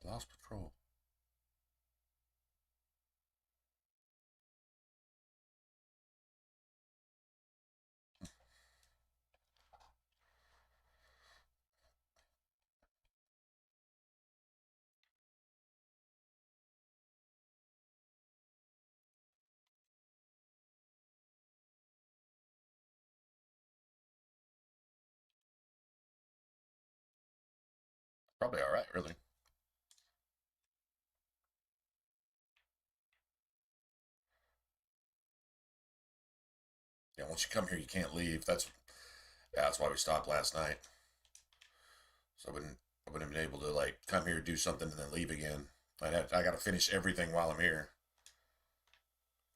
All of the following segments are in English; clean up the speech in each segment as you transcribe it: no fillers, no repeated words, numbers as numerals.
Lost patrol. Probably all right, really. Yeah, once you come here, you can't leave. That's why we stopped last night. So I wouldn't have been able to like come here, do something, and then leave again. I got to finish everything while I'm here.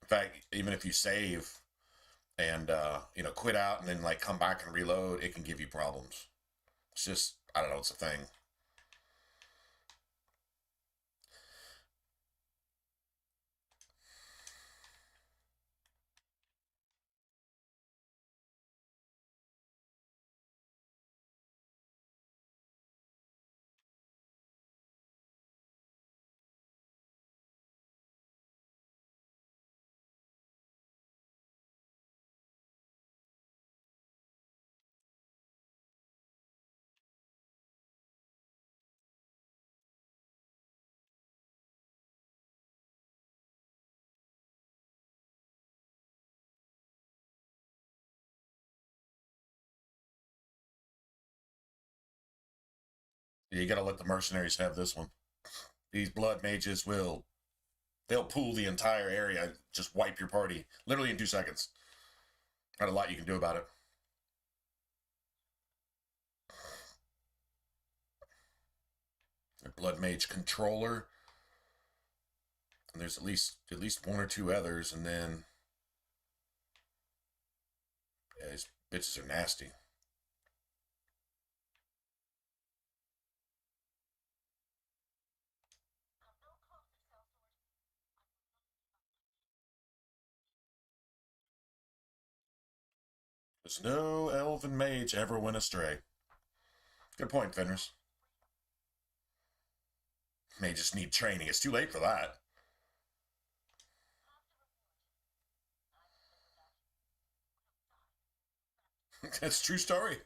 In fact, even if you save and quit out and then like come back and reload, it can give you problems. It's just I don't know. It's a thing. You got to let the mercenaries have this one. These blood mages they'll pool the entire area, just wipe your party literally in 2 seconds. Not a lot you can do about it. A blood mage controller, and there's at least one or two others, and then yeah, these bitches are nasty. There's no elven mage ever went astray. Good point, Fenris. Mages need training. It's too late for that. That's a true story.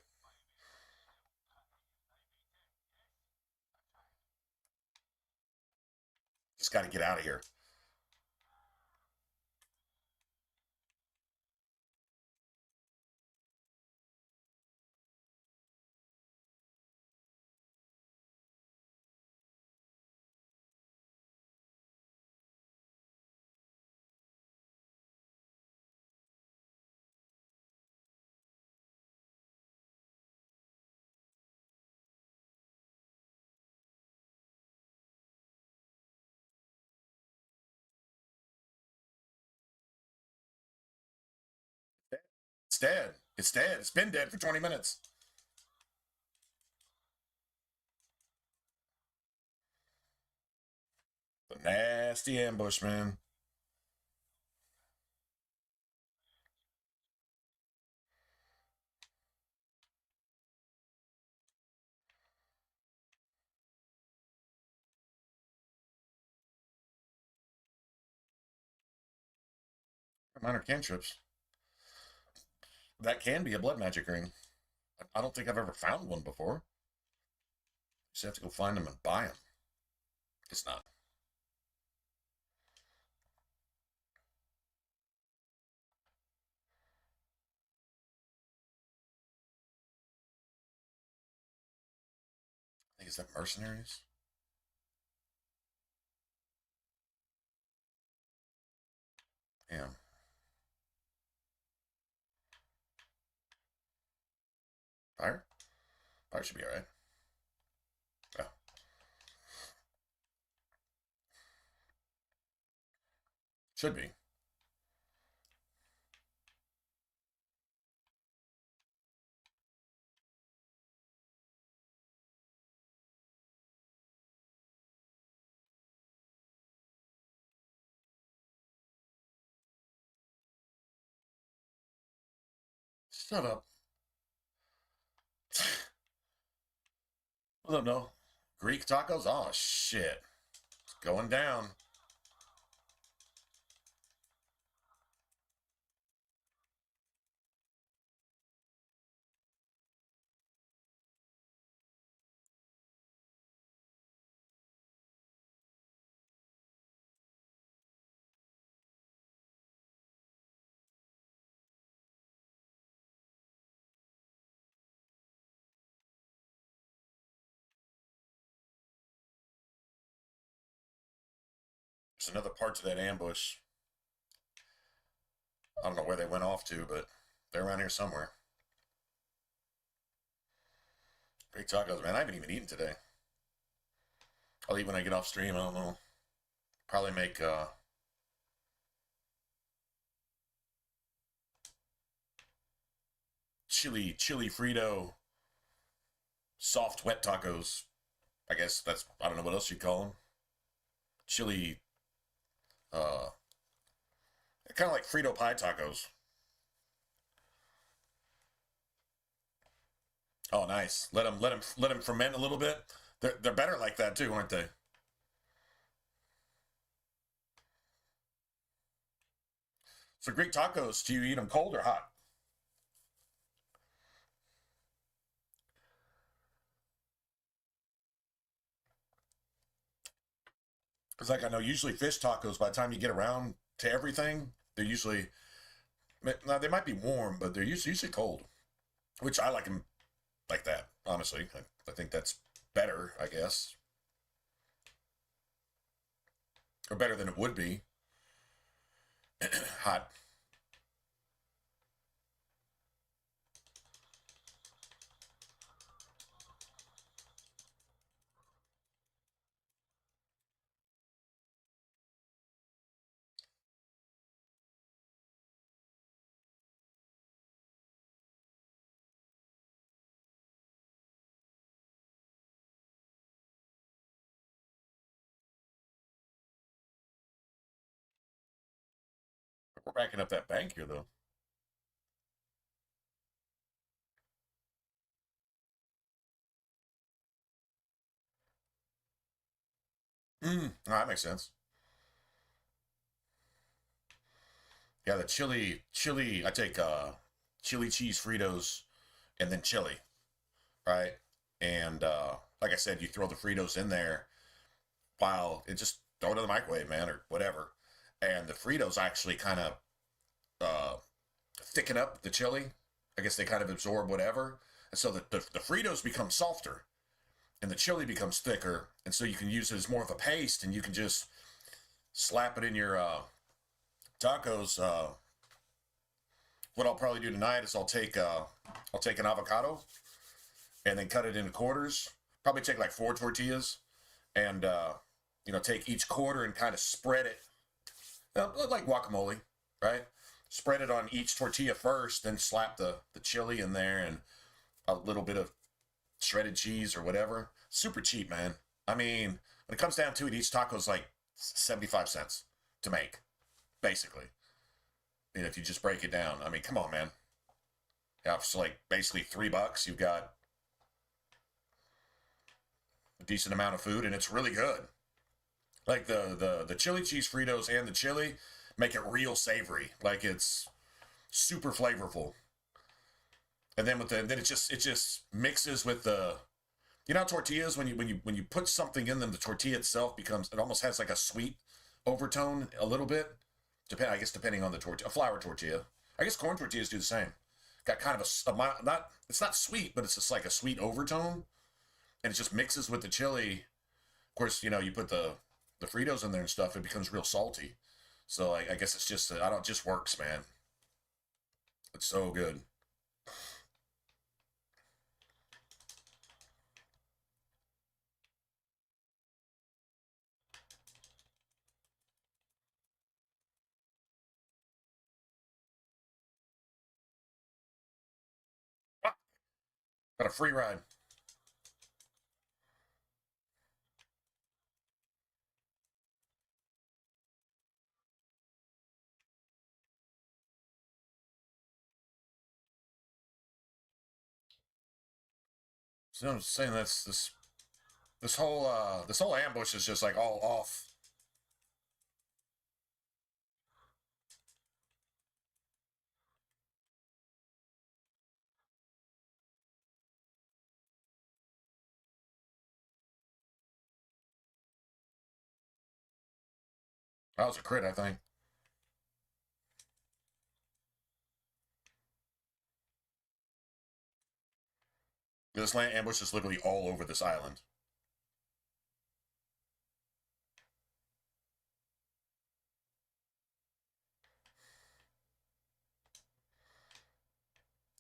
Just got to get out of here. It's dead. It's dead. It's been dead for 20 minutes. The nasty ambush, man. Minor cantrips. That can be a blood magic ring. I don't think I've ever found one before. You just have to go find them and buy them. It's not. I think is that mercenaries? Yeah. Fire? Fire should be alright. Yeah. Should be. Shut up. I don't know. Greek tacos? Oh, shit. It's going down. There's another part to that ambush. I don't know where they went off to, but they're around here somewhere. Greek tacos, man. I haven't even eaten today. I'll eat when I get off stream. I don't know. Probably make chili Frito soft wet tacos. I guess that's, I don't know what else you call them. Chili, uh, kind of like Frito pie tacos. Oh, nice. Let them ferment a little bit. They're better like that too, aren't they? So Greek tacos, do you eat them cold or hot? Because like I know usually fish tacos, by the time you get around to everything, they're usually, now they might be warm, but they're usually cold, which I like them like that. Honestly, I think that's better, I guess, or better than it would be hot. We're backing up that bank here though. Oh, that makes sense. Yeah, the chili. I take chili cheese Fritos and then chili, right? And like I said, you throw the Fritos in there while it just throw it in the microwave, man, or whatever. And the Fritos actually kind of uh, thicken up the chili. I guess they kind of absorb whatever, and so the Fritos become softer and the chili becomes thicker, and so you can use it as more of a paste, and you can just slap it in your tacos. What I'll probably do tonight is I'll take an avocado and then cut it into quarters. Probably take like 4 tortillas and take each quarter and kind of spread it like guacamole, right? Spread it on each tortilla first, then slap the chili in there and a little bit of shredded cheese or whatever. Super cheap, man. I mean, when it comes down to it, each taco is like 75 cents to make, basically. And if you just break it down, I mean, come on, man. Yeah, it's like basically $3. You've got a decent amount of food, and it's really good. Like the chili cheese Fritos and the chili make it real savory. Like it's super flavorful. And then then it just mixes with the, tortillas, when you put something in them, the tortilla itself becomes, it almost has like a sweet overtone a little bit. I guess depending on the tortilla, a flour tortilla. I guess corn tortillas do the same. Got kind of not, it's not sweet, but it's just like a sweet overtone, and it just mixes with the chili. Of course, you put the Fritos in there and stuff, it becomes real salty. So I guess it's just, I don't, it just works, man. It's so good. Ah, got a free ride. So I'm saying that's this. This whole ambush is just like all off. That was a crit, I think. This land ambush is literally all over this island.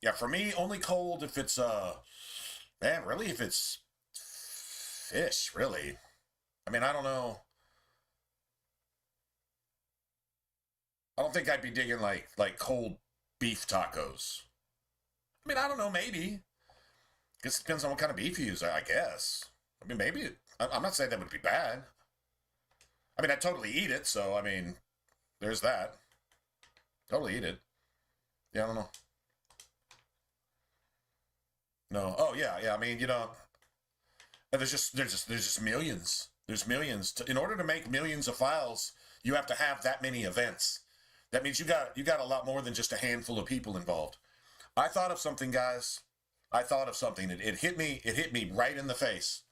Yeah, for me, only cold if it's man, really, if it's fish, really. I mean, I don't know. I don't think I'd be digging like cold beef tacos. I mean, I don't know, maybe. Guess it depends on what kind of beef you use, I guess. I mean, maybe. I'm not saying that would be bad. I mean, I'd totally eat it, so, I mean, there's that. Totally eat it. Yeah, I don't know. No. Oh, yeah, yeah. I mean, there's just millions. There's millions. In order to make millions of files, you have to have that many events. That means you got a lot more than just a handful of people involved. I thought of something, guys. I thought of something. It hit me. It hit me right in the face.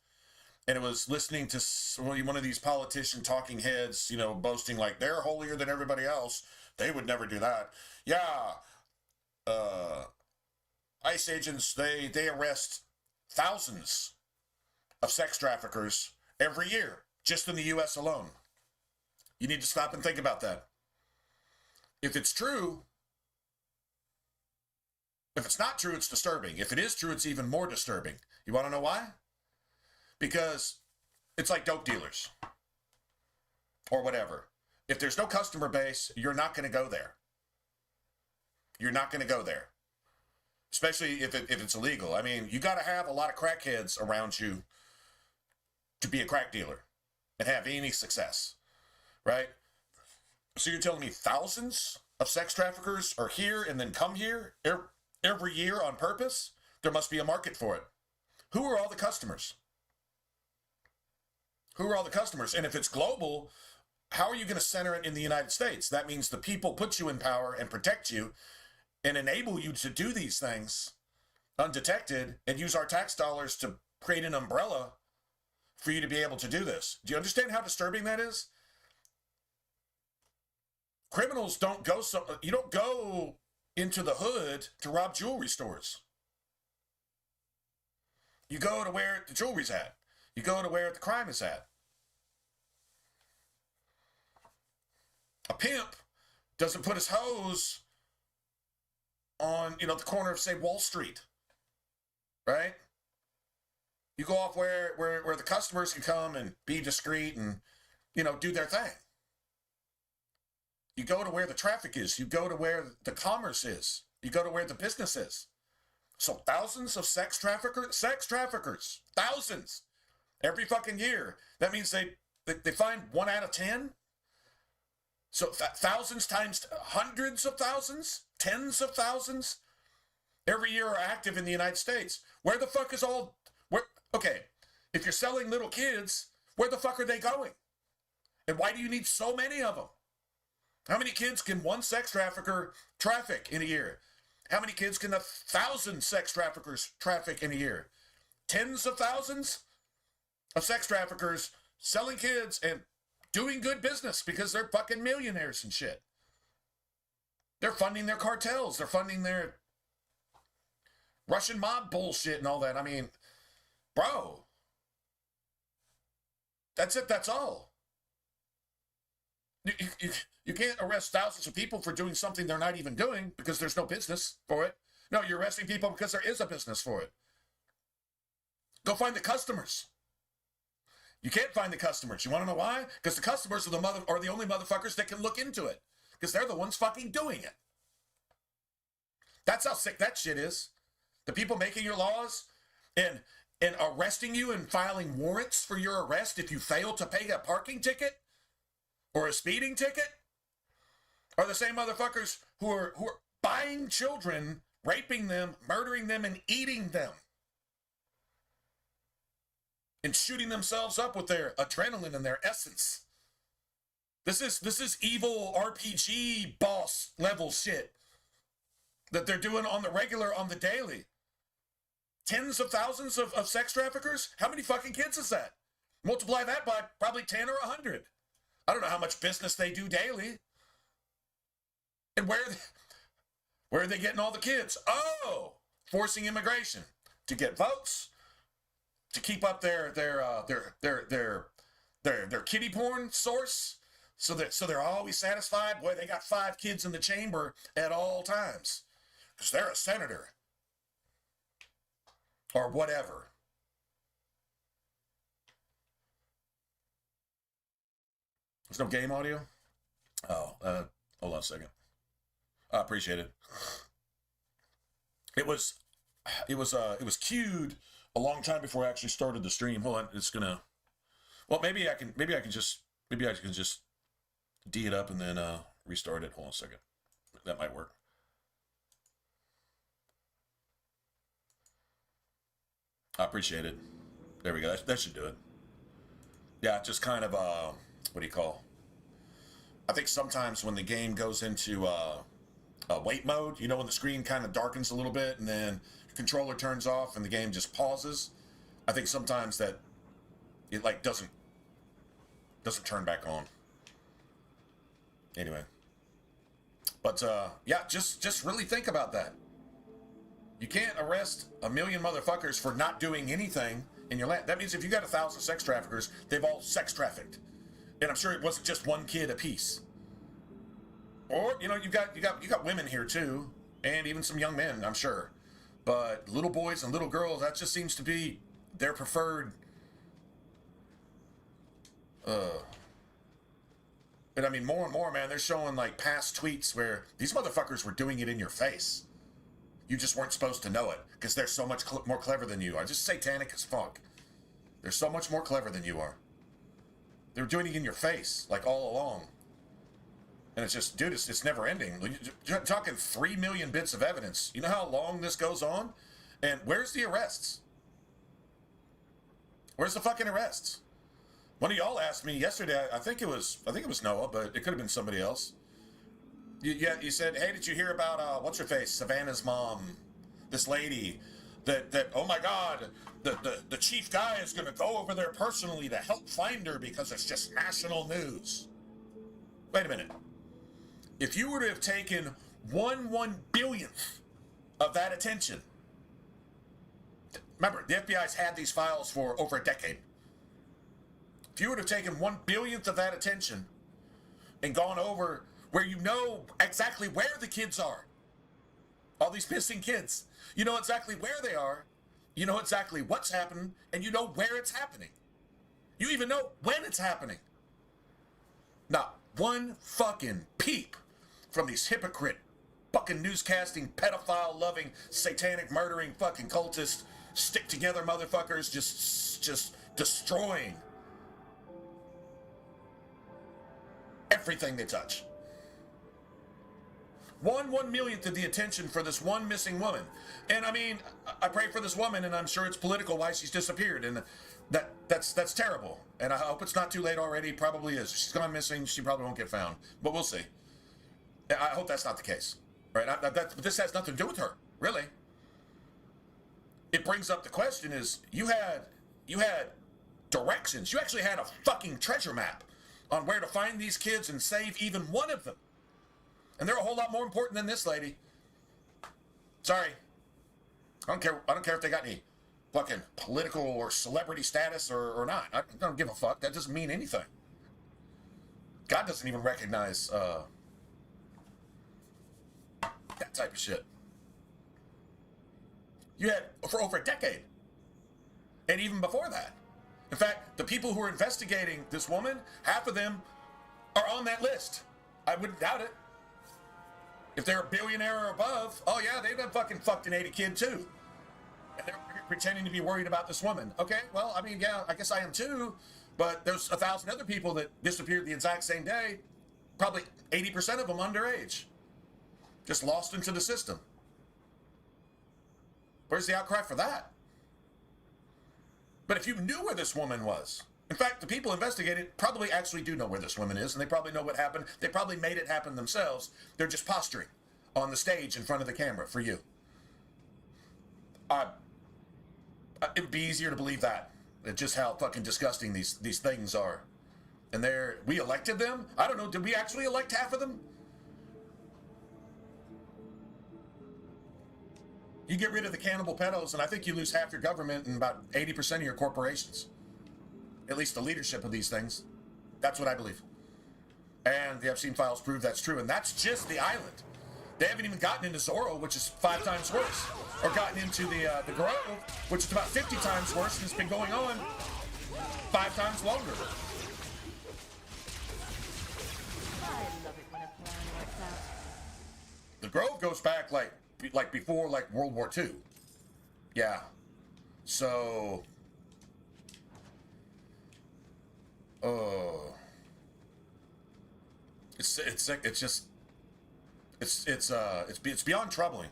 And it was listening to one of these politician talking heads, boasting like they're holier than everybody else. They would never do that. Yeah. Uh, ICE agents, they arrest thousands of sex traffickers every year, just in the U.S. alone. You need to stop and think about that. If it's true, if it's not true, it's disturbing. If it is true, it's even more disturbing. You want to know why? Because it's like dope dealers or whatever. If there's no customer base, you're not going to go there. You're not going to go there. Especially if it's illegal. I mean, you got to have a lot of crackheads around you to be a crack dealer and have any success, right? So you're telling me thousands of sex traffickers are here and then come here every year on purpose? There must be a market for it. Who are all the customers? Who are all the customers? And if it's global, how are you going to center it in the United States? That means the people put you in power and protect you and enable you to do these things undetected and use our tax dollars to create an umbrella for you to be able to do this. Do you understand how disturbing that is? Criminals don't go you don't go into the hood to rob jewelry stores. You go to where the jewelry's at. You go to where the crime is at. A pimp doesn't put his hose on, the corner of, say, Wall Street, right? You go off where the customers can come and be discreet and, do their thing. You go to where the traffic is. You go to where the commerce is. You go to where the business is. So thousands of sex traffickers, thousands, every fucking year. That means they find 1 out of 10. So thousands times hundreds of thousands, tens of thousands, every year are active in the United States. Where the fuck is okay, if you're selling little kids, where the fuck are they going? And why do you need so many of them? How many kids can one sex trafficker traffic in a year? How many kids can 1,000 sex traffickers traffic in a year? Tens of thousands of sex traffickers selling kids and doing good business because they're fucking millionaires and shit. They're funding their cartels. They're funding their Russian mob bullshit and all that. I mean, bro, that's it. That's all. You can't arrest thousands of people for doing something they're not even doing because there's no business for it. No, you're arresting people because there is a business for it. Go find the customers. You can't find the customers. You want to know why? Because the customers are the only motherfuckers that can look into it. Because they're the ones fucking doing it. That's how sick that shit is. The people making your laws and arresting you and filing warrants for your arrest if you fail to pay a parking ticket or a speeding ticket are the same motherfuckers who are buying children, raping them, murdering them, and eating them and shooting themselves up with their adrenaline and their essence. This is evil RPG boss level shit that they're doing on the regular, on the daily. Tens of thousands of sex traffickers? How many fucking kids is that? Multiply that by probably 10 or 100. I don't know how much business they do daily. And where are they getting all the kids? Oh, forcing immigration to get votes, to keep up their kiddie porn source, so they're always satisfied. Boy, they got 5 kids in the chamber at all times because they're a senator or whatever. There's no game audio? Oh, hold on a second. I appreciate it. It was queued a long time before I actually started the stream. Hold on, it's gonna. Well, maybe I can just D it up and then restart it. Hold on a second. That might work. I appreciate it. There we go. That should do it. Yeah, just kind of what do you call? I think sometimes when the game goes into wait mode, you know, when the screen kind of darkens a little bit and then the controller turns off and the game just pauses, I think sometimes that it like doesn't turn back on. Anyway, but yeah, just really think about that. You can't arrest a million motherfuckers for not doing anything in your land. That means if you got 1,000 sex traffickers, they've all sex trafficked, and I'm sure it wasn't just one kid apiece. Or you know, you got women here too, and even some young men, I'm sure. But little boys and little girls, that just seems to be their preferred. And I mean, more and more, man, they're showing like past tweets where these motherfuckers were doing it in your face. You just weren't supposed to know it because they're so much more clever than you are. Just satanic as fuck. They're so much more clever than you are. They were doing it in your face, like all along. And it's just, dude, it's never ending. You're talking 3 million bits of evidence. You know how long this goes on? And where's the arrests? Where's the fucking arrests? One of y'all asked me yesterday, I think it was Noah, but it could have been somebody else. You said, hey, did you hear about, what's her face, Savannah's mom, this lady, that oh my God, the chief guy is going to go over there personally to help find her because it's just national news. Wait a minute. If you were to have taken 1/1 billionth of that attention, remember, the FBI's had these files for over a decade. If you would have taken 1/billionth of that attention and gone over where you know exactly where the kids are, all these missing kids, you know exactly where they are, you know exactly what's happening, and you know where it's happening. You even know when it's happening. Not one fucking peep from these hypocrite, fucking newscasting, pedophile-loving, satanic, murdering, fucking cultist, stick-together motherfuckers just destroying everything they touch. 1/1 millionth of the attention for this one missing woman. And I mean, I pray for this woman, and I'm sure it's political why she's disappeared, and that's terrible. And I hope it's not too late already. Probably is. She's gone missing. She probably won't get found, but we'll see. I hope that's not the case, right? This has nothing to do with her, really. It brings up the question: is you had directions. You actually had a fucking treasure map on where to find these kids and save even one of them. And they're a whole lot more important than this lady. Sorry. I don't care if they got any fucking political or celebrity status or not. I don't give a fuck. That doesn't mean anything. God doesn't even recognize that type of shit. You had for over a decade. And even before that. In fact, the people who are investigating this woman, half of them are on that list. I wouldn't doubt it. If they're a billionaire or above, oh yeah, they've been fucking fucked an 80 kid too. And they're pretending to be worried about this woman. Okay, well, I mean, yeah, I guess I am too, but there's 1,000 other people that disappeared the exact same day, probably 80% of them underage. Just lost into the system. Where's the outcry for that? But if you knew where this woman was, in fact, the people investigating probably actually do know where this woman is, and they probably know what happened. They probably made it happen themselves. They're just posturing on the stage in front of the camera for you. It would be easier to believe that. It's just how fucking disgusting these things are. And we elected them? I don't know, did we actually elect half of them? You get rid of the cannibal pedos, and I think you lose half your government and about 80% of your corporations. At least the leadership of these things. That's what I believe. And the Epstein files prove that's true, and that's just the island. They haven't even gotten into Zorro, which is 5 times worse. Or gotten into the Grove, which is about 50 times worse, and it's been going on 5 times longer. I love it when a plan works out. The Grove goes back like before like World War II. Yeah. So it's beyond troubling.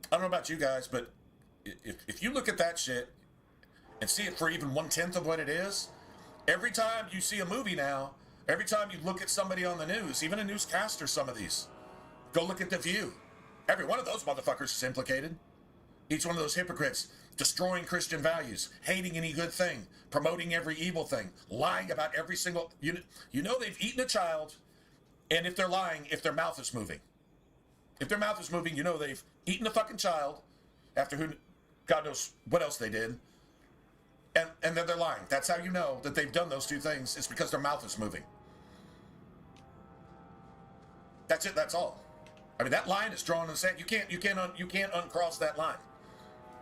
I don't know about you guys, but if you look at that shit and see it for even 1/10 of what it is, every time you see a movie now, every time you look at somebody on the news, even a newscaster, some of these, go look at The View. Every one of those motherfuckers is implicated. Each one of those hypocrites destroying Christian values, hating any good thing, promoting every evil thing, lying about every single... You know they've eaten a child, and if they're lying, if their mouth is moving. If their mouth is moving, you know they've eaten a fucking child, after who... God knows what else they did, and then they're lying. That's how you know that they've done those two things. It's because their mouth is moving. That's it, that's all. I mean, that line is drawn in the sand. You can't uncross that line.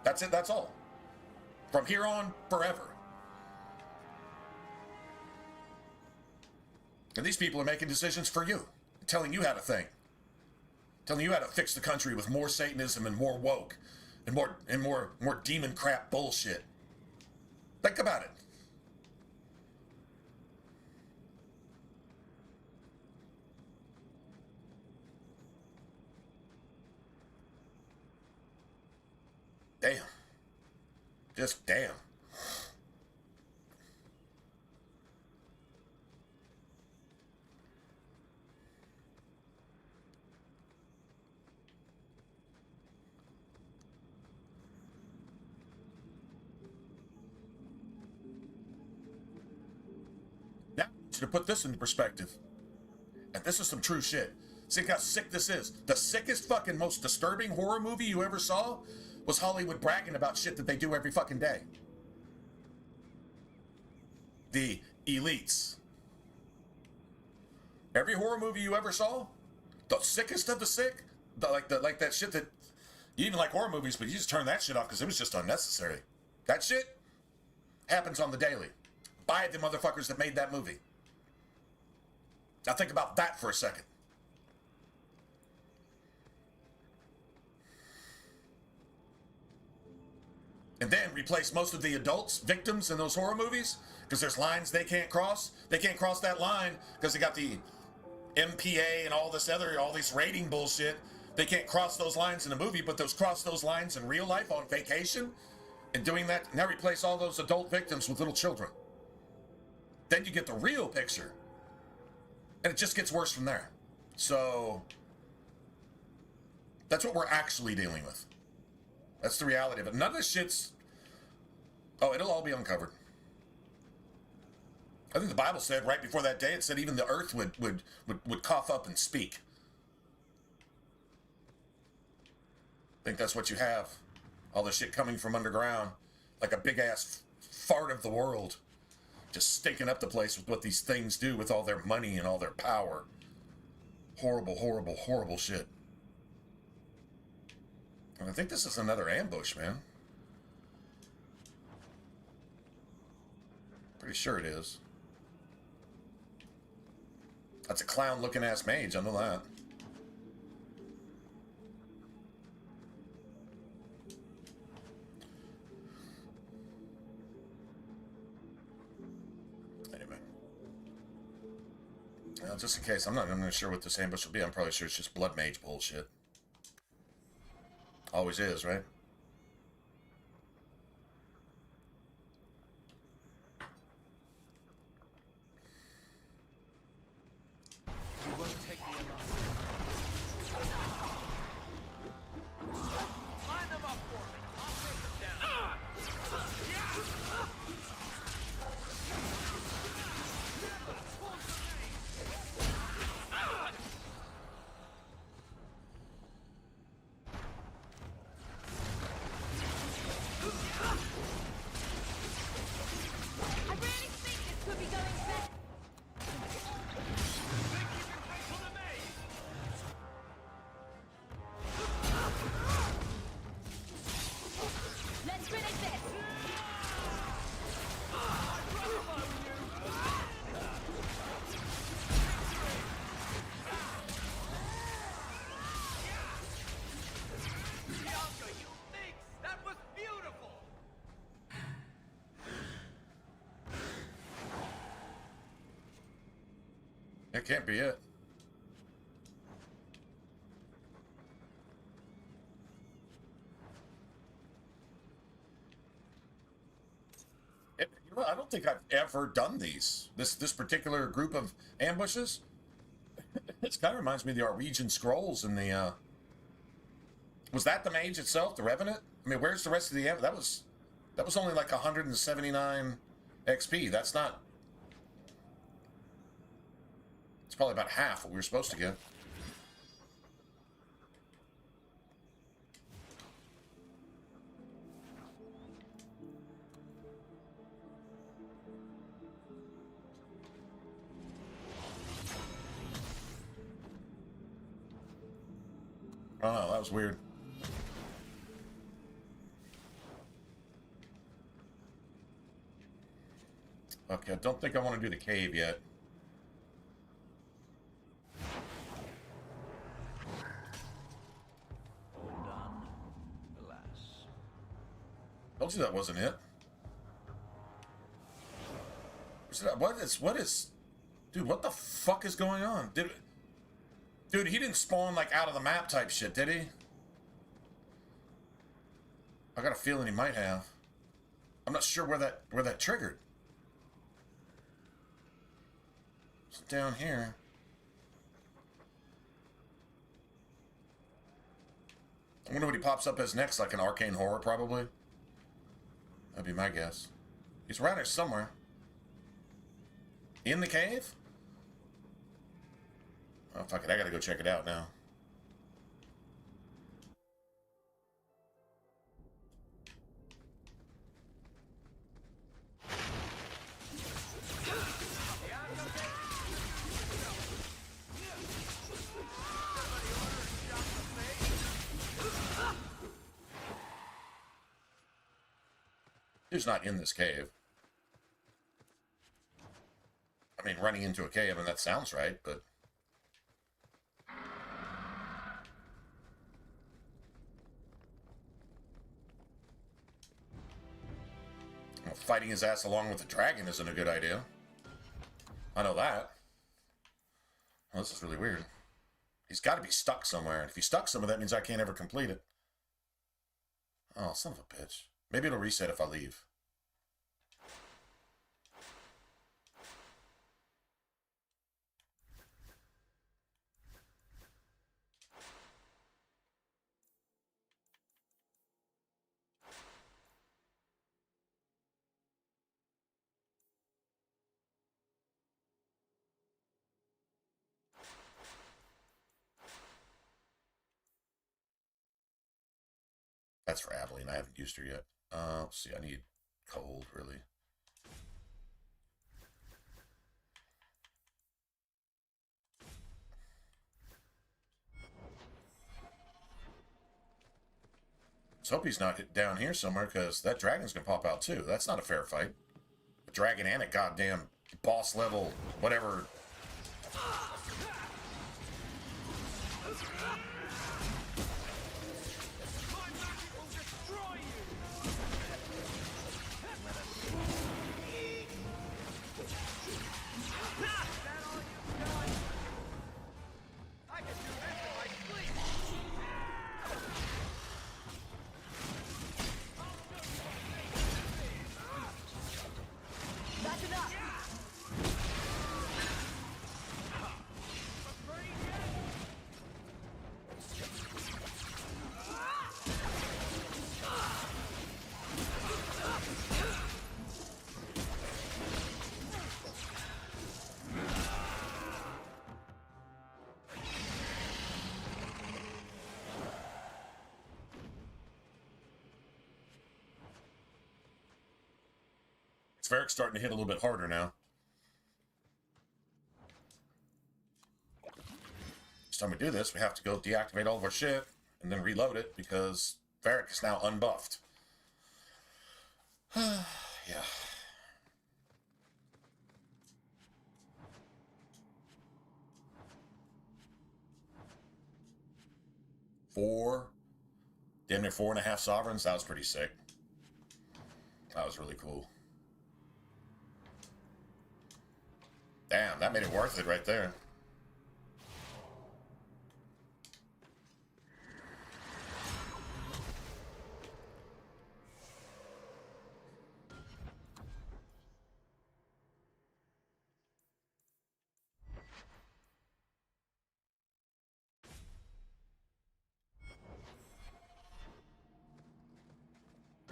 That's it, that's all. From here on, forever. And these people are making decisions for you, telling you how to think, telling you how to fix the country with more Satanism and more woke and more demon crap bullshit. Think about it. Damn. Just damn. Now, to put this into perspective, and this is some true shit. See how sick this is. The sickest fucking most disturbing horror movie you ever saw was Hollywood bragging about shit that they do every fucking day. The elites. Every horror movie you ever saw, the sickest of the sick, like that shit that you even like horror movies, but you just turn that shit off because it was just unnecessary. That shit happens on the daily by the motherfuckers that made that movie. Now think about that for a second. And then replace most of the adults, victims in those horror movies, because there's lines they can't cross. They can't cross that line because they got the MPA and all this rating bullshit. They can't cross those lines in a movie, but cross those lines in real life on vacation. And doing that, now replace all those adult victims with little children. Then you get the real picture. And it just gets worse from there. So that's what we're actually dealing with. That's the reality of it. None of this shit's... Oh, it'll all be uncovered. I think the Bible said right before that day, it said even the earth would cough up and speak. I think that's what you have. All the shit coming from underground. Like a big-ass fart of the world. Just stinking up the place with what these things do with all their money and all their power. Horrible, horrible, horrible shit. And I think this is another ambush, man. Pretty sure it is. That's a clown-looking ass mage, I know that. Anyway. Well, just in case, I'm not sure what this ambush will be. I'm probably sure it's just blood mage bullshit. Always is, right? It can't be it. You know, I don't think I've ever done these. This particular group of ambushes. This kind of reminds me of the Norwegian scrolls in the. Was that the Mage itself, the Revenant? I mean, where's the rest of the that was only like 179 XP. That's not. It's probably about half what we were supposed to get. Oh, that was weird. Okay, I don't think I want to do the cave yet. All done, alas. Told you that wasn't it. What is... Dude, what the fuck is going on? Dude, he didn't spawn, like, out of the map type shit, did he? I got a feeling he might have. I'm not sure where that triggered. It's down here. I wonder what he pops up as next, like an arcane horror, probably. That'd be my guess. He's around here somewhere. In the cave? Oh, fuck it. I gotta go check it out now. He's not in this cave. I mean, running into a cave, and that sounds right, but... Well, fighting his ass along with the dragon isn't a good idea. I know that. Well, this is really weird. He's got to be stuck somewhere. And if he's stuck somewhere, that means I can't ever complete it. Oh, son of a bitch. Maybe it'll reset if I leave. That's for Abilene. I haven't used her yet. Let's see. I need cold, really. Let's hope he's not down here somewhere, because that dragon's gonna pop out too. That's not a fair fight. A dragon and a goddamn boss level, whatever. Varric's starting to hit a little bit harder now. Each time we do this, we have to go deactivate all of our shit and then reload it because Varric is now unbuffed. Yeah. Damn near 4.5 sovereigns. That was pretty sick. That was really cool. Damn, that made it worth it right there.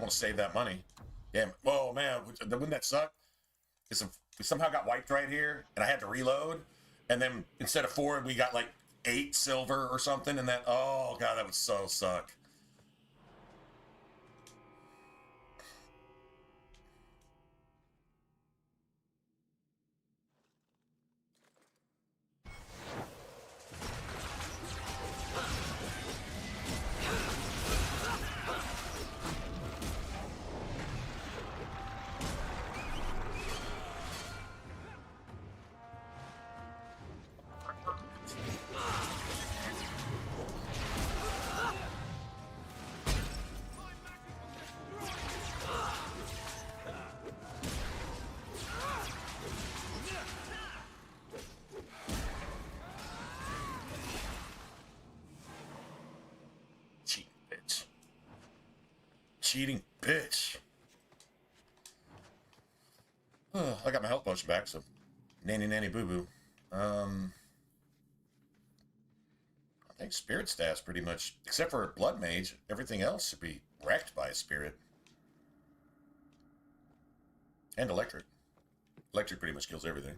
I want to save that money. Damn. Whoa, man. Wouldn't that suck? We somehow got wiped right here, and I had to reload. And then instead of 4, we got like 8 silver or something. And that, oh, God, that would so suck. Cheating bitch. Oh, I got my health potion back, so nanny nanny boo boo. I think spirit stats pretty much, except for blood mage, everything else should be wrecked by a spirit. And electric. Electric pretty much kills everything.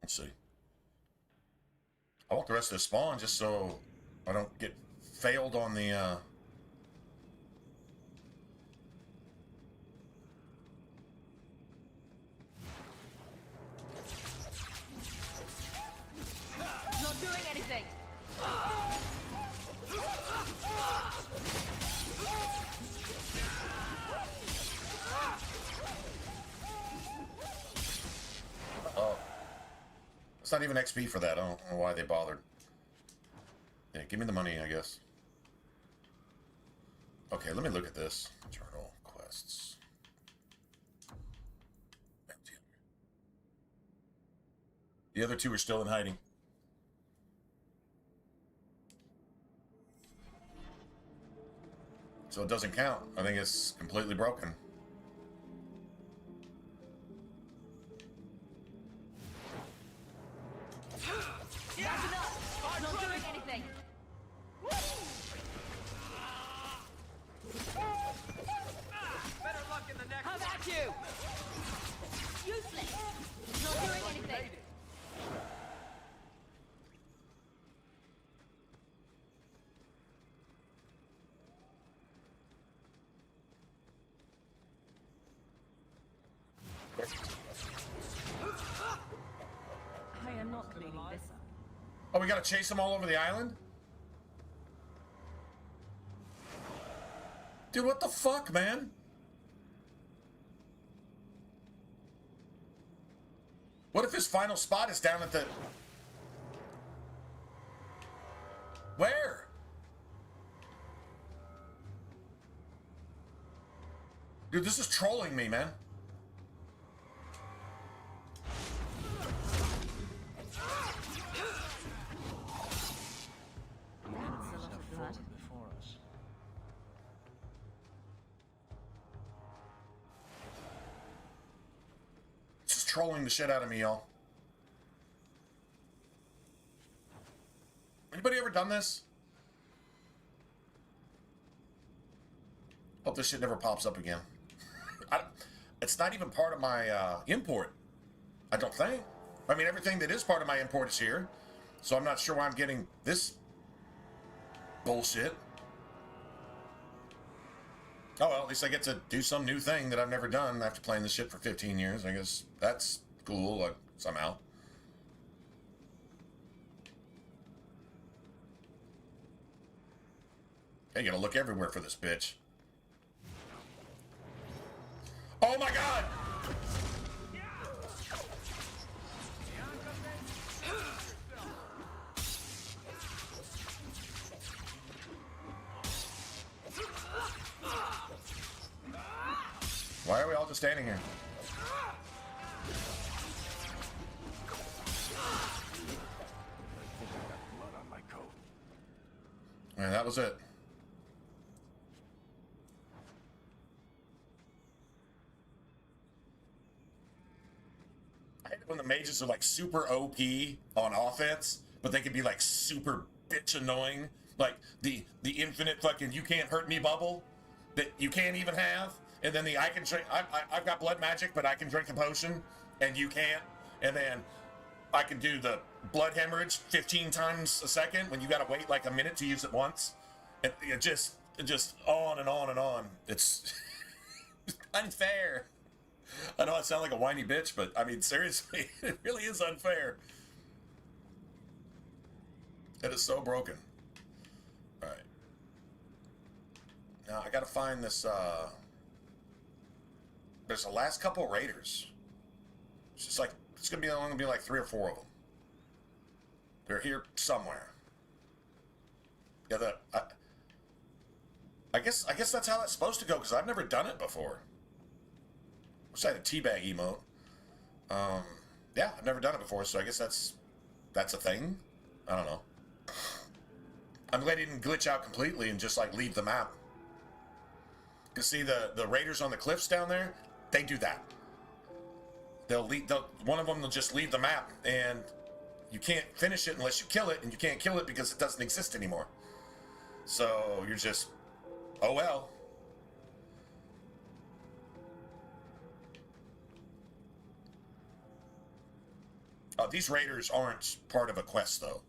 Let's see. I want the rest of the spawn just so I don't get failed on the, Not doing anything. oh. It's not even XP for that. I don't know why they bothered. Yeah, give me the money, I guess. Okay, let me look at this. Journal quests. The other 2 are still in hiding. So it doesn't count. I think it's completely broken. That's enough. Not doing anything. Better luck in the next How about you? Useless. Not doing anything. I am not cleaning this up. Oh, we gotta chase them all over the island? Dude, what the fuck, man? What if his final spot is down at the... Where? Dude, this is trolling me, man. before us. This is trolling the shit out of me, y'all. Anybody ever done this? Hope this shit never pops up again. It's not even part of my import. I don't think. I mean, everything that is part of my import is here. So I'm not sure why I'm getting this bullshit. Oh, well, at least I get to do some new thing that I've never done after playing this shit for 15 years. I guess that's cool, like, somehow. Hey, you gotta look everywhere for this bitch. Oh my god! of standing here. Blood on my coat. And that was it. I hate it when the mages are like super OP on offense, but they can be like super bitch annoying. Like the infinite fucking you can't hurt me bubble that you can't even have, and then the I can drink. I've got blood magic, but I can drink a potion, and you can't. And then I can do the blood hemorrhage 15 times a second when you got to wait like a minute to use it once. It just on and on and on. It's unfair. I know I sound like a whiny bitch, but I mean, seriously, it really is unfair. It is so broken. Alright. Now, I gotta find this, there's the last couple raiders. It's just like, it's gonna be only gonna be like 3 or 4 of them. They're here somewhere. Yeah, I guess that's how that's supposed to go, because I've never done it before. Wish I had a teabag emote. Yeah, I've never done it before, so I guess that's a thing. I don't know. I'm glad he didn't glitch out completely and just like leave the map. Cause see the raiders on the cliffs down there, they do that. One of them will just leave the map, and you can't finish it unless you kill it, and you can't kill it because it doesn't exist anymore. So you're just, oh well. These raiders aren't part of a quest, though.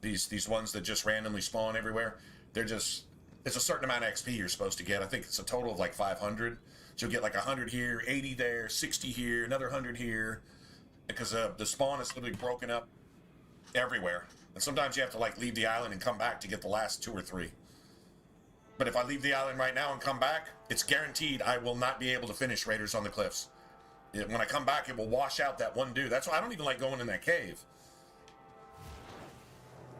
These ones that just randomly spawn everywhere, they're just... It's a certain amount of XP you're supposed to get. I think it's a total of like 500. So you'll get like 100 here, 80 there, 60 here, another 100 here. Because the spawn is literally broken up everywhere. And sometimes you have to like leave the island and come back to get the last 2 or 3. But if I leave the island right now and come back, it's guaranteed I will not be able to finish Raiders on the Cliffs. When I come back, it will wash out that one dude. That's why I don't even like going in that cave.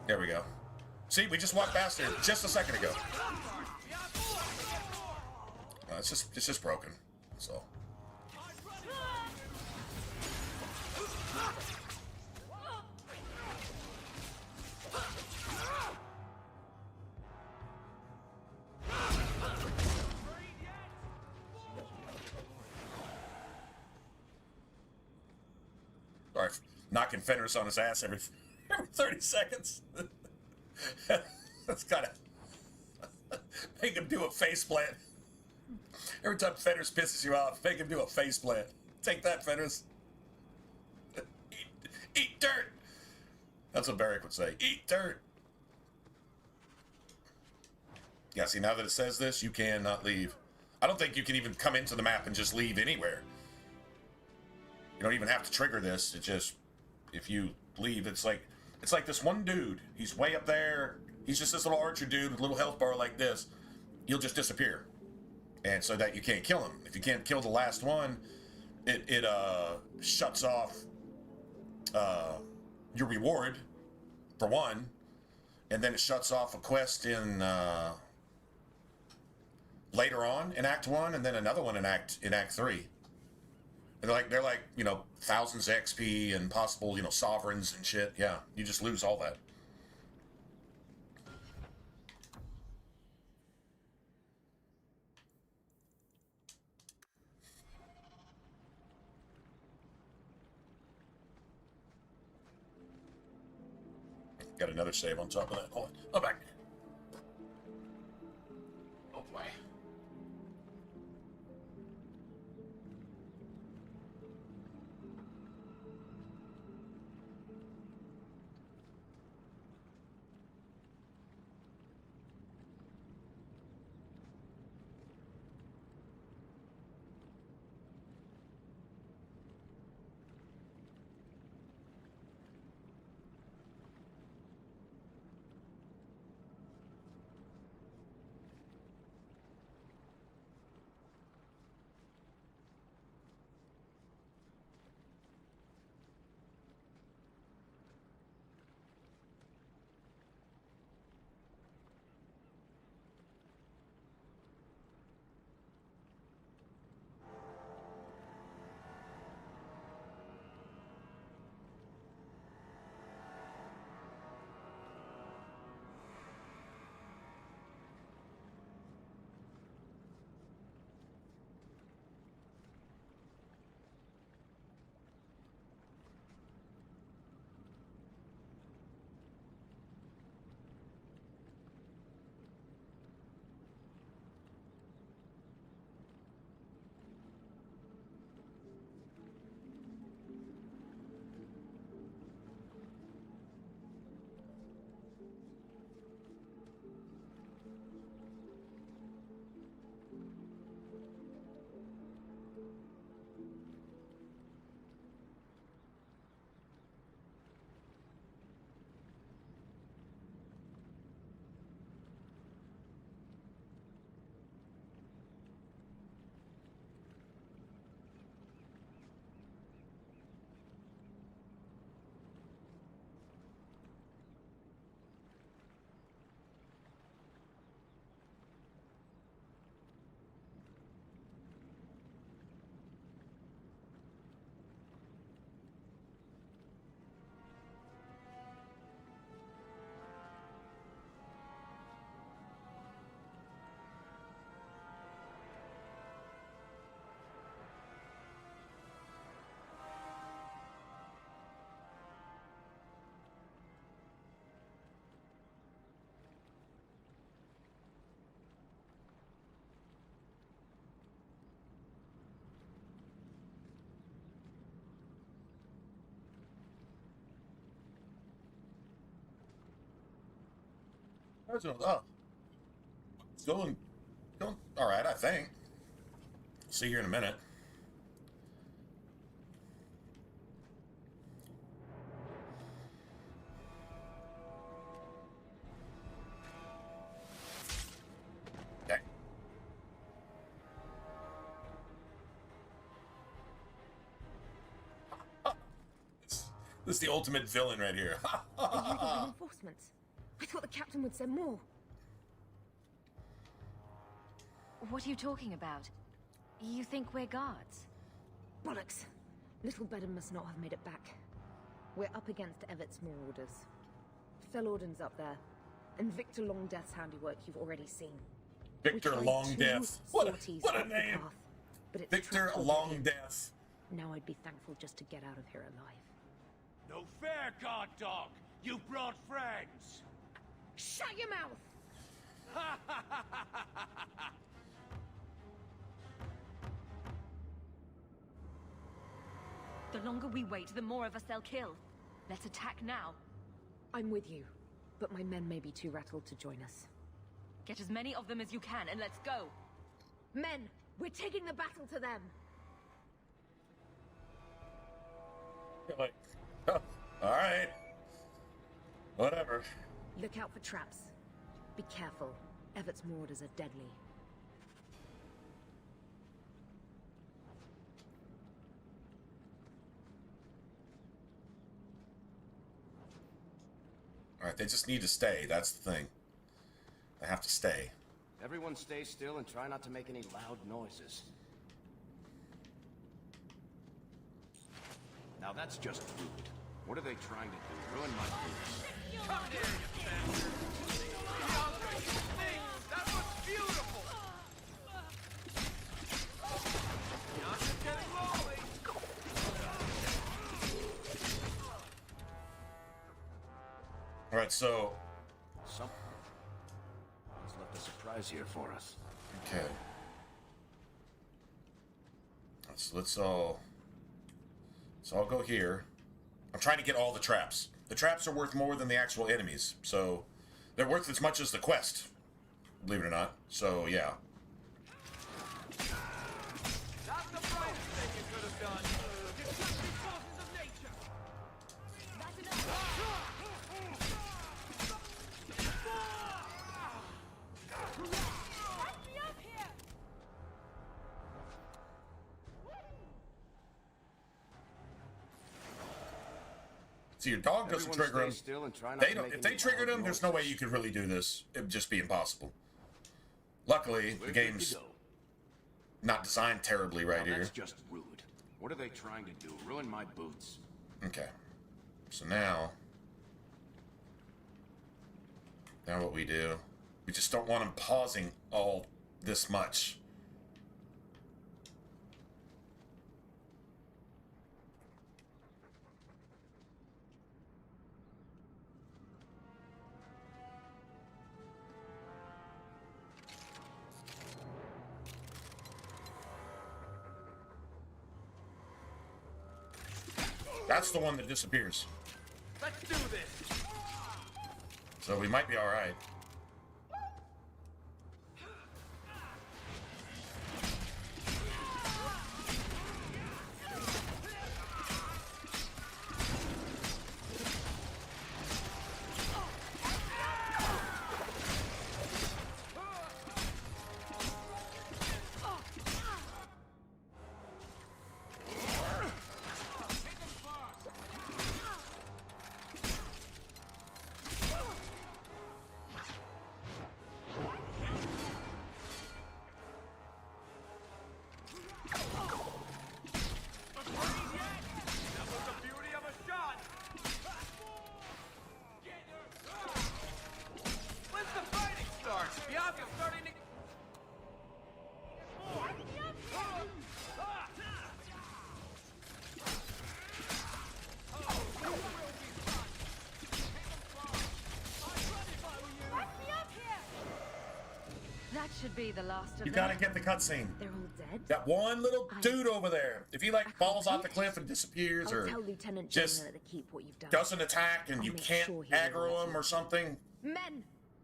There we go. See, we just walked past it just a second ago. It's just broken. So. Sorry, knocking Fenris on his ass every 30 seconds. That's gotta make him do a faceplant. Every time Fenris pisses you off, make him do a faceplant. Take that, Fenris. Eat dirt. That's what Barrick would say. Eat dirt. Yeah, see, now that it says this, you cannot leave. I don't think you can even come into the map and just leave anywhere. You don't even have to trigger this. It just, if you leave, it's like this one dude. He's way up there. He's just this little archer dude with a little health bar like this. He'll just disappear. And so that you can't kill him. If you can't kill the last one, it shuts off your reward, for one. And then it shuts off a quest in later on in Act 1, and then another one in Act 3. And they're like, you know, thousands of XP and possible, you know, sovereigns and shit. Yeah, you just lose all that. Got another save on top of that. Hold on. Oh, back. Oh, boy. Oh, it's going all right, I think. See you here in a minute. Okay. This is the ultimate villain right here. Are you getting reinforcements? I thought the captain would send more. What are you talking about? You think we're guards? Bollocks! Little Bedham must not have made it back. We're up against Everett's Marauders. Fellorden's up there, and Victor Longdeath's handiwork you've already seen. Victor We tried Longdeath. two What sorties a off the name. path, but it's Victor trapped already. Longdeath. Now I'd be thankful just to get out of here alive. No fair, guard dog. You brought friends. Shut your mouth! The longer we wait, the more of us they'll kill. Let's attack now. I'm with you, but my men may be too rattled to join us. Get as many of them as you can, and let's go. Men, we're taking the battle to them! You're like, oh, all right. Whatever. Look out for traps. Be careful. Everett's Marauders are deadly. All right, they just need to stay. That's the thing. They have to stay. Everyone stay still and try not to make any loud noises. Now that's just rude. What are they trying to do? Ruin my boots. Come here, you bastard. Bianca, you think that looks beautiful. Bianca's getting lonely. All right, so Something has left a surprise here for us. okay. Let's all go here. I'm trying to get all the traps. The traps are worth more than the actual enemies, so they're worth as much as the quest, believe it or not. So yeah. That's the brightest thing you could have done. You took the forces of nature. That's enough. Let me up here. See, your dog doesn't Everyone trigger stay them. still and try not They to don't. make If they any triggered loud them, there's no way noises. you could really do this. It would just be impossible. Luckily, We're the good to game's go. not designed terribly right Now here. that's just rude. What are they trying to do? Ruin my boots. Okay. So now what we do, we just don't want them pausing all this much. That's the one that disappears. Let's do this. So we might be all right. That was the beauty of a shot. When's the fighting start? Bianca's starting to... That should be the last of You them. gotta get the cutscene. They're all dead? That one little dude over there. If he like falls off the cliff and disappears, I'll or tell Lieutenant just General at the keep what you've done. doesn't attack, and I'll you make can't sure he aggro realizes. him or something. Men,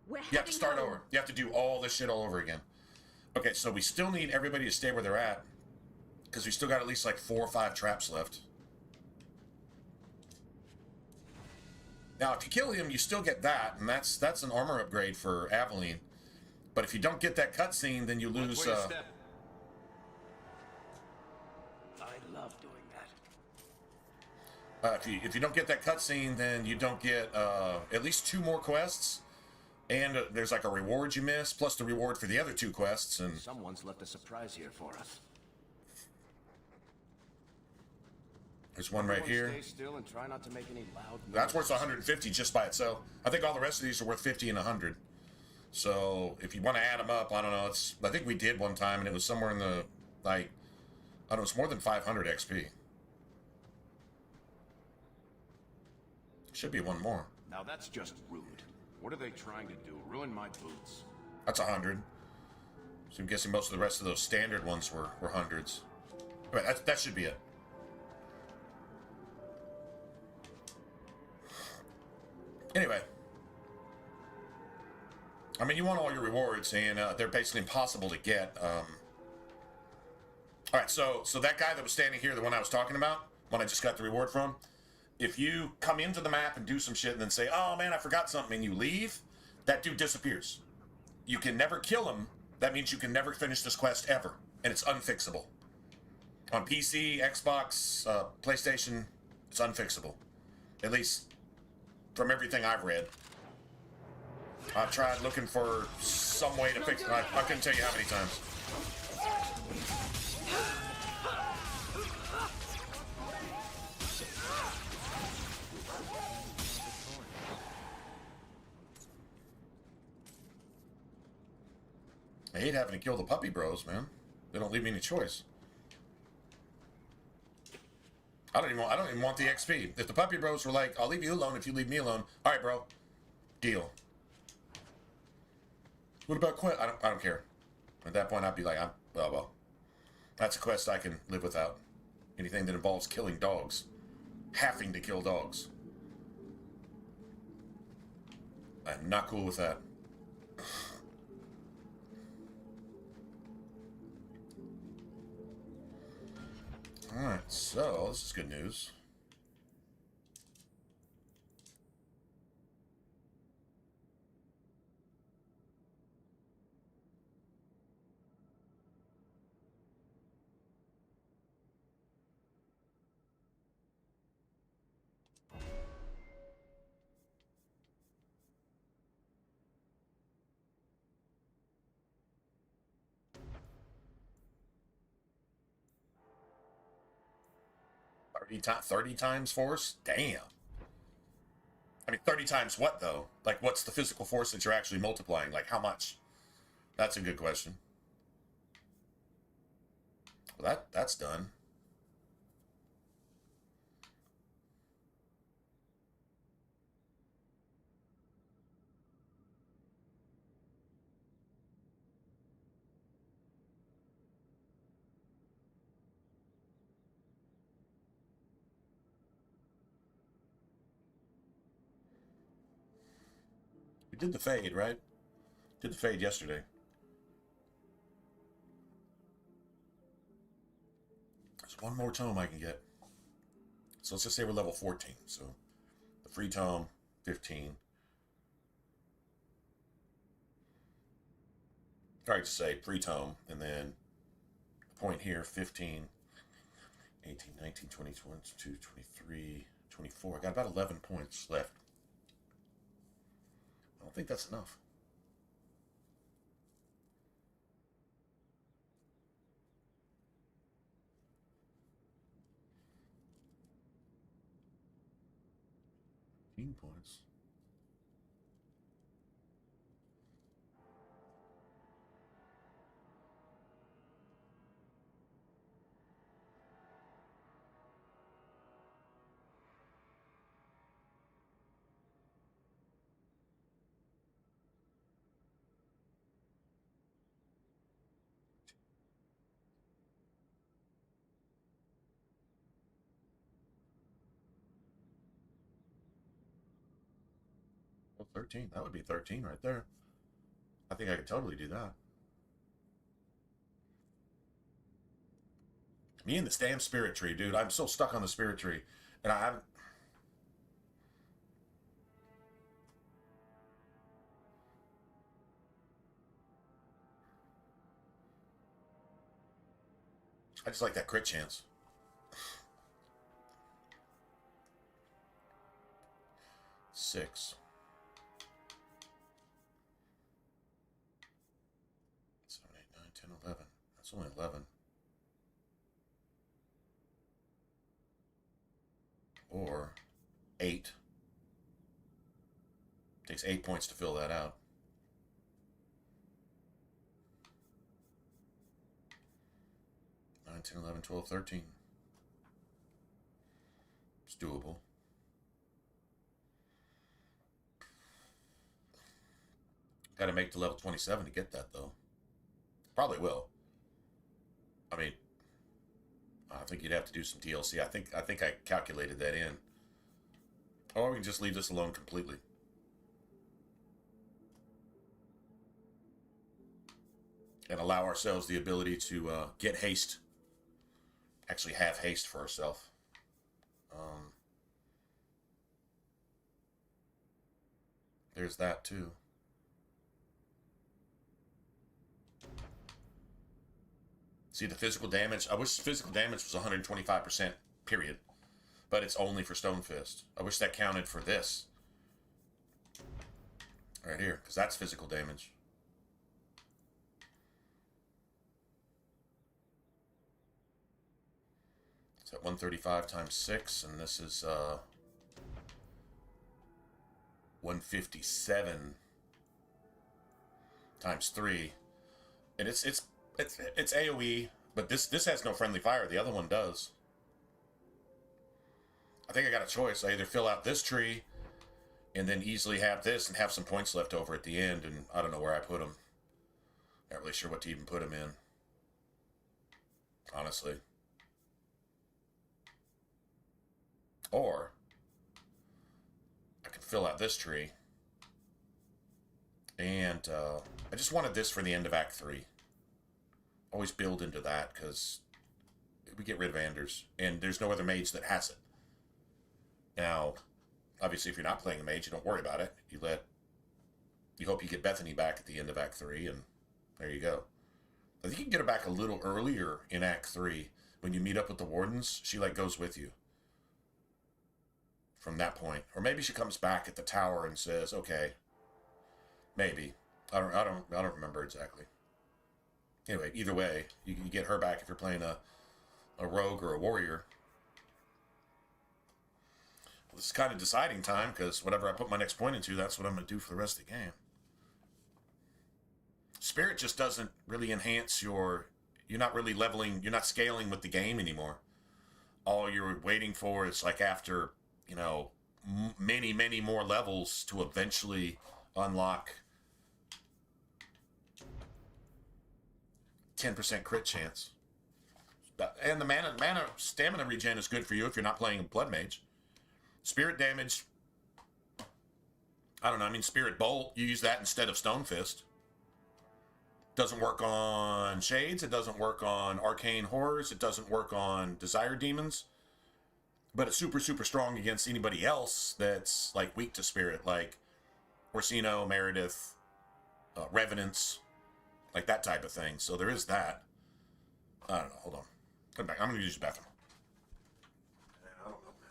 We're You have to heading start home. over. You have to do all this shit all over again. Okay, so we still need everybody to stay where they're at. Because we still got at least like 4 or 5 traps left. Now, if you kill him, you still get that. And that's an armor upgrade for Aveline. But if you don't get that cutscene, then you lose... I love doing that. if you don't get that cutscene, then you don't get at least 2 more quests. And there's like a reward you miss, plus the reward for the other 2 quests. And Someone's left a surprise here for us. there's one right here. Stay still and try not to make any loud noise. That's worth 150 just by itself. I think all the rest of these are worth 50 and 100. So if you want to add them up, I don't know. I think we did one time, and it was somewhere in the like, I don't know, it's more than 500 XP. Should be one more. Now that's just rude. What are they trying to do? Ruin my boots? That's 100. So I'm guessing most of the rest of those standard ones were hundreds. Right, that should be it. Anyway. I mean, you want all your rewards, and they're basically impossible to get. Alright, so that guy that was standing here, the one I was talking about, one I just got the reward from, if you come into the map and do some shit and then say, oh man, I forgot something, and you leave, that dude disappears. You can never kill him. That means you can never finish this quest ever, and it's unfixable. On PC, Xbox, PlayStation, it's unfixable. At least from everything I've read. I've tried looking for some way to fix it. I couldn't tell you how many times. I hate having to kill the puppy bros, man. They don't leave me any choice. I don't even want the XP. If the puppy bros were like, I'll leave you alone if you leave me alone. All right, bro. Deal. What about quest? I don't care. At that point, I'd be like, well, that's a quest I can live without. Anything that involves killing dogs. Having to kill dogs. I'm not cool with that. Alright, so this is good news. Time, 30 times force? Damn. I mean, 30 times what, though? Like, what's the physical force that you're actually multiplying? Like, how much? That's a good question. Well, that's done. Did the fade, right? Did the fade yesterday. There's one more tome I can get. So let's just say we're level 14. So the free tome, 15. Sorry to say free tome, and then the point here, 15, 18, 19, 20, 22, 23, 24. I got about 11 points left. I don't think that's enough. Points. Well, 13. That would be 13 right there. I think I could totally do that. Me and this damn spirit tree, dude. I'm so stuck on the spirit tree. And I haven't... I just like that crit chance. Six. 7, 8, 9, 10, 11. That's only 11. Or 8. Takes 8 points to fill that out. 9, 10, 11, 12, 13. It's doable. Got to make to level 27 to get that, though. Probably will. I mean, I think you'd have to do some DLC. I think I calculated that in. Or we can just leave this alone completely. And allow ourselves the ability to get haste. Actually have haste for ourselves. There's that too. See the physical damage? I wish physical damage was 125%, period. But it's only for Stone Fist. I wish that counted for this. Right here, because that's physical damage. It's at 135 times 6, and this is 157 times 3. And it's AoE, but this has no friendly fire. The other one does. I think I got a choice. I either fill out this tree and then easily have this and have some points left over at the end, and I don't know where I put them. Not really sure what to even put them in. Honestly. Or I can fill out this tree. And I just wanted this for the end of Act 3. Always build into that, because we get rid of Anders. And there's no other mage that has it. Now, obviously, if you're not playing a mage, you don't worry about it. You hope you get Bethany back at the end of Act 3, and there you go. I think you can get her back a little earlier in Act 3. When you meet up with the wardens, she, goes with you. From that point. Or maybe she comes back at the tower and says, okay. Maybe. I don't remember exactly. Anyway, either way, you get her back if you're playing a rogue or a warrior. Well, this is kind of deciding time, because whatever I put my next point into, that's what I'm going to do for the rest of the game. Spirit just doesn't really enhance you're not really leveling, you're not scaling with the game anymore. All you're waiting for is, after, many, many more levels to eventually unlock 10% crit chance. And the mana stamina regen is good for you if you're not playing a Blood Mage. Spirit damage, I don't know, Spirit Bolt, you use that instead of Stone Fist. Doesn't work on Shades, it doesn't work on Arcane Horrors, it doesn't work on Desire Demons. But it's super, super strong against anybody else that's, weak to Spirit, like Orsino, Meredith, Revenants, that type of thing. So there is that. I don't know, hold on. Come back, I'm going to use the bathroom. I don't know, man.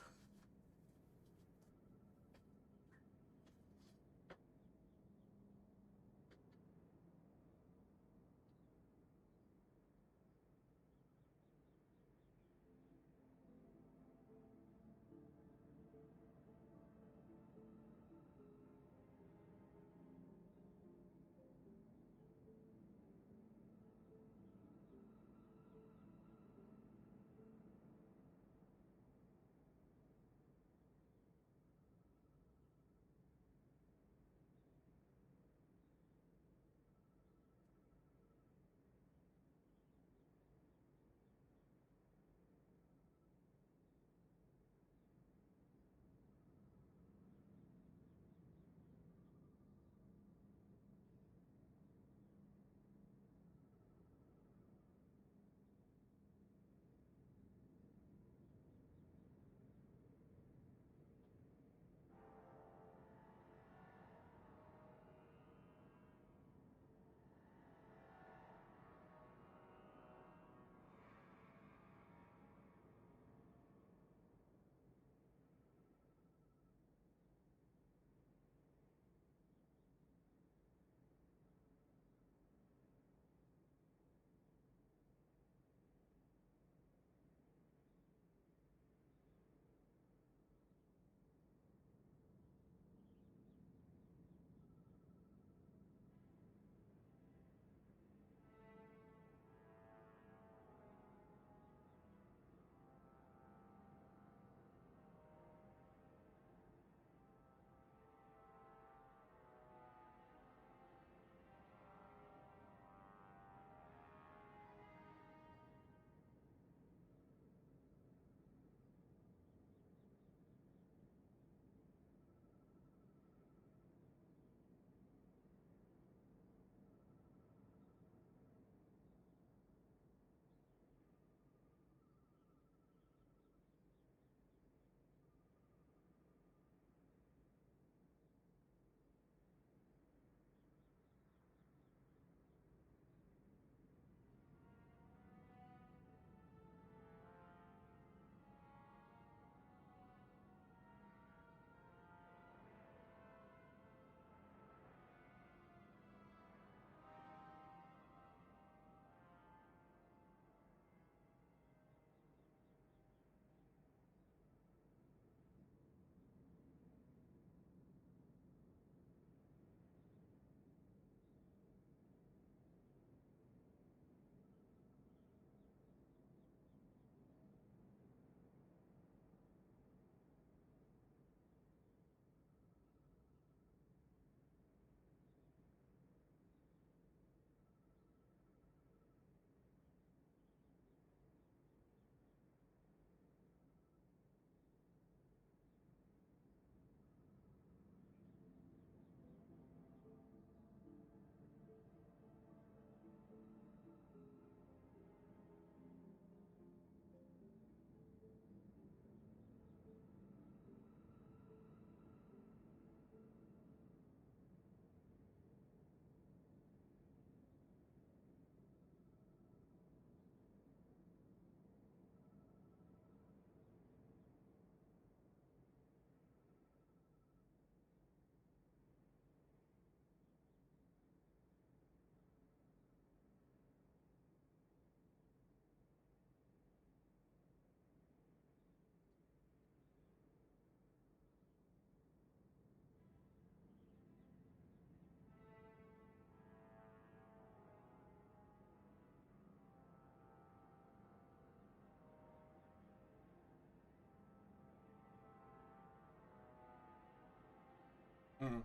Mm.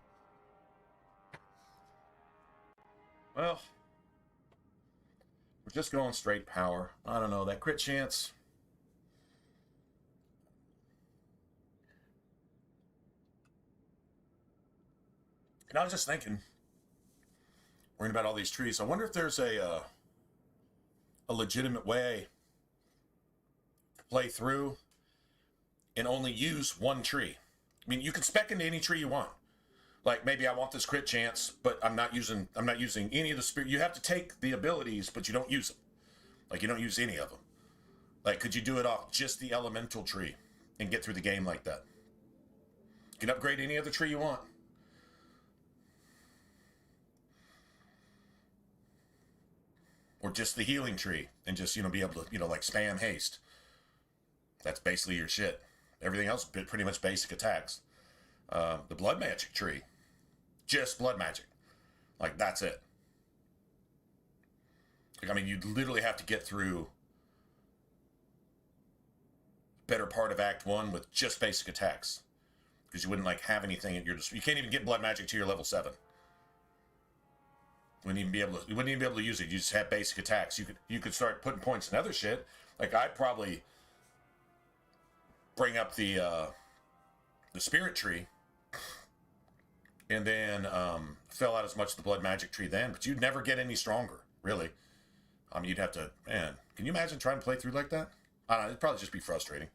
Well, we're just going straight power. I don't know, that crit chance. And I was just thinking, worrying about all these trees. I wonder if there's a legitimate way to play through and only use one tree. I mean, you can spec into any tree you want. Like maybe I want this crit chance, but I'm not using any of the spirit. You have to take the abilities, but you don't use them. Like you don't use any of them. Like could you do it off just the elemental tree and get through the game like that? You can upgrade any other tree you want. Or just the healing tree and just, be able to, like spam haste. That's basically your shit. Everything else is pretty much basic attacks. The blood magic tree. Just blood magic. Like, that's it. Like, I mean, you'd literally have to get through better part of Act 1 with just basic attacks. Because you wouldn't, like, have anything at your disposal. You can't even get blood magic to your level 7. You wouldn't even be able to use it. You just have basic attacks. You could start putting points in other shit. Like, I'd probably bring up the spirit tree and then fill out as much of the blood magic tree then, but you'd never get any stronger, really. I mean, you'd have to, man, can you imagine trying to play through like that? I don't know, it'd probably just be frustrating.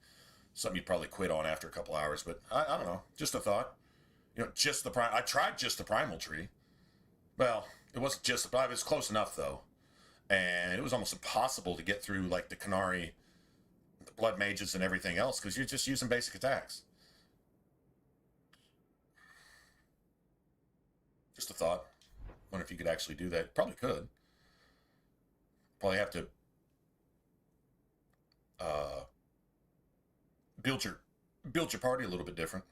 Something you'd probably quit on after a couple hours, but I don't know, just a thought. I tried just the primal tree. Well, it wasn't just, it was close enough though. And it was almost impossible to get through like the Canary, the blood mages and everything else, because you're just using basic attacks. Just a thought. Wonder if you could actually do that. Probably could. Probably have to build your party a little bit different.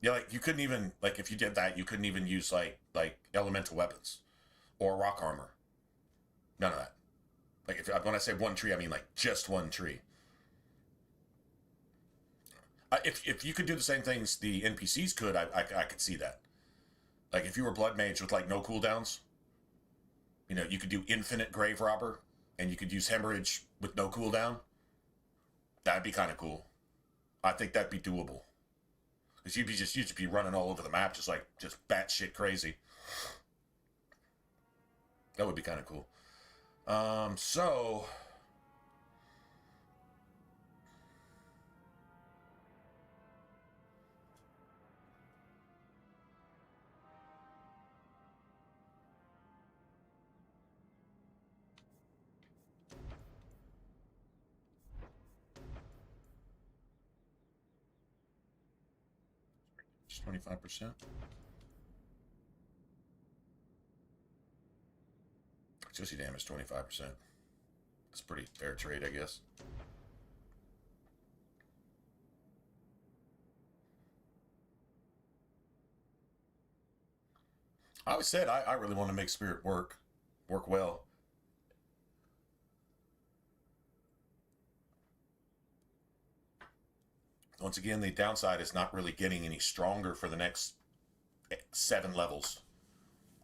Yeah, like you couldn't even, like if you did that, you couldn't even use like elemental weapons or rock armor. None of that. Like when I say one tree, I mean like just one tree. If you could do the same things the NPCs could, I could see that. Like if you were blood mage with like no cooldowns, you could do infinite grave robber, and you could use hemorrhage with no cooldown. That'd be kind of cool. I think that'd be doable. Because you'd just be running all over the map, just batshit crazy. That would be kind of cool. So. Just 25%. Josie damage 25%. That's a pretty fair trade, I guess. I always said I really want to make spirit work well. Once again, the downside is not really getting any stronger for the next 7 levels.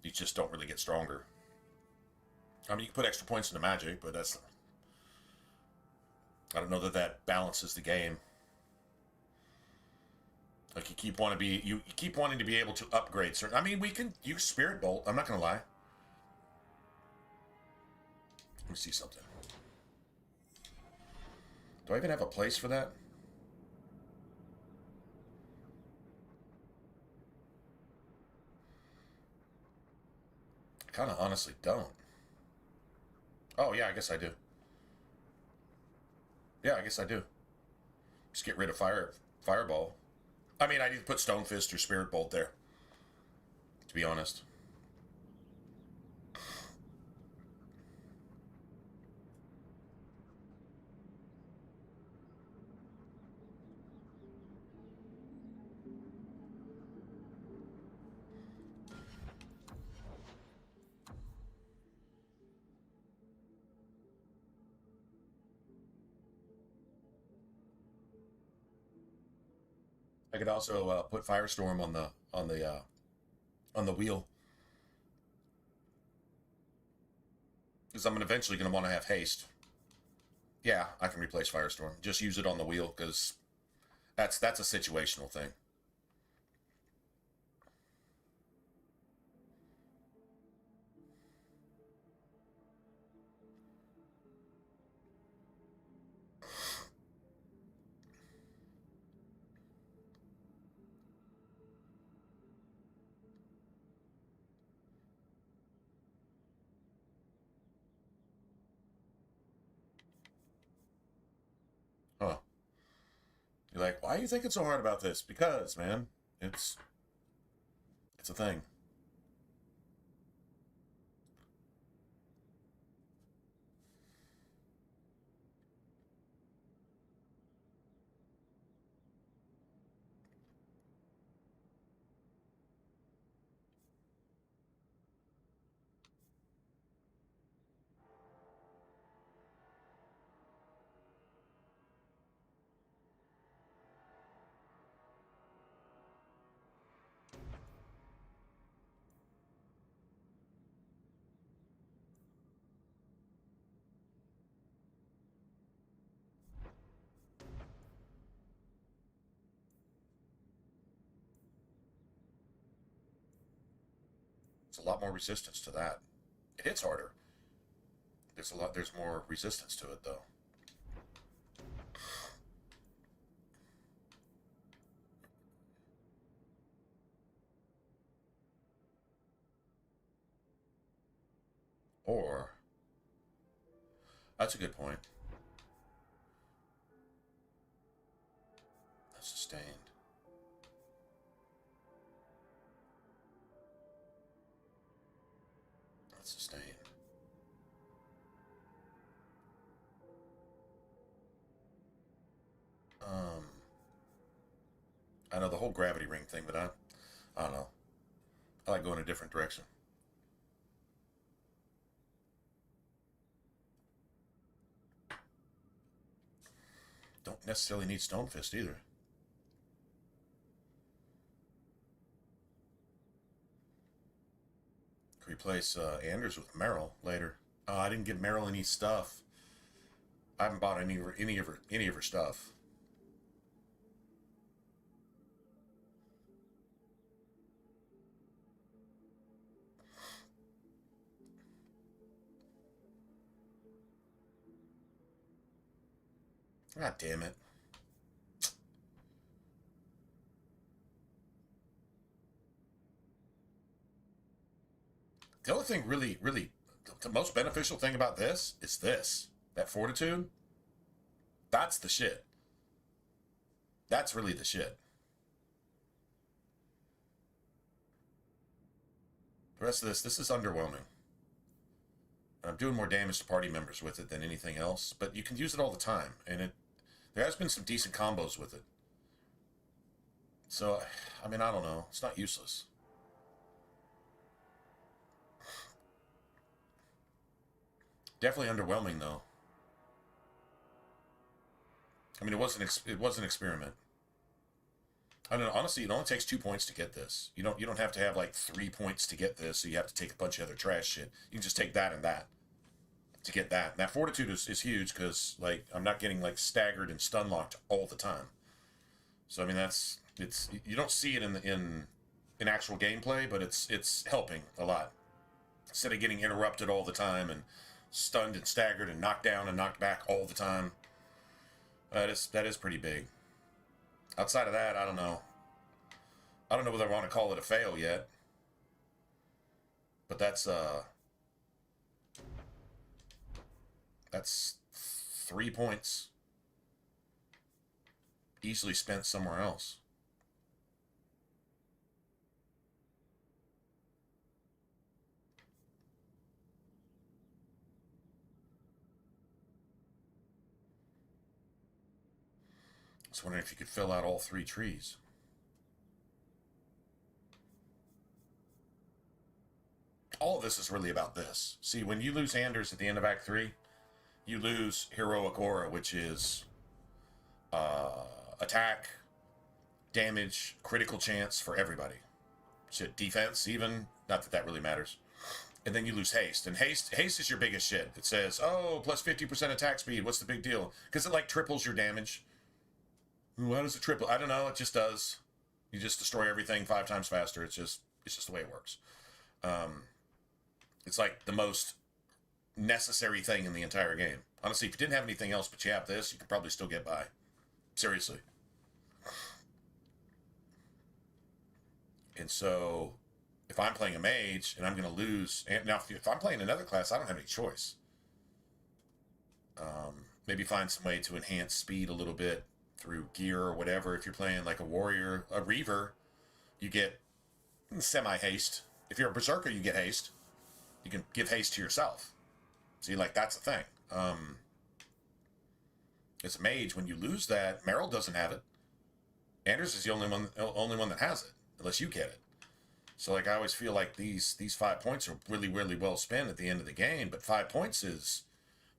You just don't really get stronger. I mean, you can put extra points into magic, but that's... I don't know that balances the game. Like, you keep wanting to be able to upgrade certain... I mean, we can use Spirit Bolt. I'm not going to lie. Let me see something. Do I even have a place for that? I kind of honestly don't. Oh, yeah, I guess I do. Yeah, I guess I do. Just get rid of Fireball. I mean, I need to put Stone Fist or Spirit Bolt there, to be honest. I could also put Firestorm on the wheel, because I'm eventually going to want to have haste. Yeah, I can replace Firestorm. Just use it on the wheel, because that's a situational thing. Huh. You're like, why are you thinking so hard about this? Because, man, it's a thing. It's a lot more resistance to that. It hits harder. There's more resistance to it, though. Or, that's a good point. That's sustained. That's sustained. I know the whole gravity ring thing, but I don't know. I like going a different direction. Don't necessarily need Stone Fist either. Could replace Anders with Meryl later. I didn't give Meryl any stuff. I haven't bought any of her stuff. God damn it. The only thing really, the most beneficial thing about this is this. That fortitude. That's the shit. That's really the shit. The rest of this is underwhelming. I'm doing more damage to party members with it than anything else, but you can use it all the time, and there has been some decent combos with it. So, I mean, I don't know. It's not useless. Definitely underwhelming, though. I mean, it was an experiment. I don't know. Honestly, it only takes 2 points to get this. You don't have to have like 3 points to get this, so you have to take a bunch of other trash shit. You can just take that and that to get that. And that fortitude is huge, because like I'm not getting like staggered and stun locked all the time. So I mean, it's you don't see it in actual gameplay, but it's helping a lot. Instead of getting interrupted all the time and stunned and staggered and knocked down and knocked back all the time. That is pretty big. Outside of that, I don't know. I don't know whether I want to call it a fail yet. But that's 3 points easily spent somewhere else. I was wondering if you could fill out all 3 trees. All of this is really about this. See, when you lose Anders at the end of Act 3, you lose Heroic Aura, which is attack, damage, critical chance for everybody. Shit, defense even, not that that really matters. And then you lose haste, and haste is your biggest shit. It says, oh, plus 50% attack speed. What's the big deal? Because it like triples your damage. Why does it triple? I don't know. It just does. You just destroy everything 5 times faster. It's just the way it works. It's like the most necessary thing in the entire game. Honestly, if you didn't have anything else but you have this, you could probably still get by. Seriously. And so, if I'm playing a mage and I'm going to lose, and now if I'm playing another class, I don't have any choice. Maybe find some way to enhance speed a little bit through gear or whatever. If you're playing like a warrior, a reaver, you get semi-haste. If you're a berserker, you get haste. You can give haste to yourself. See, like, that's the thing. As a mage, when you lose that, Meryl doesn't have it. Anders is the only one that has it, unless you get it. So, like, I always feel like these 5 points are really, really well spent at the end of the game, but 5 points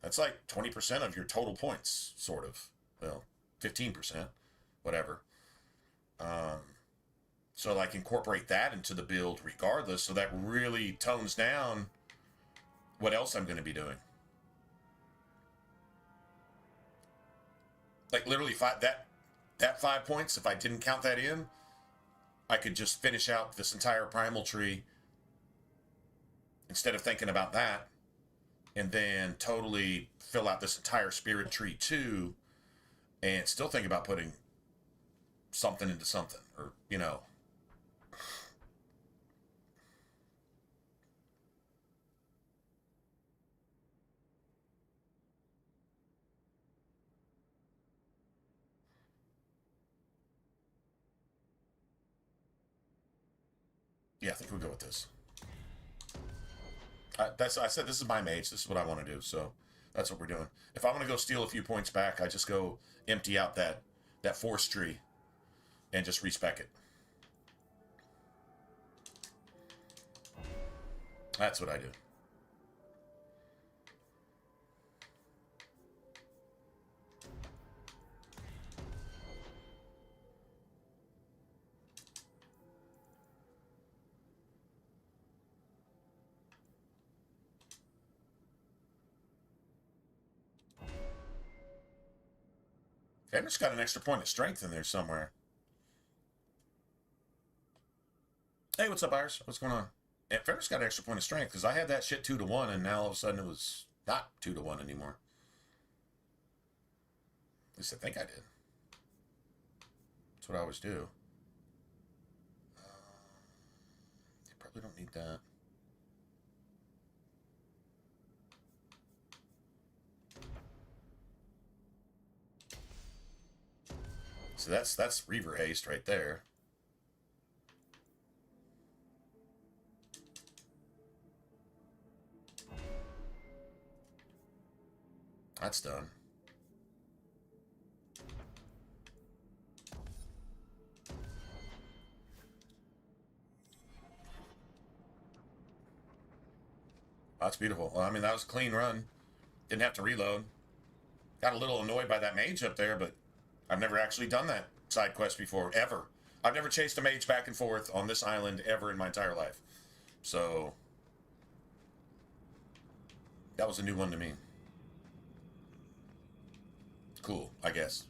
that's like 20% of your total points, sort of. Well, 15%, whatever. So, like, incorporate that into the build regardless, so that really tones down what else I'm going to be doing. Like, literally, that 5 points, if I didn't count that in, I could just finish out this entire primal tree instead of thinking about that, and then totally fill out this entire spirit tree too, and still think about putting something into something, or, you know. Yeah, I think we'll go with this. I said this is my mage. This is what I want to do. So that's what we're doing. If I want to go steal a few points back, I just go empty out that force tree and just respec it. That's what I do. I just got an extra point of strength in there somewhere. Hey, what's up, Iris? What's going on? Yeah, Ferris got an extra point of strength, because I had that shit 2-to-1, and now all of a sudden it was not 2-to-1 anymore. At least I think I did. That's what I always do. You probably don't need that. So that's Reaver Haste right there. That's done. Oh, that's beautiful. Well, I mean, that was a clean run. Didn't have to reload. Got a little annoyed by that mage up there, but I've never actually done that side quest before, ever. I've never chased a mage back and forth on this island ever in my entire life. So, that was a new one to me. Cool, I guess.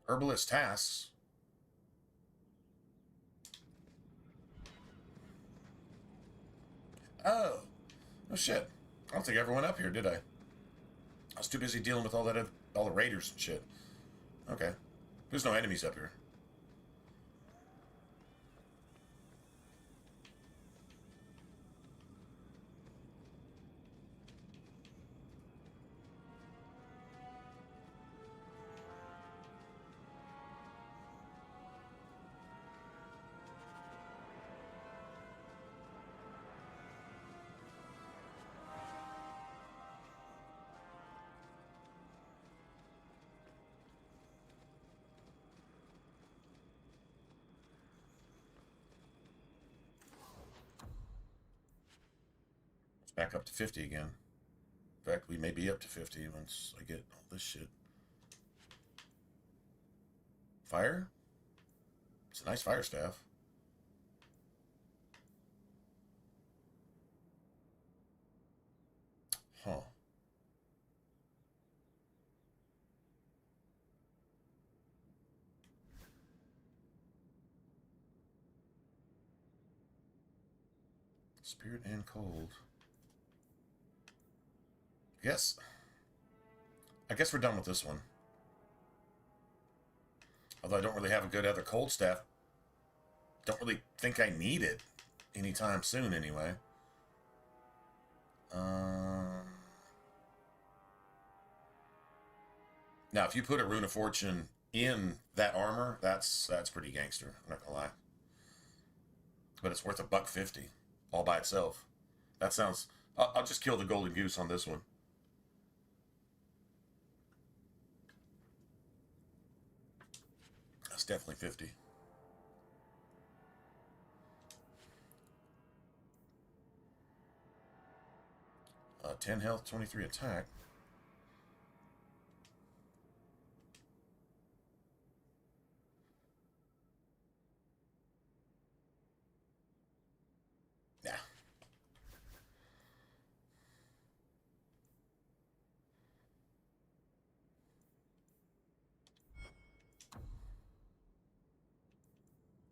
Herbalist tasks. Oh. Oh shit. I don't think I ever went up here, did I? I was too busy dealing with all the raiders and shit. Okay. There's no enemies up here. back up to 50 again. In fact, we may be up to 50 once I get all this shit. Fire? It's a nice fire staff. Huh. Spirit and cold. Yes. I guess we're done with this one. Although I don't really have a good other cold staff. Don't really think I need it anytime soon anyway. Now, if you put a Rune of Fortune in that armor, that's pretty gangster. I'm not gonna lie. But it's worth $150 all by itself. That sounds... I'll just kill the golden goose on this one. That's definitely 50. Uh, 10 health, 23 attack. Nah.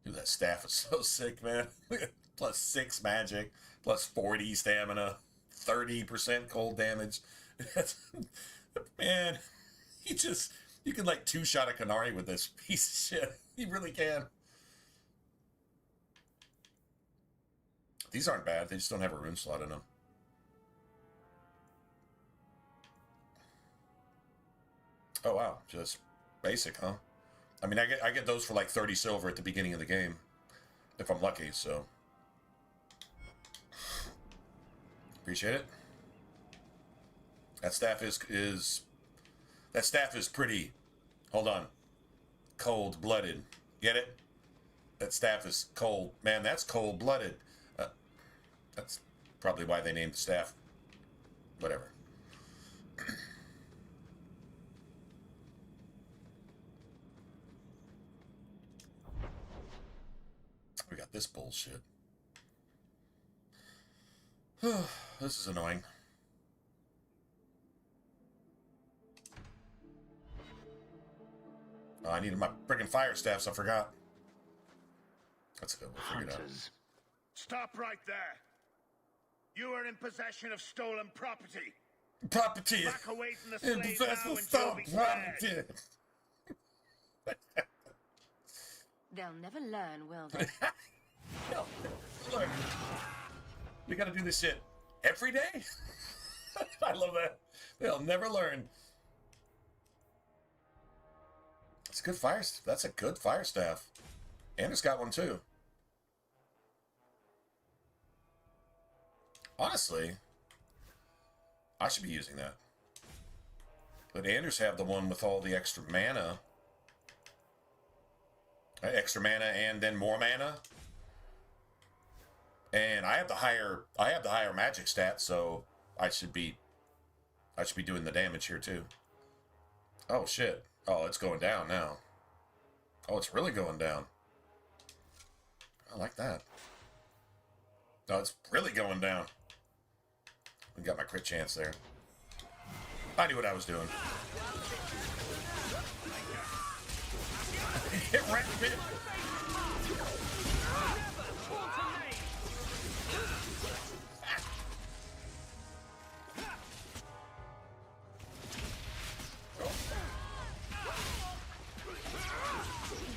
Dude, that staff is so sick, man. Plus 6 magic, plus 40 stamina, 30% cold damage. Man, you can like 2-shot a Canary with this piece of shit. You really can. These aren't bad. They just don't have a rune slot in them. Oh wow, just basic, huh? I mean, I get those for like 30 silver at the beginning of the game, if I'm lucky. So appreciate it. That staff is pretty. Hold on, cold-blooded. Get it? That staff is cold, man. That's cold-blooded. That's probably why they named the staff. Whatever. We got this bullshit. This is annoying. Oh, I needed my friggin' fire staffs. I forgot. That's good. We'll figure it out. Stop right there. You are in possession of stolen property. Property. Back away from the In slave possession now of and stolen you'll be property. They'll never learn, will they? No, look. We gotta do this shit every day? I love that. They'll never learn. It's a good fire. That's a good fire staff. Anders got one too. Honestly, I should be using that. But Anders have the one with all the extra mana. Extra mana and then more mana. And I have the higher magic stat, so I should be doing the damage here too. Oh shit. Oh, it's going down now. Oh, it's really going down. I like that. No, it's really going down. We got my crit chance there. I knew what I was doing. Get wrecked, bitch.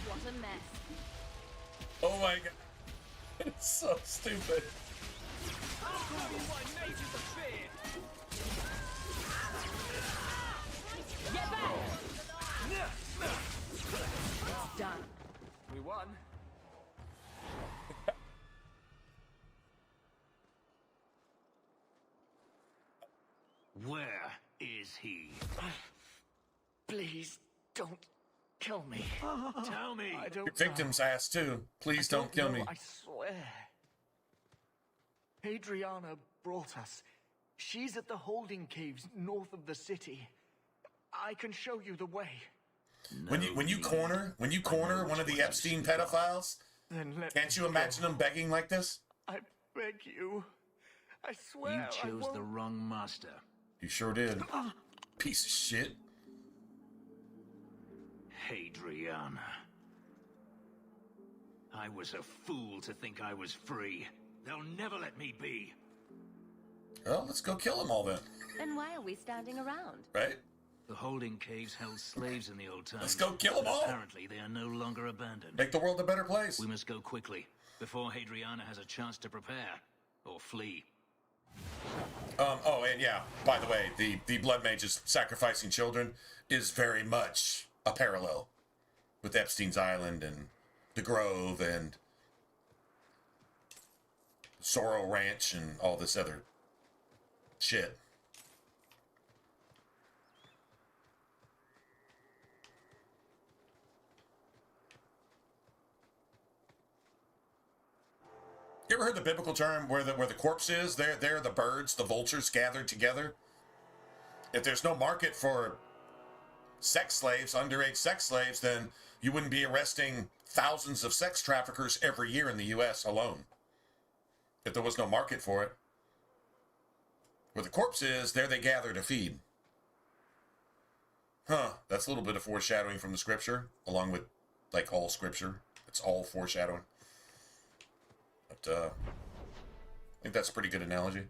What a mess. Oh my god. It's so stupid. Get back! It's done. We won. Where is he? Please don't kill me. Tell me. I don't Your victim's ass too. Please don't kill me. I swear. Adriana brought us She's at the holding caves north of the city. I can show you the way. When you corner one of the Epstein pedophiles, Then let can't you me imagine go. them begging like this? I beg you. I swear You I chose won't. the wrong master. You sure did. Piece of shit. Hadriana. I was a fool to think I was free. They'll never let me be. Well, let's go kill them all then, Then why are we standing around? right? The holding caves held slaves in the old times. Let's go kill 'em all. Apparently, they are no longer abandoned. Make the world a better place. We must go quickly, before Hadriana has a chance to prepare, or flee. Oh, and yeah, by the way, the Blood Mages sacrificing children is very much a parallel with Epstein's Island and the Grove and Sorrow Ranch and all this other shit. You ever heard the biblical term where the corpse is? There the birds, the vultures gathered together. If there's no market for sex slaves, underage sex slaves, then you wouldn't be arresting thousands of sex traffickers every year in the U.S. alone. If there was no market for it. Where the corpse is, there they gather to feed. Huh, that's a little bit of foreshadowing from the scripture, along with, like, all scripture. It's all foreshadowing. But, I think that's a pretty good analogy. All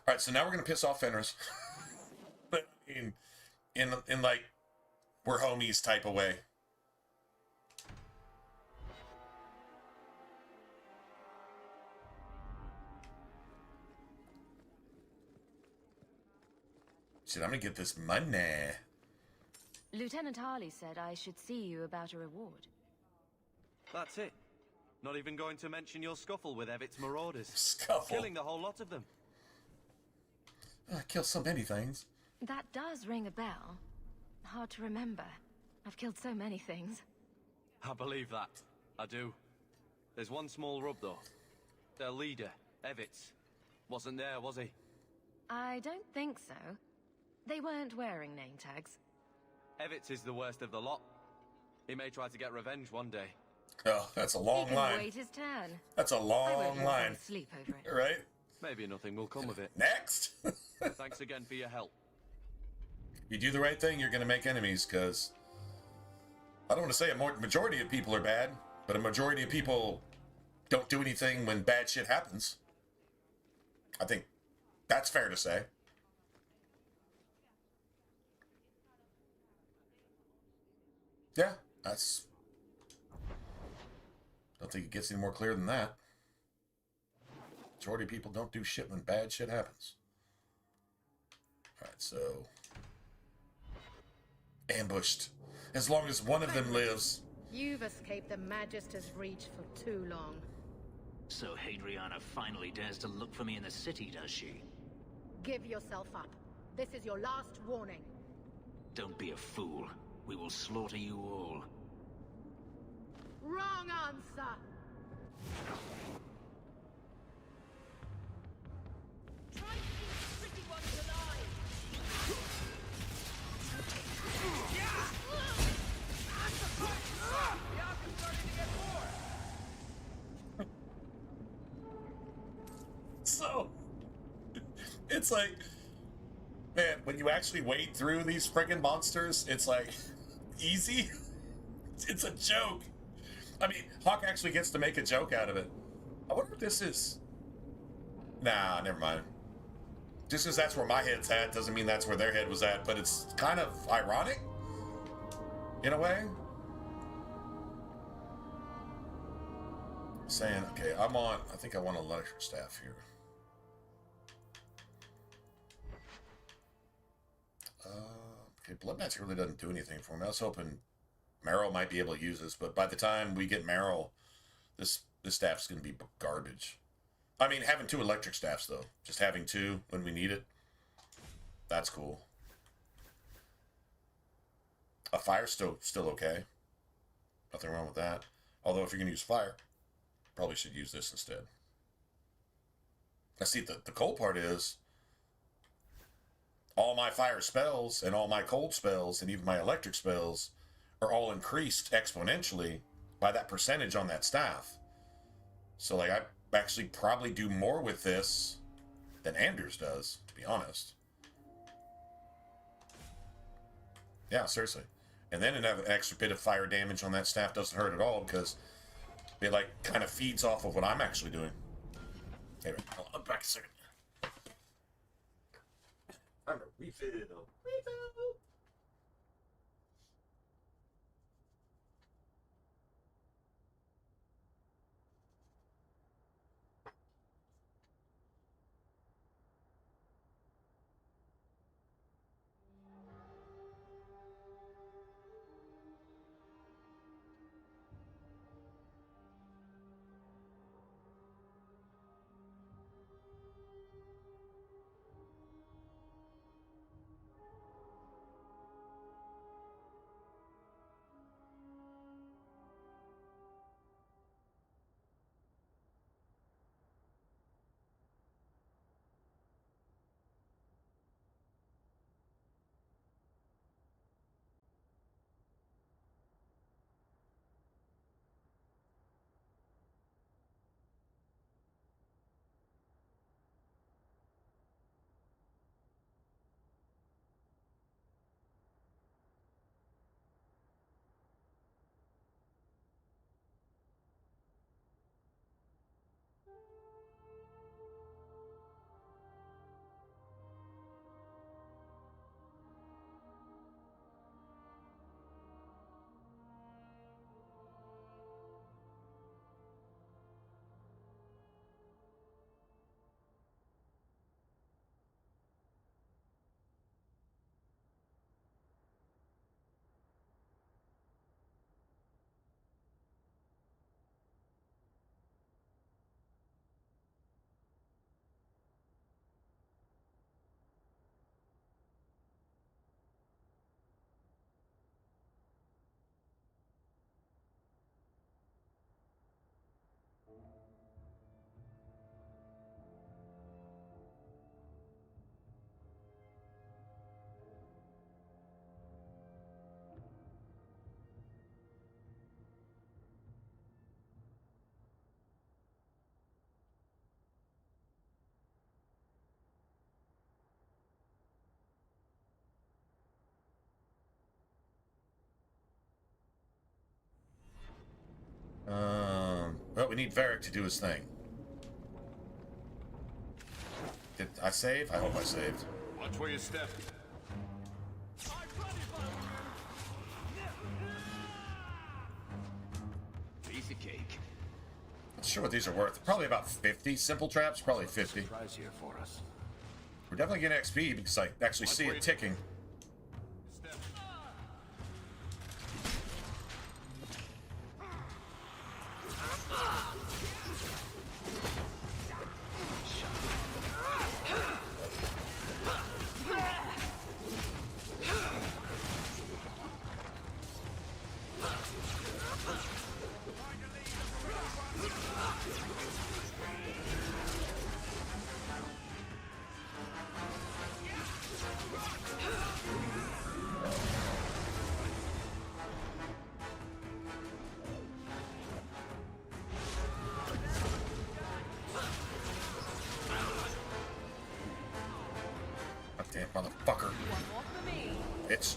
right, so now we're going to piss off Fenris. But, in like, we're homies type of way. Shit, I'm going to get this money. Lieutenant Harley said I should see you about a reward. That's it. Not even going to mention your scuffle with Evit's marauders. Scuffle. Killing the whole lot of them. I kill so many things. That does ring a bell. Hard to remember. I've killed so many things. I believe that. I do. There's one small rub, though. Their leader, Evitz, wasn't there, was he? I don't think so. They weren't wearing name tags. Evitz is the worst of the lot. He may try to get revenge one day. Oh, that's a He long can line. wait his turn. That's a I won't long lose line. any sleep over it. Right? Maybe nothing will come of it. Next. Thanks again for your help. You do the right thing, you're going to make enemies, because I don't want to say a majority of people are bad, but a majority of people don't do anything when bad shit happens. I think that's fair to say. Yeah, that's... Don't think it gets any more clear than that. Majority of people don't do shit when bad shit happens. Alright, so... Ambushed. As long as one of them lives. You've escaped the Magister's reach for too long. So Hadriana finally dares to look for me in the city, does she? Give yourself up. This is your last warning. Don't be a fool. We will slaughter you all. Wrong answer! Try to keep the pretty ones alive! So, it's like, man, when you actually wade through these friggin' monsters, it's like, easy. It's a joke. I mean, Hawk actually gets to make a joke out of it. I wonder if this is... Nah, never mind. Just because that's where my head's at doesn't mean that's where their head was at, but it's kind of ironic, in a way. Saying, okay, I think I want a lecture staff here. Okay, Blood Match really doesn't do anything for me. I was hoping Meryl might be able to use this, but by the time we get Meryl, this staff's going to be garbage. I mean, having 2 electric staffs, though. Just having 2 when we need it. That's cool. A fire's still okay. Nothing wrong with that. Although, if you're going to use fire, probably should use this instead. Now, see, the cool part is, all my fire spells and all my cold spells and even my electric spells are all increased exponentially by that percentage on that staff. So, like, I actually probably do more with this than Anders does, to be honest. Yeah, seriously. And then another extra bit of fire damage on that staff doesn't hurt at all because it, like, kind of feeds off of what I'm actually doing. Hey, hold on, back a second. I'm a refill. Well, we need Varric to do his thing. Did I save? I hope I saved. Watch where you step. Piece of cake. Not sure what these are worth. Probably about 50 simple traps. Probably 50. Surprise here for us. We're definitely getting XP because I actually see it ticking. Damn motherfucker. Bitch.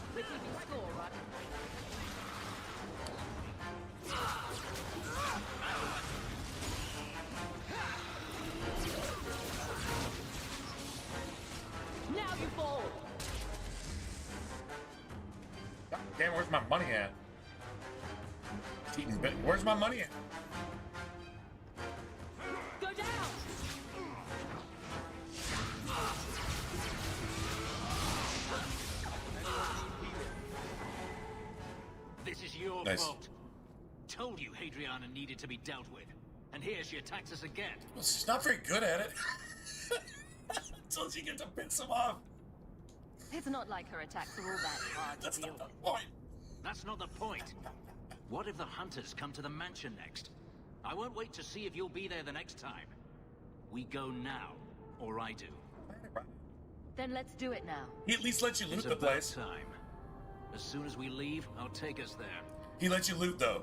Now you fall. God damn, where's my money at? Eating bit. Where's my money at? Go down. This is your Nice. fault. Told you Hadriana needed to be dealt with. And here she attacks us again. Well, she's not very good at it. Until she gets to piss him off. It's not like her attacks are all that hard to That's deal not the with. point. That's not the point. What if the hunters come to the mansion next? I won't wait to see if you'll be there the next time. We go now, or I do. Then let's do it now. He at least lets you loot It's the about place. time. As soon as we leave, I'll take us there. He lets you loot though.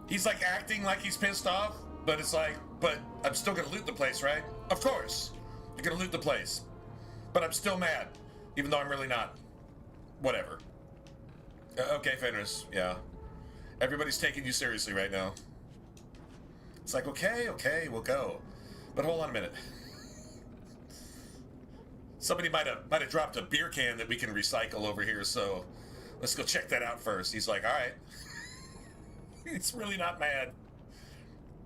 He's like acting like he's pissed off, but it's like, but I'm still gonna loot the place, right? Of course, you're gonna loot the place, but I'm still mad, even though I'm really not. Whatever. Okay, Fenris. Yeah, everybody's taking you seriously right now. It's like, okay, we'll go, but hold on a minute. Somebody might have dropped a beer can that we can recycle over here, so let's go check that out first. He's like, all right. He's really not mad.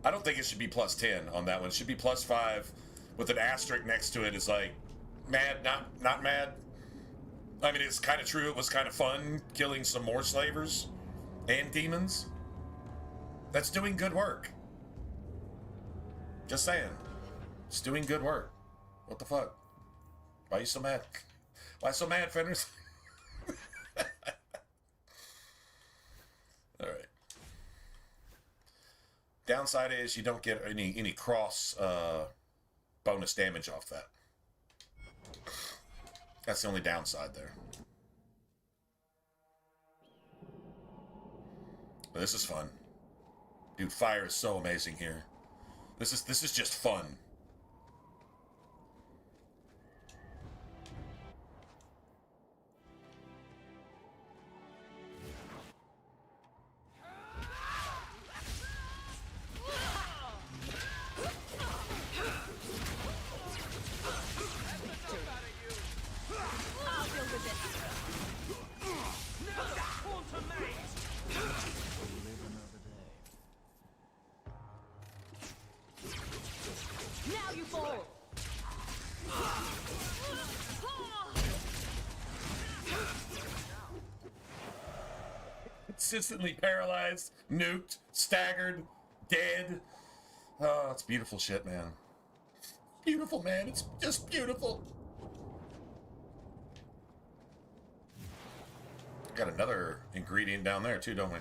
I don't think it should be plus 10 on that one. It should be plus 5 with an asterisk next to it. It's like, mad, not mad. I mean, it's kind of true. It was kind of fun killing some more slavers and demons. That's doing good work. Just saying. It's doing good work. What the fuck? Why are you so mad? Why so mad, Fenders? All right. Downside is you don't get any cross bonus damage off that. That's the only downside there. But this is fun. Dude, fire is so amazing here. This is just fun. Now you fall! Consistently paralyzed, nuked, staggered, dead. Oh, it's beautiful shit, man. Beautiful, man. It's just beautiful. Got another ingredient down there, too, don't we?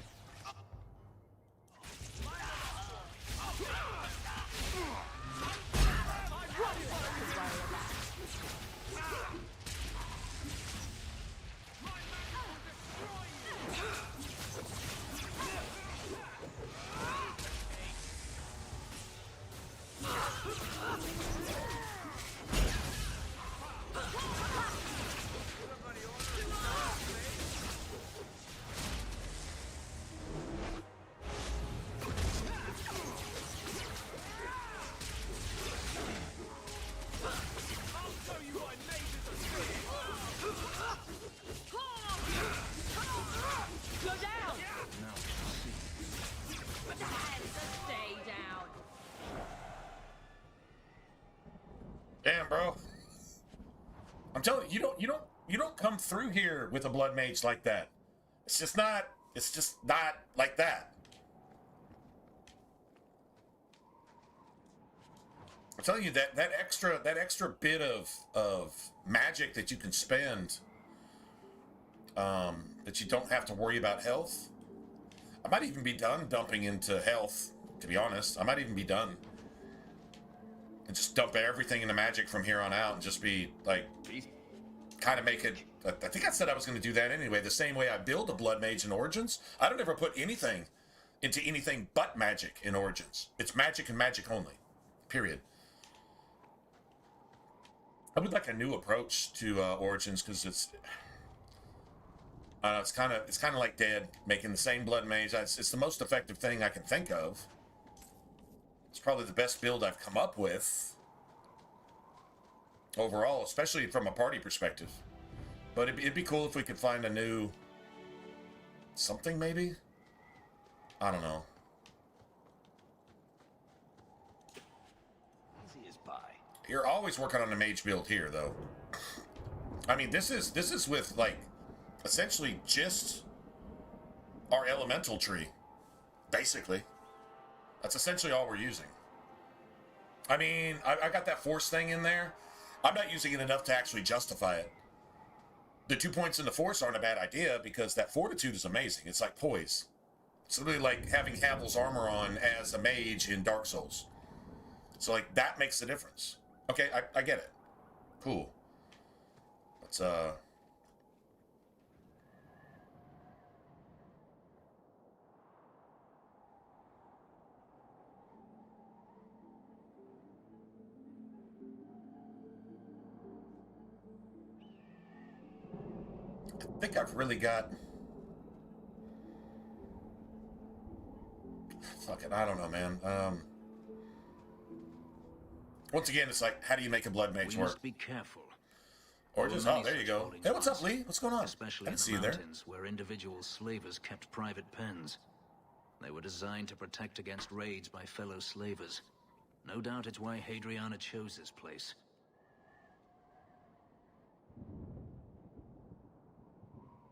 Damn, bro. I'm telling you, you don't come through here with a blood mage like that. It's just not like that. I'm telling you that extra bit of magic that you can spend, that you don't have to worry about health. I might even be done dumping into health, to be honest. I might even be done. And just dump everything into magic from here on out and just be like, kind of make it. I think I said I was going to do that anyway. The same way I build a blood mage in Origins, I don't ever put anything into anything but magic in Origins. It's magic and magic only. Period. I would like a new approach to Origins because it's kind of like Dead, making the same blood mage. It's the most effective thing I can think of. It's probably the best build I've come up with overall, especially from a party perspective. But it'd be cool if we could find a new something, maybe? I don't know. Easy as pie. You're always working on a mage build here, though. I mean, this is with, like, essentially just our elemental tree, basically. That's essentially all we're using. I mean, I got that force thing in there. I'm not using it enough to actually justify it. The 2 points in the force aren't a bad idea because that fortitude is amazing. It's like poise. It's literally like having Havel's armor on as a mage in Dark Souls. So, like, that makes the difference. Okay, I get it. Cool. Let's I think I've really got... Fuck it, I don't know, man. Once again, it's like, how do you make a blood mage We work? must be careful. Or just, oh, there you go. Hey, what's up, Lee? What's going on? Especially I in didn't the see you there. mountains, where individual slavers kept private pens. They were designed to protect against raids by fellow slavers. No doubt it's why Hadriana chose this place.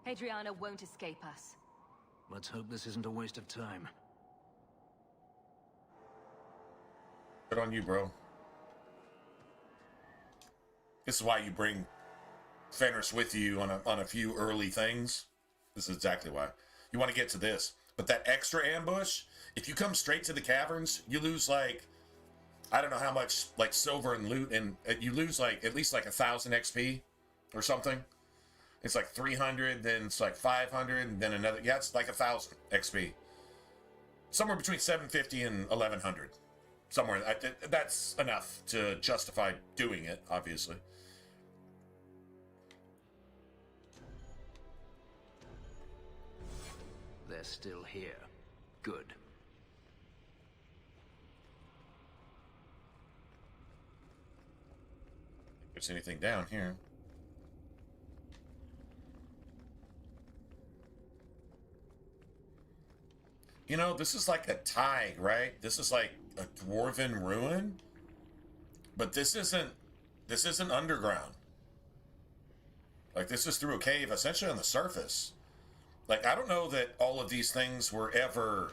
Hadriana won't escape us. Let's hope this isn't a waste of time. Good on you, bro. This is why you bring Fenris with you on a few early things. This is exactly why. You want to get to this. But that extra ambush, if you come straight to the caverns, you lose like, I don't know how much like silver and loot, and you lose like at least like 1,000 XP or something. It's like 300, then it's like 500, and then another. Yeah, it's like 1,000 XP. Somewhere between 750 and 1,100. Somewhere. That's enough to justify doing it, obviously. They're still here. Good. If there's anything down here. You know, this is like a tag, right? This is like a dwarven ruin. But this isn't underground. Like, this is through a cave, essentially on the surface. Like, I don't know that all of these things were ever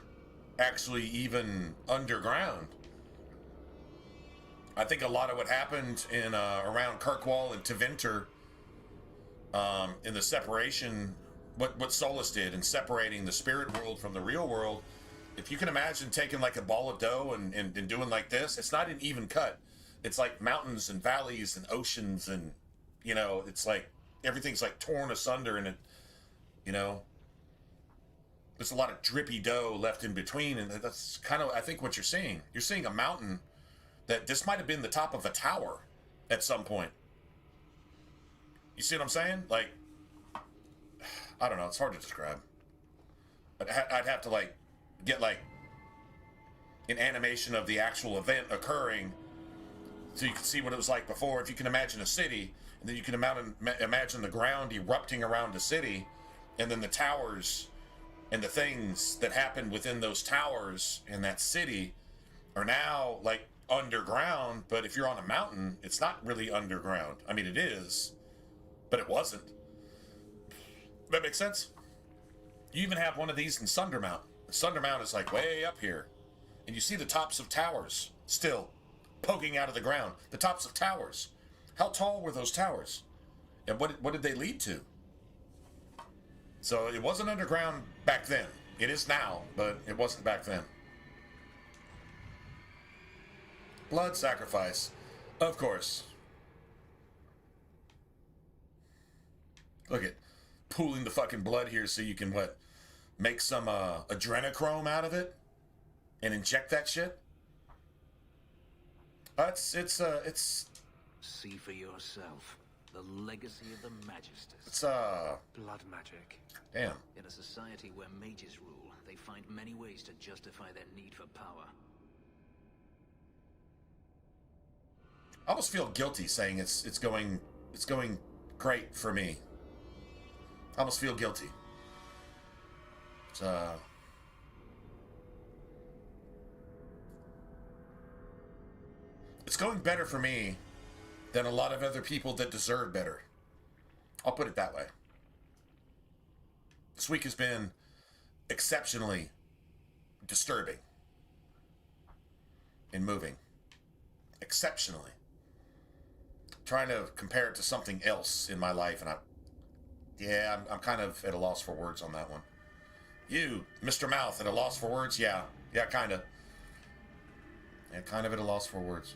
actually even underground. I think a lot of what happened in around Kirkwall and Tevinter, in the separation, what Solus did in separating the spirit world from the real world, if you can imagine taking like a ball of dough and doing like this, it's not an even cut. It's like mountains and valleys and oceans, and, you know, it's like everything's like torn asunder, and it, you know, there's a lot of drippy dough left in between, and that's kind of, I think, what you're seeing. You're seeing a mountain that this might have been the top of a tower at some point. You see what I'm saying? Like, I don't know. It's hard to describe. But I'd have to, like, get, like, an animation of the actual event occurring so you can see what it was like before. If you can imagine a city, and then you can imagine the ground erupting around a city, and then the towers and the things that happened within those towers in that city are now, like, underground. But if you're on a mountain, it's not really underground. I mean, it is, but it wasn't. That makes sense? You even have one of these in Sundermount. Sundermount is like way up here, and you see the tops of towers still poking out of the ground. The tops of towers. How tall were those towers? And what did they lead to? So it wasn't underground back then. It is now, but it wasn't back then. Blood sacrifice. Of course. Look at pooling the fucking blood here so you can, what, make some adrenochrome out of it and inject that shit? It's See for yourself. The legacy of the Magisters. It's Blood magic. damn. In a society where mages rule, they find many ways to justify their need for power. I almost feel guilty saying it's going great for me. I almost feel guilty. It's going better for me than a lot of other people that deserve better. I'll put it that way. This week has been exceptionally disturbing and moving. Exceptionally. Trying to compare it to something else in my life, and I'm kind of at a loss for words on that one. You, Mr. Mouth, at a loss for words? Yeah, kind of. Yeah, kind of at a loss for words.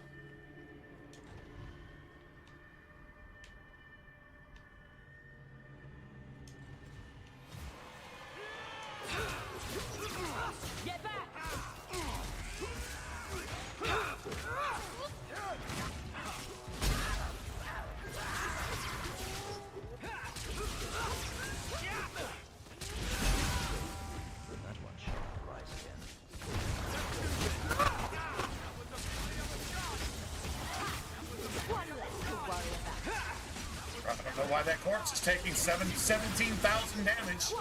why that corpse is taking 17,000 damage.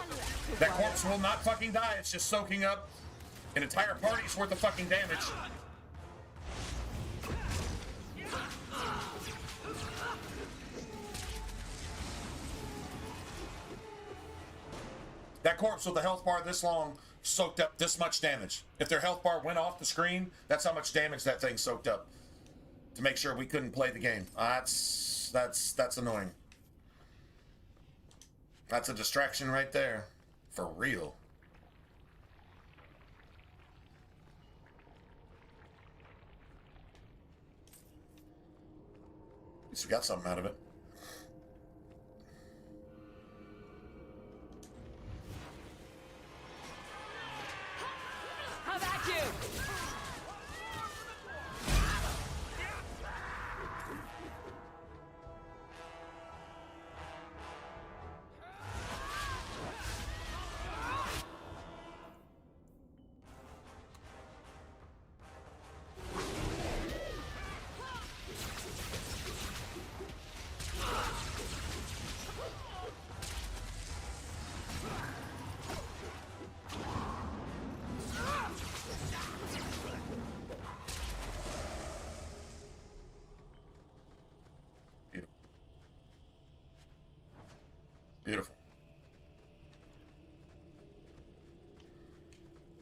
That corpse will not fucking die. It's just soaking up an entire party's worth of fucking damage. That corpse with a health bar this long soaked up this much damage. If their health bar went off the screen, that's how much damage that thing soaked up to make sure we couldn't play the game. That's annoying. That's a distraction right there. For real. At least we got something out of it. How about you? Beautiful.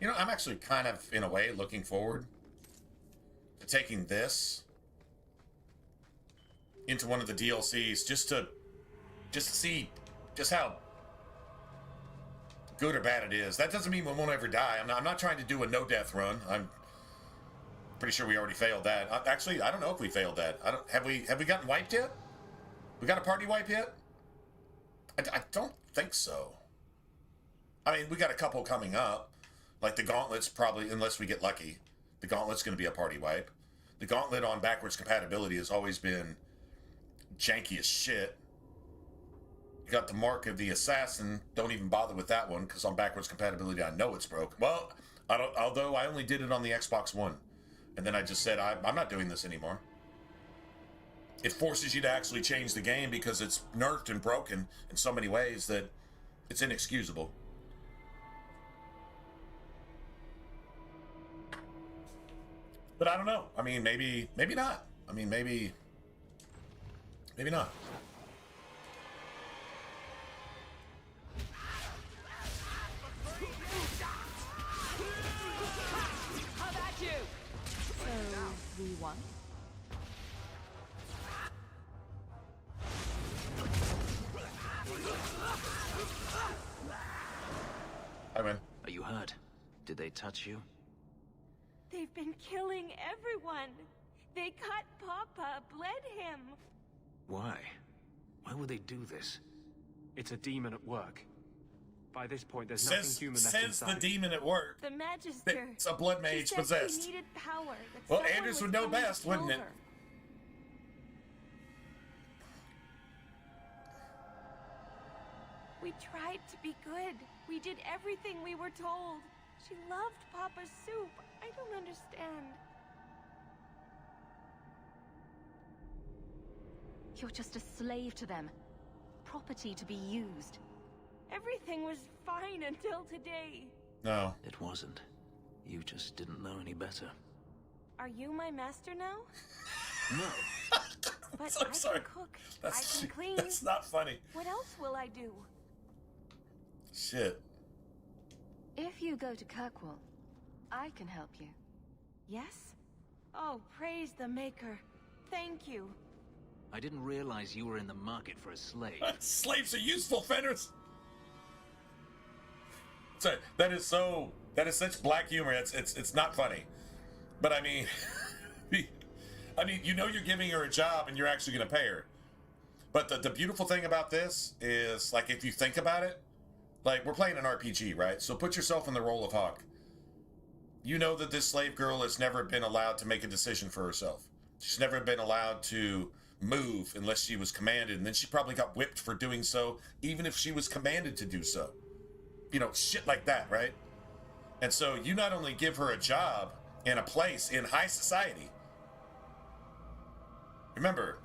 You know, I'm actually kind of, in a way, looking forward to taking this into one of the DLCs just to see just how good or bad it is. That doesn't mean we won't ever die. I'm not trying to do a no-death run. I'm pretty sure we already failed that. Actually, I don't know if we failed that. Have we gotten wiped yet? We got a party wipe yet? I don't think so. I mean, we got a couple coming up. Like the Gauntlet's probably, unless we get lucky, the Gauntlet's going to be a party wipe. The Gauntlet on backwards compatibility has always been janky as shit. You got the Mark of the Assassin. Don't even bother with that one, because on backwards compatibility, I know it's broke. Well, although I only did it on the Xbox One. And then I just said, I'm not doing this anymore. It forces you to actually change the game because it's nerfed and broken in so many ways that it's inexcusable. But I don't know. I mean, maybe not. I mean, maybe not. How about you? So, we won? I win. Are you hurt? Did they touch you? They've been killing everyone. They cut Papa, bled him. Why? Why would they do this? It's a demon at work. By this point, there's nothing human left Says inside. the demon at work. The Magister. It's a blood mage she possessed. She needed power. That Well, someone Anders was would know coming to best, kill wouldn't it? her. We tried to be good. We did everything we were told. She loved Papa's soup. I don't understand. You're just a slave to them. Property to be used. Everything was fine until today. No. It wasn't. You just didn't know any better. Are you my master now? No. But I'm sorry. I can cook. That's, I can clean. That's not funny. What else will I do? Shit. If you go to Kirkwall, I can help you. Yes? Oh, praise the Maker. Thank you. I didn't realize you were in the market for a slave. Slaves are useful, Fenners. So that is such black humor. It's not funny. But I mean, you know you're giving her a job and you're actually going to pay her. But the beautiful thing about this is, like, if you think about it, like, we're playing an RPG, right? So put yourself in the role of Hawk. You know that this slave girl has never been allowed to make a decision for herself. She's never been allowed to move unless she was commanded, and then she probably got whipped for doing so, even if she was commanded to do so. You know, shit like that, right? And so you not only give her a job and a place in high society. Remember,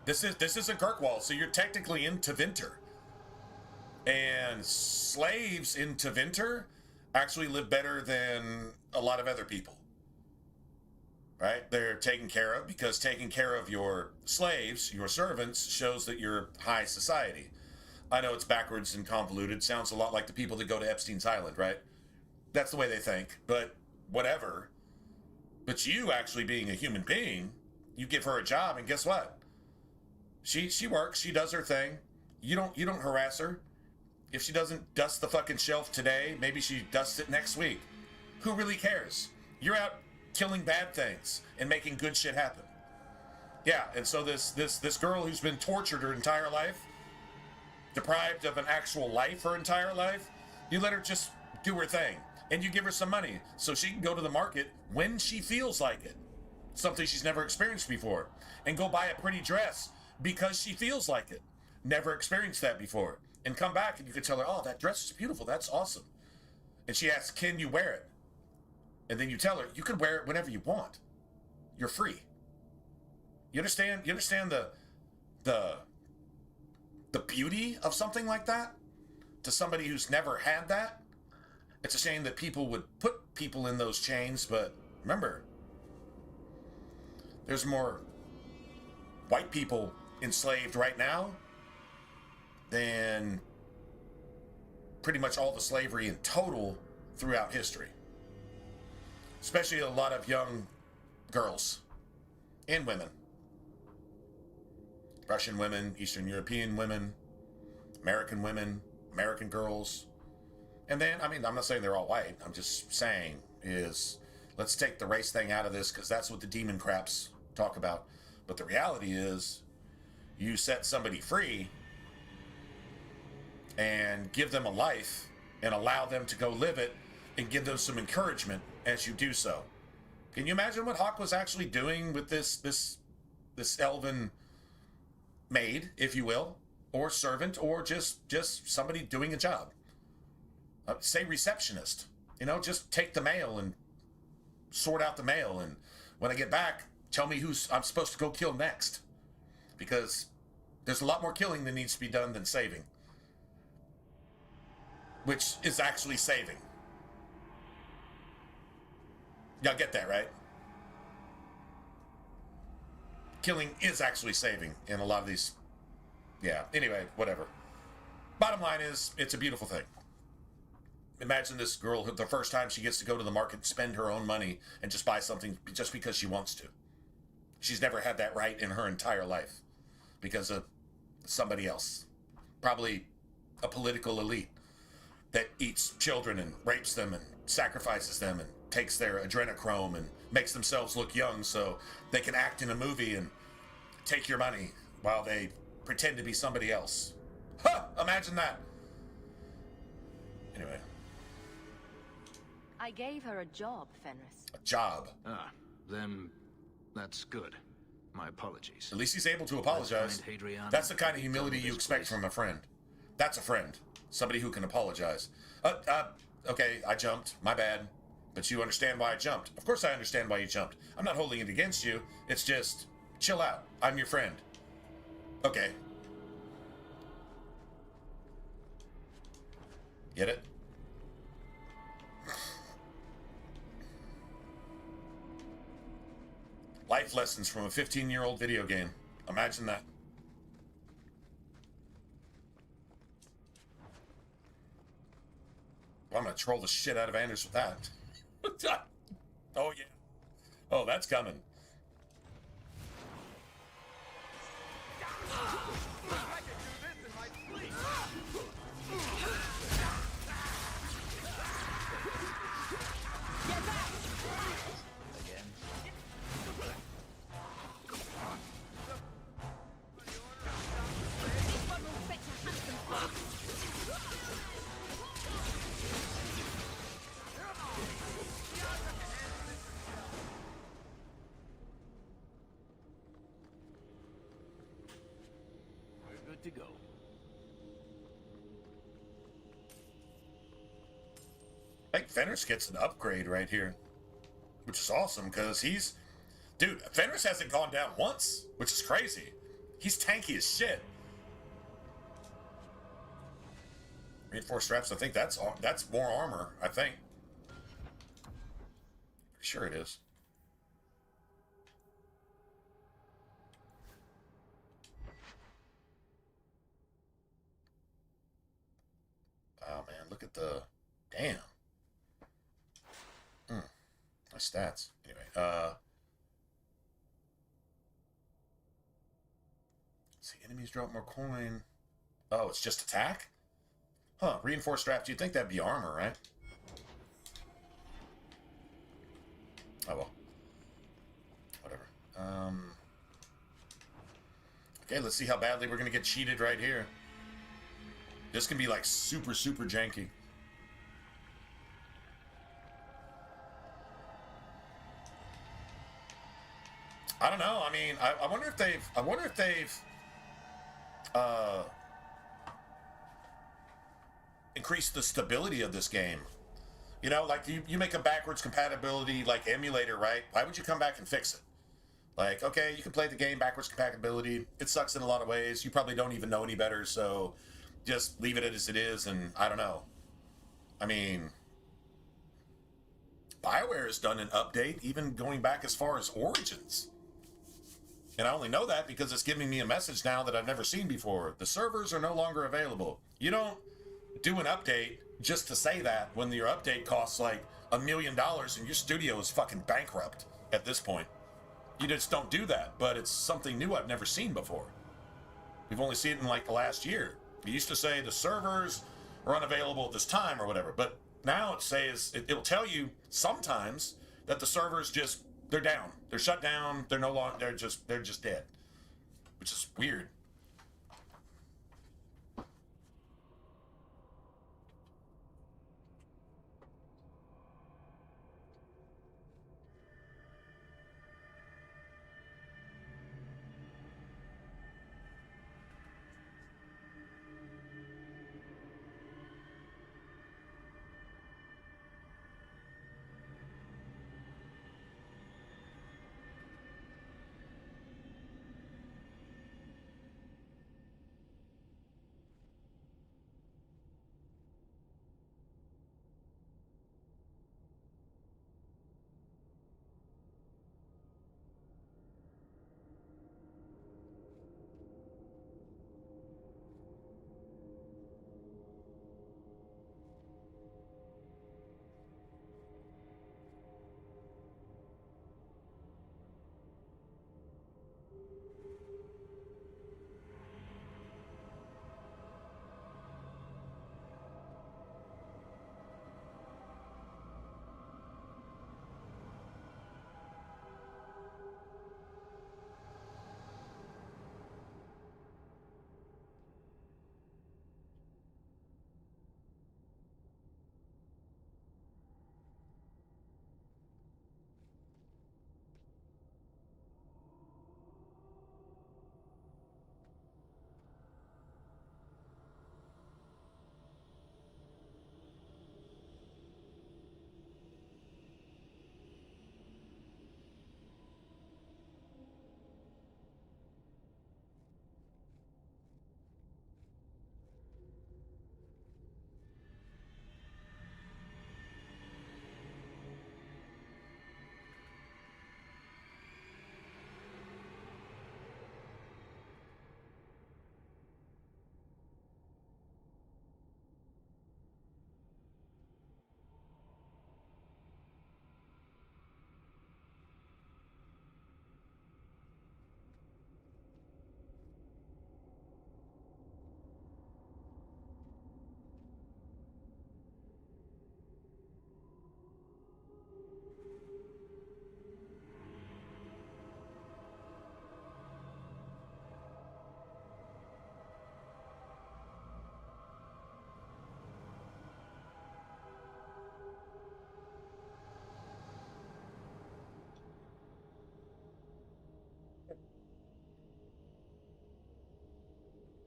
This isn't Kirkwall, so you're technically in Tevinter. And slaves in Tevinter actually live better than a lot of other people. Right? They're taken care of because taking care of your slaves, your servants, shows that you're high society. I know it's backwards and convoluted. Sounds a lot like the people that go to Epstein's Island, right? That's the way they think, but whatever. But you actually being a human being, you give her a job, and guess what? She works, she does her thing. You don't harass her. If she doesn't dust the fucking shelf today, maybe she dusts it next week. Who really cares? You're out killing bad things and making good shit happen. Yeah, and so this girl who's been tortured her entire life, deprived of an actual life her entire life, you let her just do her thing. And you give her some money so she can go to the market when she feels like it. Something she's never experienced before. And go buy a pretty dress because she feels like it. Never experienced that before. And come back and you can tell her, oh, that dress is beautiful. That's awesome. And she asks, can you wear it? And then you tell her, you can wear it whenever you want. You're free. You understand? You understand the beauty of something like that? To somebody who's never had that? It's a shame that people would put people in those chains, but remember, there's more white people enslaved right now than pretty much all the slavery in total throughout history. Especially a lot of young girls and women. Russian women, Eastern European women, American girls. And then, I mean, I'm not saying they're all white. I'm just saying is, let's take the race thing out of this because that's what the demon craps talk about. But the reality is, you set somebody free and give them a life and allow them to go live it and give them some encouragement as you do so. Can you imagine what Hawk was actually doing with this elven maid, if you will, or servant, or just somebody doing a job? Say receptionist. You know, just take the mail and sort out the mail, and when I get back, tell me who's I'm supposed to go kill next. Because there's a lot more killing that needs to be done than saving. Which is actually saving. Y'all get that, right? Killing is actually saving in a lot of these. Yeah, anyway, whatever. Bottom line is, it's a beautiful thing. Imagine this girl, the first time she gets to go to the market, spend her own money, and just buy something just because she wants to. She's never had that right in her entire life because of somebody else. Probably a political elite that eats children and rapes them and sacrifices them and takes their adrenochrome and makes themselves look young so they can act in a movie and take your money while they pretend to be somebody else. Huh! Imagine that. Anyway. I gave her a job, Fenris. A job? Ah, then that's good. My apologies. At least he's able to apologize. That's the kind of humility you expect from a friend. That's a friend. Somebody who can apologize. Okay, I jumped. My bad. But you understand why I jumped. Of course I understand why you jumped. I'm not holding it against you. It's just, chill out. I'm your friend. Okay. Get it? Life lessons from a 15-year-old video game. Imagine that. Well, I'm gonna troll the shit out of Anders with that. Oh, yeah. Oh, that's coming. To go. I think Fenris gets an upgrade right here, which is awesome because he's, dude, Fenris hasn't gone down once, which is crazy. He's tanky as shit. Reinforced straps, I think that's more armor, I think. Pretty sure it is. Oh man, look at the damn. Nice stats. Anyway, see, enemies drop more coin. Oh, it's just attack? Huh, reinforced straps. You'd think that'd be armor, right? Oh well. Whatever. Okay, let's see how badly we're gonna get cheated right here. This can be like super, super janky. I don't know. I mean, I wonder if they've increased the stability of this game. You know, like you make a backwards compatibility like emulator, right? Why would you come back and fix it? Like, okay, you can play the game backwards compatibility. It sucks in a lot of ways. You probably don't even know any better, so just leave it as it is, and I don't know. I mean, BioWare has done an update, even going back as far as Origins. And I only know that because it's giving me a message now that I've never seen before. The servers are no longer available. You don't do an update just to say that when your update costs like $1 million and your studio is fucking bankrupt at this point. You just don't do that, but it's something new I've never seen before. We've only seen it in like the last year. We used to say the servers are unavailable at this time or whatever, but now it'll tell you sometimes that the servers they're down. They're shut down. They're no longer, they're just dead, which is weird.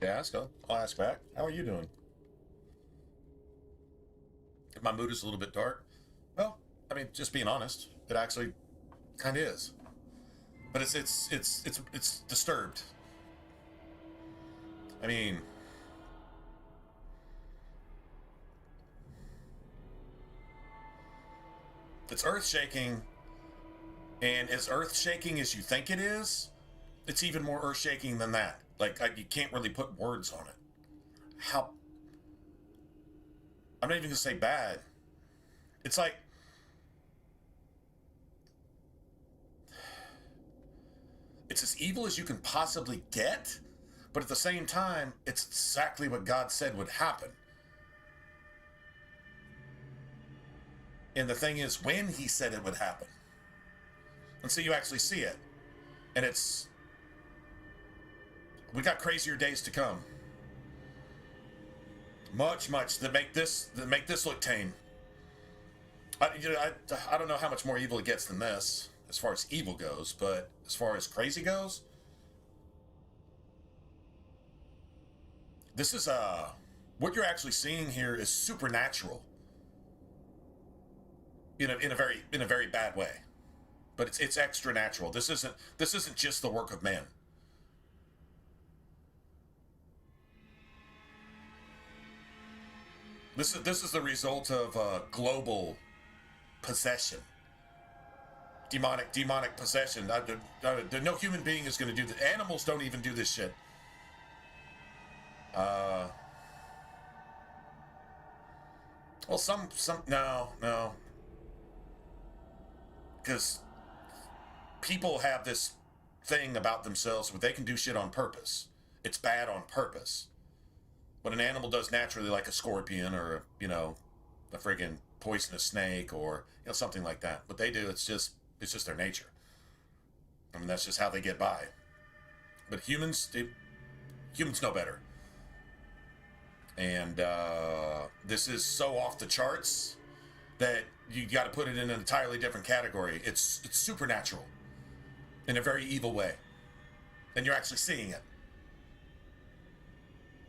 Yeah, I'll ask back. How are you doing? If my mood is a little bit dark, well, I mean, just being honest, it actually kind of is. But it's disturbed. I mean, it's earth-shaking, and as earth-shaking as you think it is, it's even more earth-shaking than that. Like, you can't really put words on it. How... I'm not even gonna say bad. It's like... It's as evil as you can possibly get, but at the same time, it's exactly what God said would happen. And the thing is, when he said it would happen. And so you actually see it. And it's... We got crazier days to come. Much that make this look tame. I don't know how much more evil it gets than this, as far as evil goes, but as far as crazy goes, this is what you're actually seeing here is supernatural. In a very bad way, but it's extra natural. This isn't just the work of man. This is the result of global possession, demonic possession. No human being is going to do this. Animals don't even do this shit. Well, some no. Because people have this thing about themselves where they can do shit on purpose. It's bad on purpose. What an animal does naturally, like a scorpion or, a friggin' poisonous snake or, something like that. What they do, it's just their nature. I mean, that's just how they get by. But humans know better. And this is so off the charts that you got to put it in an entirely different category. It's supernatural in a very evil way, and you're actually seeing it.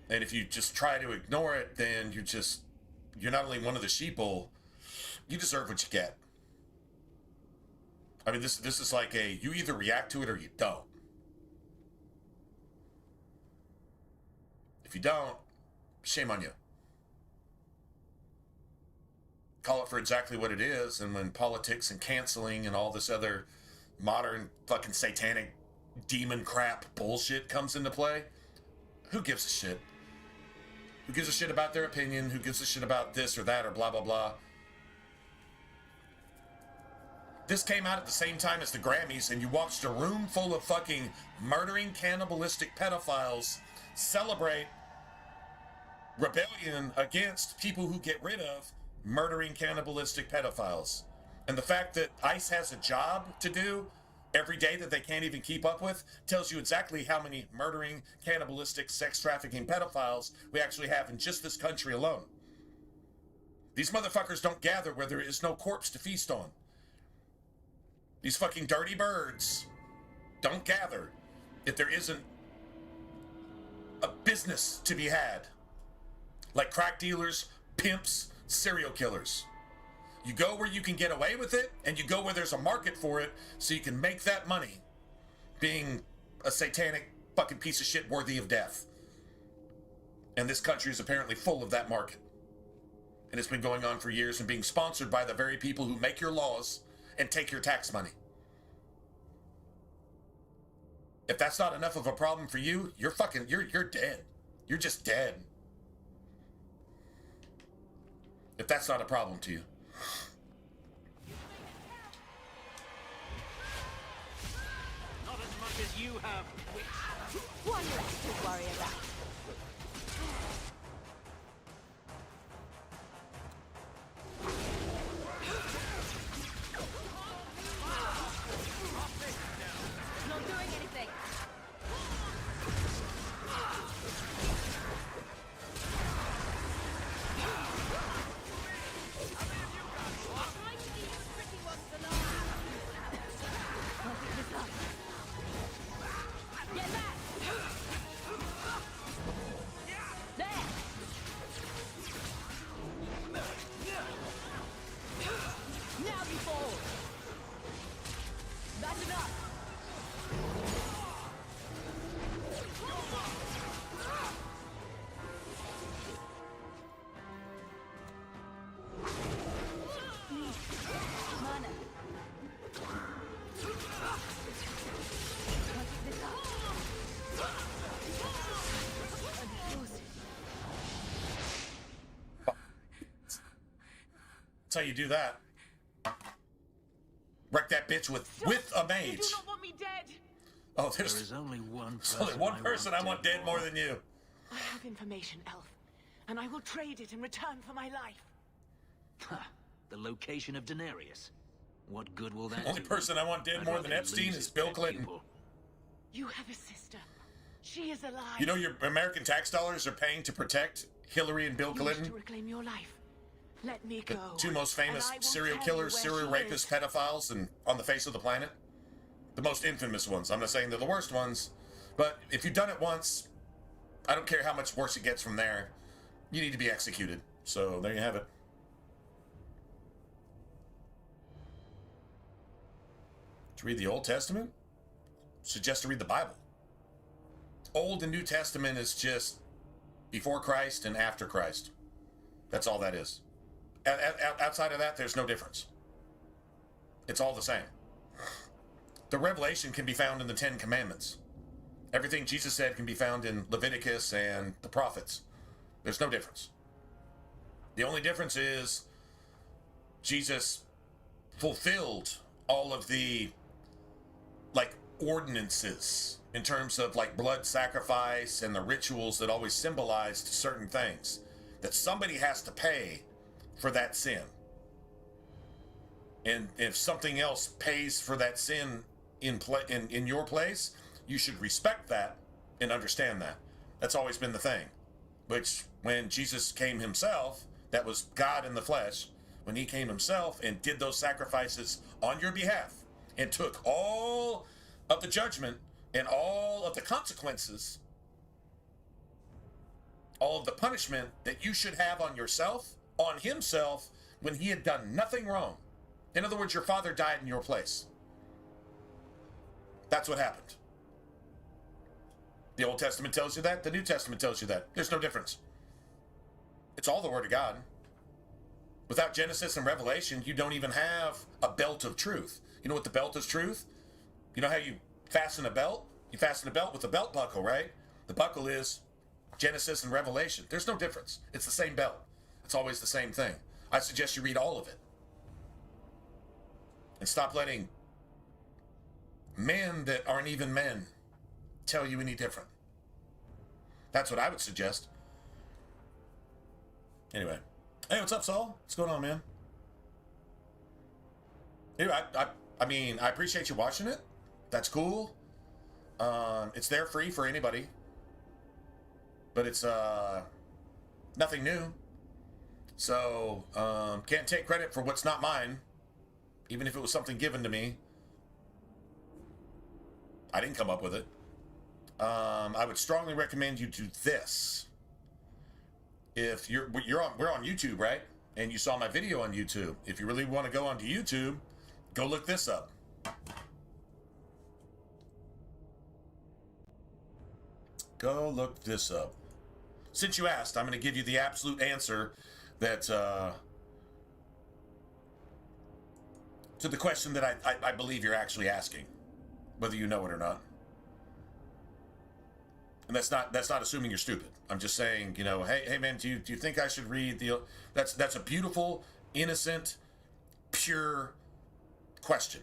And if you just try to ignore it, then you're not only one of the sheeple, you deserve what you get. I mean, this is like you either react to it or you don't. If you don't, shame on you. Call it for exactly what it is, and when politics and canceling and all this other modern fucking satanic demon crap bullshit comes into play, who gives a shit? Who gives a shit about their opinion? Who gives a shit about this or that or blah, blah, blah? This came out at the same time as the Grammys, and you watched a room full of fucking murdering, cannibalistic pedophiles celebrate rebellion against people who get rid of murdering, cannibalistic pedophiles. And the fact that ICE has a job to do every day that they can't even keep up with tells you exactly how many murdering, cannibalistic, sex trafficking pedophiles we actually have in just this country alone. These motherfuckers don't gather where there is no corpse to feast on. These fucking dirty birds don't gather if there isn't a business to be had. Like crack dealers, pimps, serial killers. You go where you can get away with it, and you go where there's a market for it, so you can make that money being a satanic fucking piece of shit worthy of death. And this country is apparently full of that market. And it's been going on for years and being sponsored by the very people who make your laws and take your tax money. If that's not enough of a problem for you, you're dead. You're just dead. If that's not a problem to you. Not as much as you have. One less to worry about. Not doing anything. how you do that. Wreck that bitch with a mage. You do not want me dead. Oh, There is only one there's only one person I want dead more than you. I have information, Elf, and I will trade it in return for my life. Ha! The location of Daenerys. What good will that The only do? person I want dead I'd more than rather Epstein lose is his Bill pet Clinton. pupil. You have a sister. She is alive. You know your American tax dollars are paying to protect Hillary and Bill You wish Clinton? to reclaim your life. Let me The go. two most famous and I will serial tell killers, you where serial she rapists, is. pedophiles on the face of the planet. The most infamous ones. I'm not saying they're the worst ones, but if you've done it once, I don't care how much worse it gets from there. You need to be executed. So there you have it. To read the Old Testament? Suggest to read the Bible. Old and New Testament is just before Christ and after Christ. That's all that is. Outside of that, there's no difference. It's all the same. The revelation can be found in the Ten Commandments. Everything Jesus said can be found in Leviticus and the prophets. There's no difference. The only difference is Jesus fulfilled all of the ordinances in terms of blood sacrifice and the rituals that always symbolized certain things. That somebody has to pay for that sin. And if something else pays for that sin in your place, you should respect that and understand that. That's always been the thing. Which, when Jesus came himself, that was God in the flesh, when he came himself and did those sacrifices on your behalf and took all of the judgment and all of the consequences, all of the punishment that you should have on yourself, on himself, when he had done nothing wrong. In other words, your father died in your place. That's what happened. The Old Testament tells you that. The New Testament tells you that. There's no difference. It's all the Word of God. Without Genesis and Revelation, you don't even have a belt of truth. You know what the belt of truth? You know how you fasten a belt? You fasten a belt with a belt buckle, right? The buckle is Genesis and Revelation. There's no difference. It's the same belt. It's always the same thing. I suggest you read all of it. And stop letting men that aren't even men tell you any different. That's what I would suggest. Anyway. Hey, what's up, Saul? What's going on, man? Anyway, I mean, I appreciate you watching it. That's cool. It's there free for anybody. But it's nothing new. So, can't take credit for what's not mine. Even if it was something given to me. I didn't come up with it. I would strongly recommend you do this. If we're on YouTube, right? And you saw my video on YouTube. If you really want to go onto YouTube, go look this up. Go look this up. Since you asked, I'm going to give you the absolute answer that to the question that I believe you're actually asking, whether you know it or not. And that's not assuming you're stupid. I'm just saying, hey man, do you think I should read the? That's a beautiful, innocent, pure question.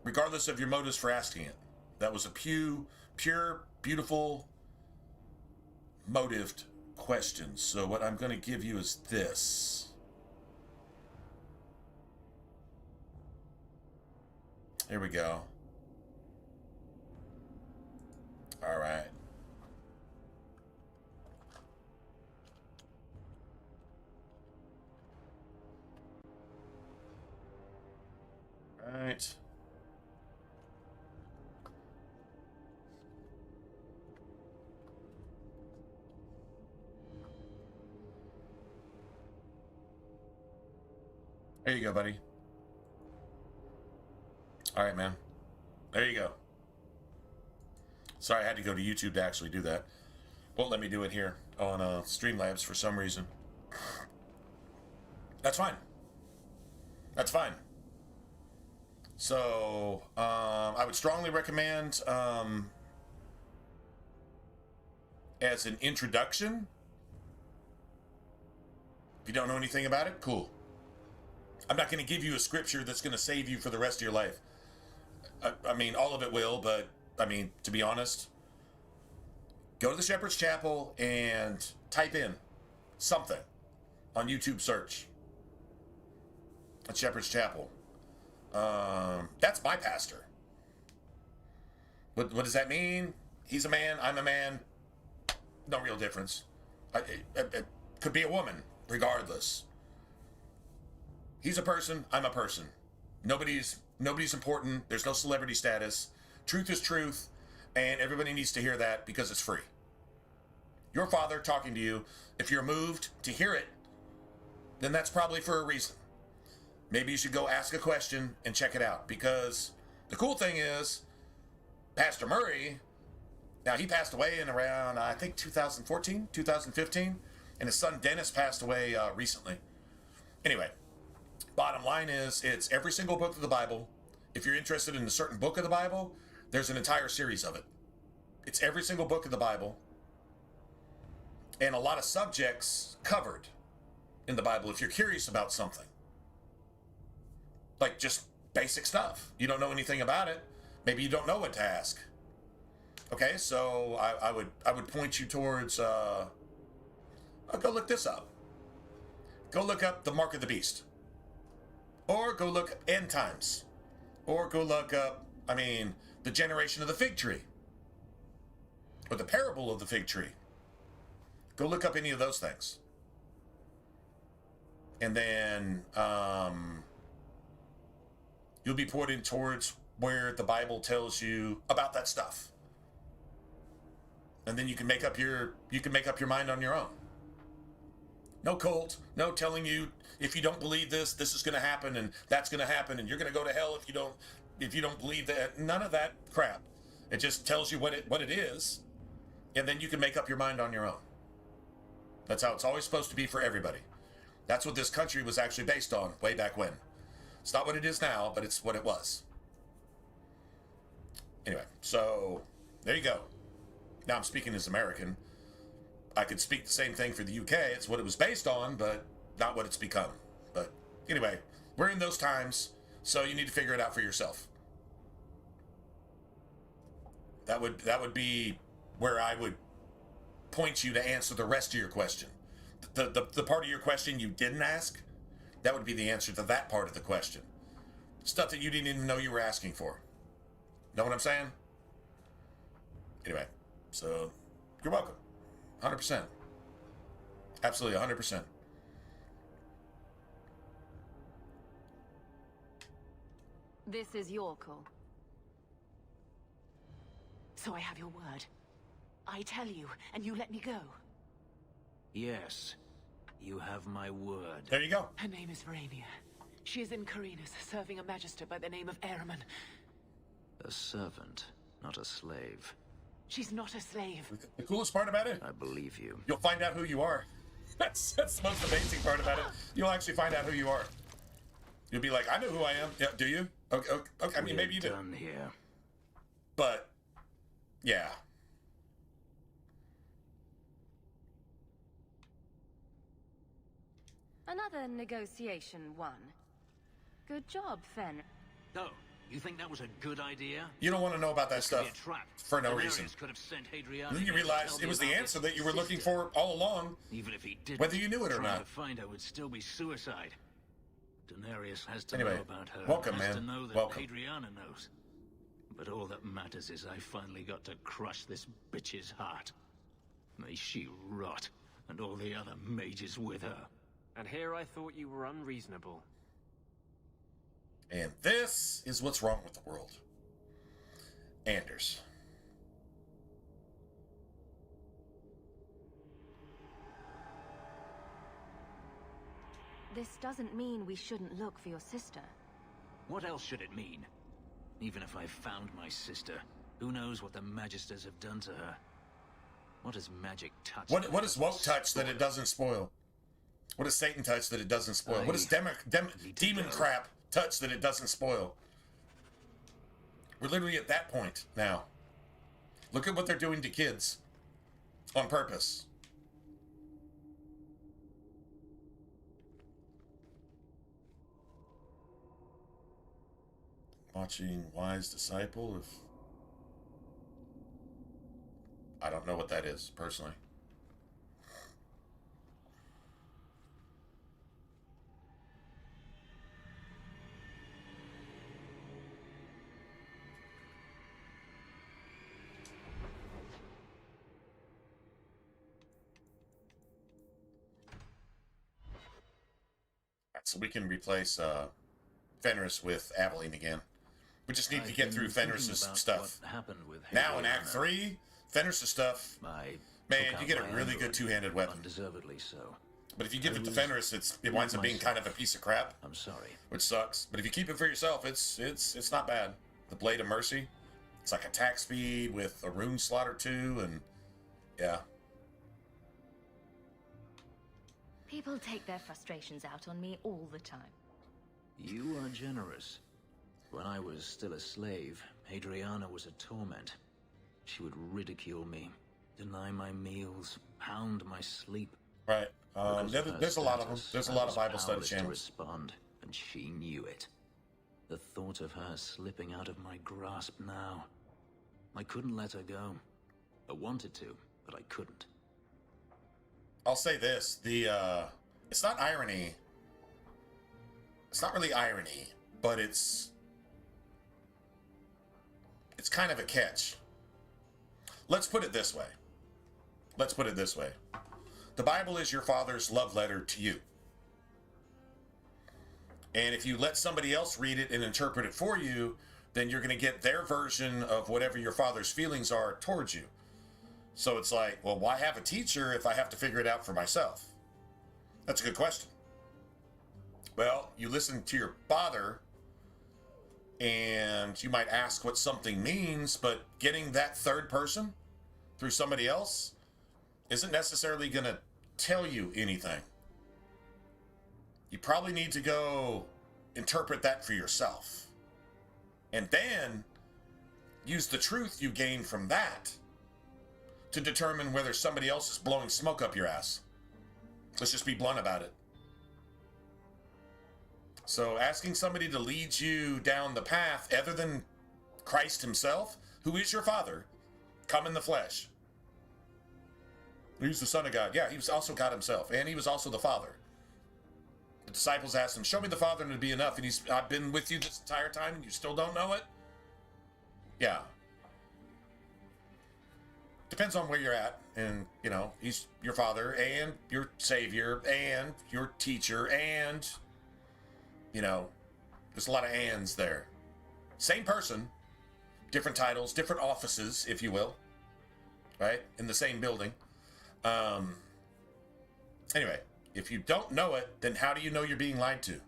Regardless of your motives for asking it, that was a pure, beautiful, motived question. So what I'm going to give you is this. Here we go. All right. All right. There you go, buddy. All right, man. There you go. Sorry, I had to go to YouTube to actually do that. Won't let me do it here on Streamlabs for some reason. That's fine. That's fine. So, I would strongly recommend, as an introduction, if you don't know anything about it, cool. I'm not going to give you a scripture that's going to save you for the rest of your life. I mean, all of it will, but I mean, to be honest, go to the Shepherd's Chapel and type in something on YouTube search. At Shepherd's Chapel. That's my pastor. What does that mean? He's a man, I'm a man. No real difference. It could be a woman, regardless. He's a person, I'm a person. Nobody's important. There's no celebrity status. Truth is truth, and everybody needs to hear that because it's free. Your father talking to you, if you're moved to hear it, then that's probably for a reason. Maybe you should go ask a question and check it out, because the cool thing is, Pastor Murray, now he passed away in around, I think 2014, 2015, and his son Dennis passed away recently. Anyway, bottom line is, it's every single book of the Bible. If you're interested in a certain book of the Bible, there's an entire series of it. It's every single book of the Bible, and a lot of subjects covered in the Bible if you're curious about something. Like just basic stuff. You don't know anything about it. Maybe you don't know what to ask. Okay, so I would point you towards I'll go look this up. Go look up the Mark of the Beast. Or go look up End Times. Or go look up, the generation of the fig tree. Or the parable of the fig tree. Go look up any of those things. And then you'll be pointed towards where the Bible tells you about that stuff. And then you can make up your mind on your own. No cult, no telling you if you don't believe this is going to happen and that's going to happen and you're going to go to hell if you don't believe that. None of that crap. It just tells you what it is, and then you can make up your mind on your own. That's how it's always supposed to be for everybody. That's what this country was actually based on way back when. It's not what it is now, but it's what it was. Anyway, so there you go. Now I'm speaking as American. I could speak the same thing for the UK. It's what it was based on, but not what it's become. But anyway, we're in those times, so you need to figure it out for yourself. That would be where I would point you to answer the rest of your question. The part of your question you didn't ask, that would be the answer to that part of the question. Stuff that you didn't even know you were asking for. Know what I'm saying? Anyway, so you're welcome. 100%. Absolutely, 100%. This is your call. So I have your word. I tell you, and you let me go. Yes, you have my word. There you go. Her name is Verania. She is in Carinus, serving a magister by the name of Ehrman. A servant, not a slave. She's not a slave. The coolest part about it? I believe you. You'll find out who you are. That's the most amazing part about it. You'll actually find out who you are. You'll be like, I know who I am. Yeah, do you? Okay. I mean, maybe you do. Done here. But, yeah. Another negotiation won. Good job, Fen. No, you think that was a good idea? You don't want to know about that stuff for no reason. Could have sent Hadrian. Then you realize it was the answer that you were looking for all along. Even if he did, whether you knew it or not. To find her would still be suicide. Daenerys has to anyway, know about her. Welcome, has man. To know that welcome. Hadriana knows. But all that matters is I finally got to crush this bitch's heart. May she rot, and all the other mages with her. And here I thought you were unreasonable. And this is what's wrong with the world. Anders. This doesn't mean we shouldn't look for your sister. What else should it mean? Even if I found my sister, who knows what the Magisters have done to her? What does magic touch? What does woke touch that it doesn't spoil? What does Satan touch that it doesn't spoil? What does demon crap touch that it doesn't spoil? We're literally at that point now. Look at what they're doing to kids. On purpose. Watching Wise Disciple. If I don't know what that is personally. So we can replace Fenris with Aveline again. We just need to get through Fenris's stuff. Now in Act 3, Fenris's stuff, man, you get a really good two-handed weapon. Undeservedly so. But if you give it to Fenris, it winds up being kind of a piece of crap. I'm sorry. Which sucks. But if you keep it for yourself, it's not bad. The Blade of Mercy, it's like attack speed with a rune slot or two, and yeah. People take their frustrations out on me all the time. You are generous. When I was still a slave, Adriana was a torment. She would ridicule me, deny my meals, pound my sleep. Right. There's a lot of them. There's a lot of Bible study channels. To respond, and she knew it. The thought of her slipping out of my grasp now. I couldn't let her go. I wanted to, but I couldn't. I'll say this, it's not irony. It's not really irony, but it's kind of a catch. Let's put it this way. The Bible is your father's love letter to you. And if you let somebody else read it and interpret it for you, then you're going to get their version of whatever your father's feelings are towards you. So it's like, well, why have a teacher if I have to figure it out for myself? That's a good question. Well, you listen to your father, and you might ask what something means, but getting that third person through somebody else isn't necessarily going to tell you anything. You probably need to go interpret that for yourself. And then use the truth you gain from that to determine whether somebody else is blowing smoke up your ass. Let's just be blunt about it. So asking somebody to lead you down the path other than Christ himself, who is your father, come in the flesh. He's the Son of God. Yeah, he was also God himself, and he was also the Father. The disciples asked him, show me the Father and it'll be enough. And I've been with you this entire time and you still don't know it? Yeah. Depends on where you're at. And, you know, he's your father and your savior and your teacher and, you know, there's a lot of ands there. Same person, different titles, different offices, if you will, right? In the same building. Anyway, if you don't know it, then how do you know you're being lied to?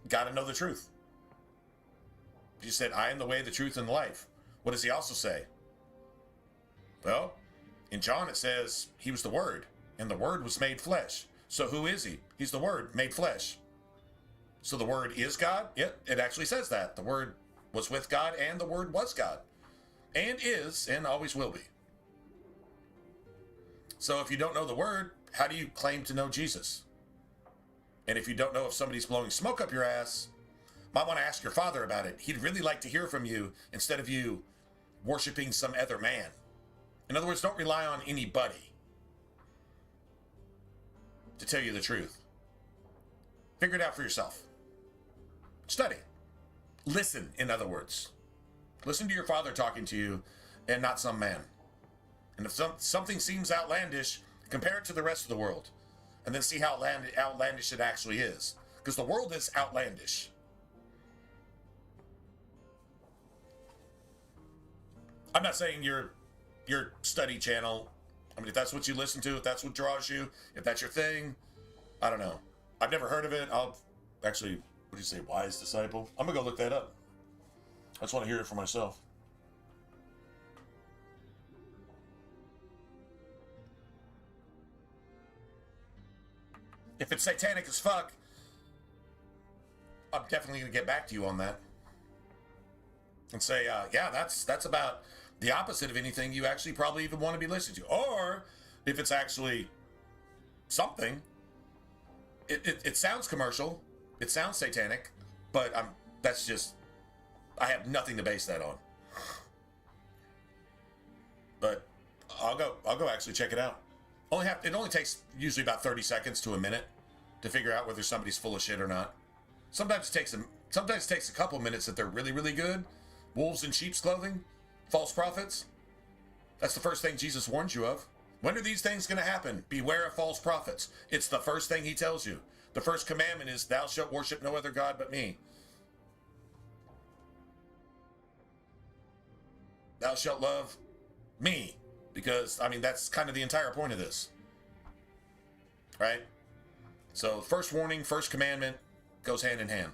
Got to know the truth. Jesus said, I am the way, the truth, and the life. What does he also say? Well, in John it says he was the Word, and the Word was made flesh. So who is he? He's the Word made flesh. So the Word is God? Yep, it actually says that. The Word was with God, and the Word was God. And is, and always will be. So if you don't know the Word, how do you claim to know Jesus? And if you don't know if somebody's blowing smoke up your ass, might want to ask your father about it. He'd really like to hear from you instead of you worshiping some other man. In other words, don't rely on anybody to tell you the truth. Figure it out for yourself. Study. Listen, in other words. Listen to your father talking to you and not some man. And if something seems outlandish, compare it to the rest of the world. And then see how outlandish it actually is. Because the world is outlandish. I'm not saying your study channel, I mean, if that's what you listen to, if that's what draws you, if that's your thing, I don't know. I've never heard of it. I'll actually, what do you say, Wise Disciple? I'm going to go look that up. I just want to hear it for myself. If it's satanic as fuck, I'm definitely going to get back to you on that. And say, yeah, that's about the opposite of anything you actually probably even want to be listening to. Or if it's actually something, it sounds commercial, it sounds satanic, but That's just, I have nothing to base that on. But I'll go actually check it out. It only takes usually about 30 seconds to a minute to figure out whether somebody's full of shit or not. Sometimes it takes a couple minutes if they're really, really good. Wolves in sheep's clothing, false prophets. That's the first thing Jesus warns you of. When are these things going to happen? Beware of false prophets. It's the first thing he tells you. The first commandment is, thou shalt worship no other God but me. Thou shalt love me. Because, I mean, that's kind of the entire point of this. Right? So, first warning, first commandment goes hand in hand.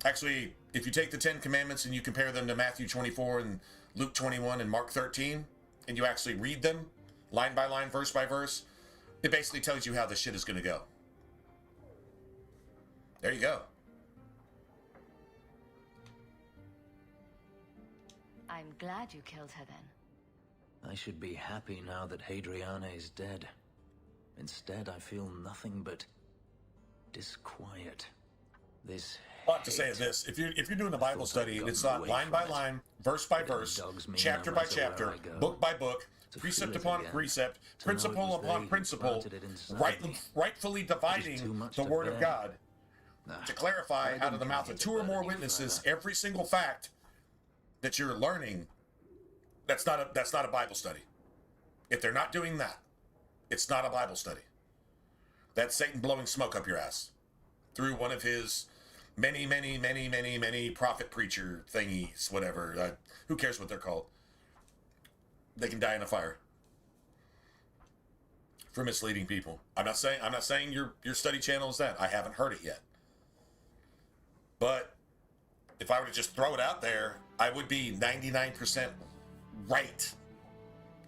Actually, if you take the 10 commandments and you compare them to Matthew 24 and Luke 21 and Mark 13, and you actually read them, line by line, verse by verse, it basically tells you how this shit is going to go. There you go. I'm glad you killed her then. I should be happy now that Hadriana is dead. Instead, I feel nothing but disquiet. This I have to say is this: if you're doing a Bible study, it's not line by line, verse by verse, chapter by chapter, book by book, precept upon precept, principle upon principle, rightfully dividing the word of God to clarify out of the mouth of two or more witnesses every single fact that you're learning. That's not a Bible study. If they're not doing that, it's not a Bible study. That's Satan blowing smoke up your ass through one of his many prophet preacher thingies, whatever. Who cares what they're called? They can die in a fire for misleading people. I'm not saying your study channel is that. I haven't heard it yet. But if I were to just throw it out there, I would be 99% right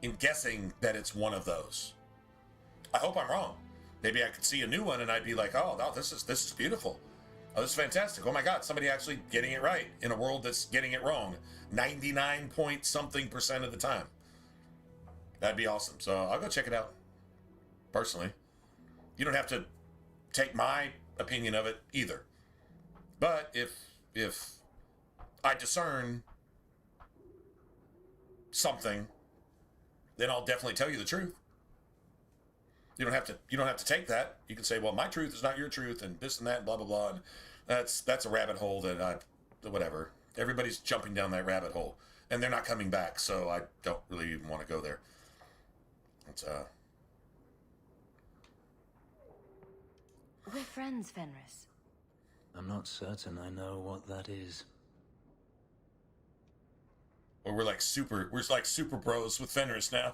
in guessing that it's one of those. I hope I'm wrong. Maybe I could see a new one and I'd be like, oh, no, this is beautiful. Oh, this is fantastic. Oh my God, somebody actually getting it right in a world that's getting it wrong 99 point something% of the time. That'd be awesome. So I'll go check it out. Personally. You don't have to take my opinion of it either. But if I discern something, then I'll definitely tell you the truth. You don't have to take that. You can say, well, my truth is not your truth, and this and that, and blah blah blah. And that's a rabbit hole that whatever. Everybody's jumping down that rabbit hole, and they're not coming back. So I don't really even want to go there. It's We're friends, Fenris. I'm not certain I know what that is. Or we're like super bros with Fenris now.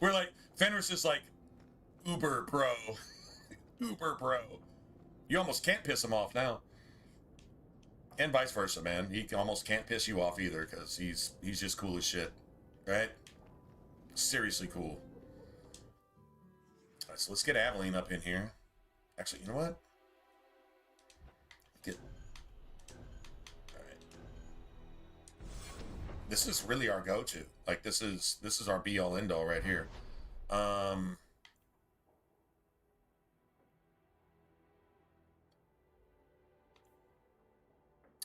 We're like, Fenris is like uber pro. Uber pro. You almost can't piss him off now. And vice versa, man. He almost can't piss you off either, because he's just cool as shit. Right? Seriously cool. Alright, so let's get Aveline up in here. Actually, you know what? Alright. This is really our go-to. Like, this is our be-all, end-all right here. I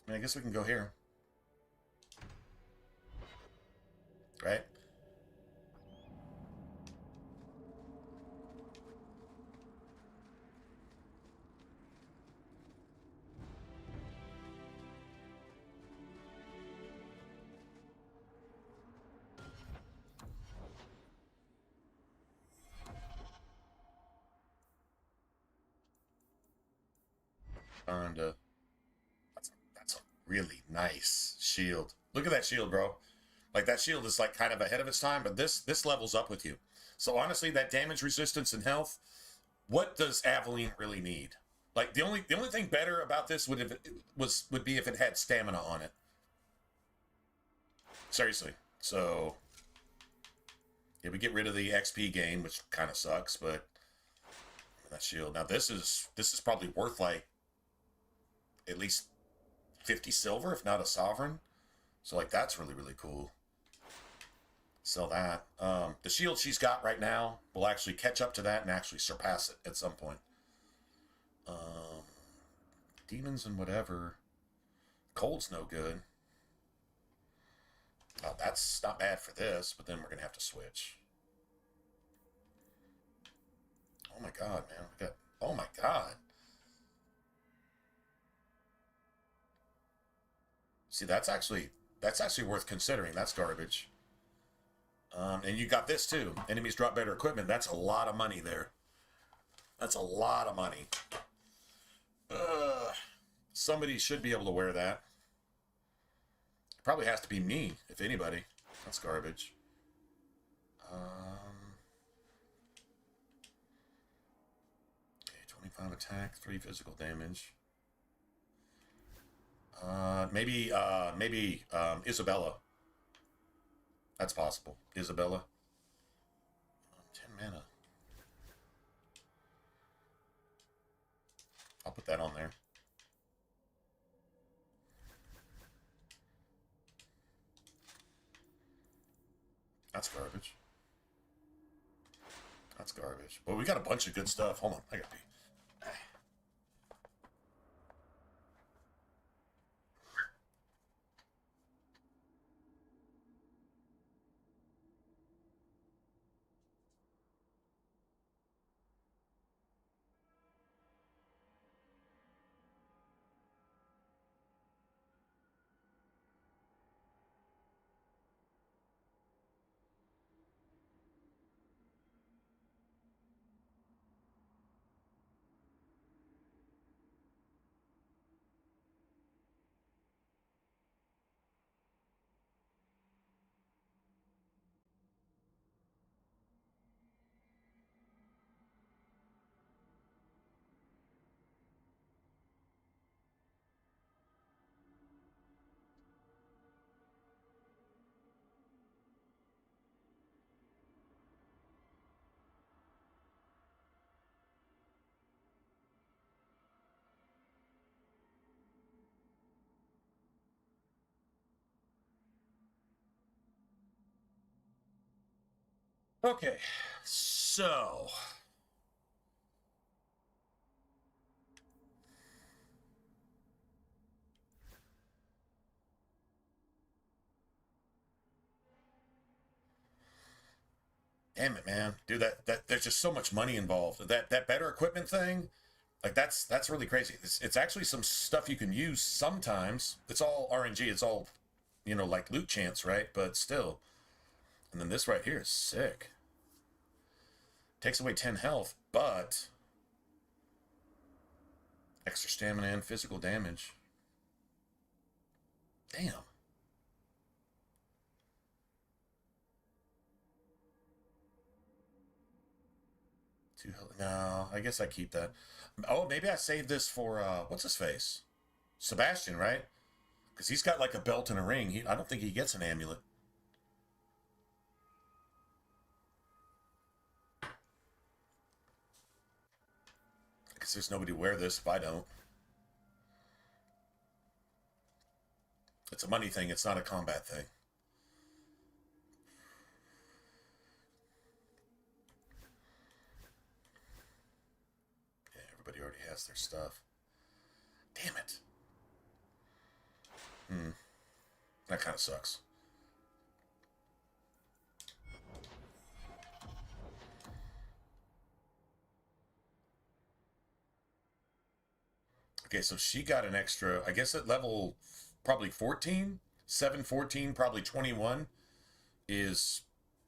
mean, I guess we can go here. Right? And that's a really nice shield. Look at that shield, bro. Like, that shield is like kind of ahead of its time, but this levels up with you. So honestly, that damage resistance and health, what does Aveline really need? Like, the only thing better about this would be if it had stamina on it. Seriously. So yeah, we get rid of the XP gain, which kind of sucks, but that shield. Now this is probably worth like at least 50 silver, if not a sovereign. So like, that's really, really cool. Sell that. The shield she's got right now will actually catch up to that and actually surpass it at some point. Demons and whatever. Cold's no good. Oh, that's not bad for this, but then we're going to have to switch. Oh my god, man. We got... Oh my god. See, that's actually worth considering. That's garbage. And you got this too. Enemies drop better equipment. That's a lot of money there. That's a lot of money. Somebody should be able to wear that. Probably has to be me, if anybody. That's garbage. Okay, 25 attack, 3 physical damage. Maybe Isabella. That's possible. Isabella. 10 mana. I'll put that on there. That's garbage. That's garbage. But we got a bunch of good stuff. Hold on, I gotta pee. Okay, so damn it, man, dude, that there's just so much money involved. That better equipment thing, like that's really crazy. It's actually some stuff you can use sometimes. It's all RNG. It's all, you know, like loot chance, right? But still. And then this right here is sick. Takes away 10 health, but extra stamina and physical damage. Damn. No, I guess I keep that. Oh, maybe I save this for, what's his face? Sebastian, right? Because he's got like a belt and a ring. I don't think he gets an amulet. Because there's nobody to wear this if I don't. It's a money thing. It's not a combat thing. Yeah, everybody already has their stuff. Damn it. That kind of sucks. Okay, so she got an extra, I guess at level probably 14, 7, 14, probably 21 is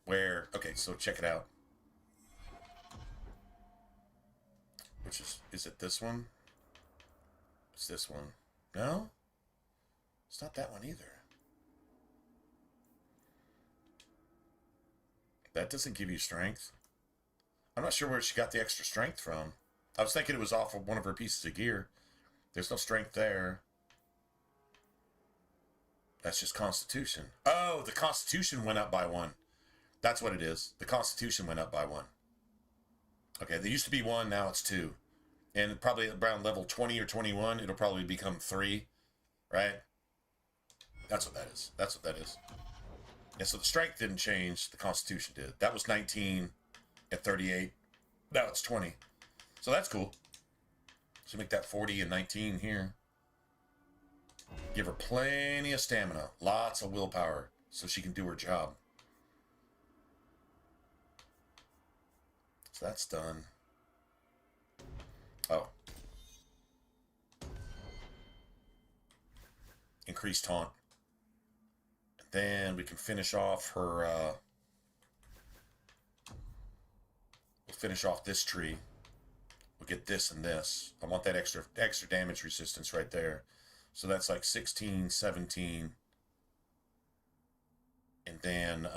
where, okay, so check it out. Which is it this one? It's this one. No? It's not that one either. That doesn't give you strength. I'm not sure where she got the extra strength from. I was thinking it was off of one of her pieces of gear. There's no strength there. That's just Constitution. Oh, the Constitution went up by 1. That's what it is. The Constitution went up by 1. Okay, there used to be 1, now it's 2. And probably around level 20 or 21, it'll probably become 3, right? That's what that is. That's what that is. Yeah, so the strength didn't change. The Constitution did. That was 19 at 38. Now it's 20. So that's cool. So So make that 40 and 19 here. Give her plenty of stamina, lots of willpower, so she can do her job. So that's done. Oh. Increased taunt. And then we can finish off her, we'll finish off this tree. We'll get this and this. I want that extra damage resistance right there. So that's like 16, 17. And then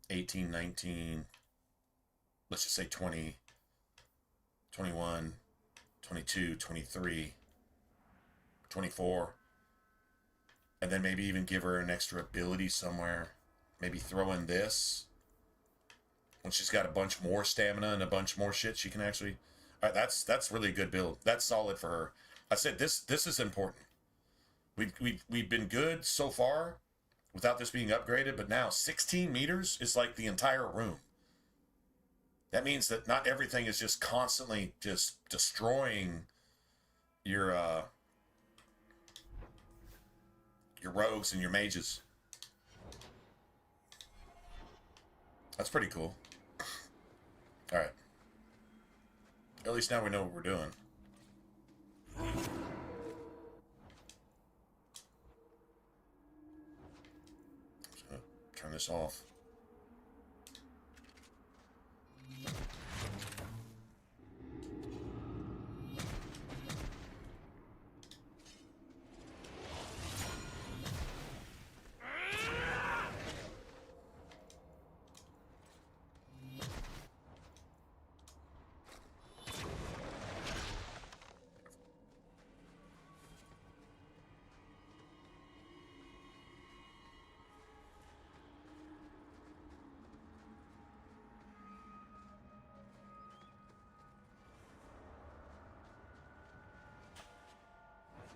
18, 19. Let's just say 20, 21, 22, 23, 24. And then maybe even give her an extra ability somewhere. Maybe throw in this. When she's got a bunch more stamina and a bunch more shit, she can actually... All right, that's really a good build. That's solid for her. I said this is important. We've been good so far without this being upgraded, but now 16 meters is like the entire room. That means that not everything is just constantly just destroying your rogues and your mages. That's pretty cool. All right. At least now we know what we're doing. Just gonna turn this off.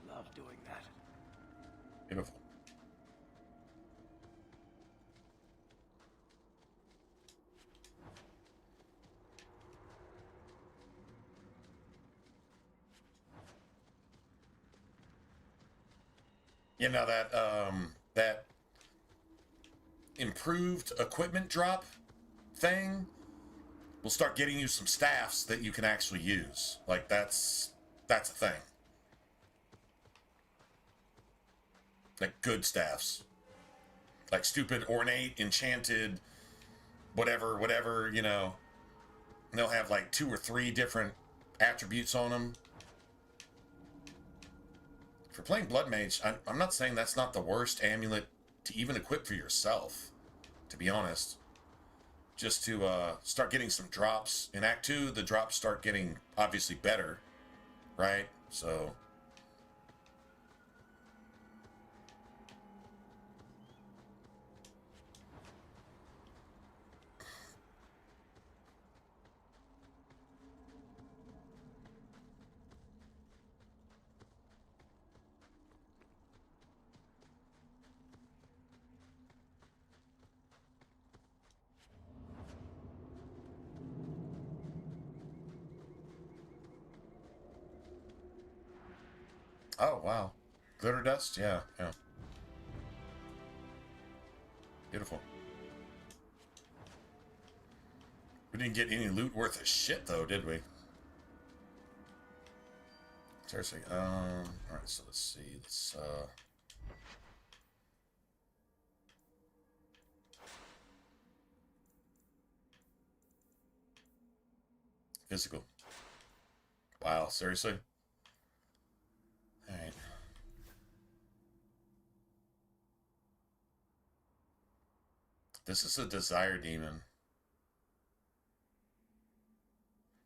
Love doing that. Beautiful. You know that improved equipment drop thing will start getting you some staffs that you can actually use. Like that's a thing. Like good staffs. Like stupid, ornate, enchanted, whatever, you know. And they'll have like 2 or 3 different attributes on them. If you're playing Blood Mage, I'm not saying that's not the worst amulet to even equip for yourself, to be honest. Just to start getting some drops. In Act 2, the drops start getting obviously better, right? So... Oh, wow. Glitter dust? Yeah. Beautiful. We didn't get any loot worth of shit, though, did we? Seriously. Alright, so let's see. Physical. Wow, seriously? Alright. This is a Desire Demon.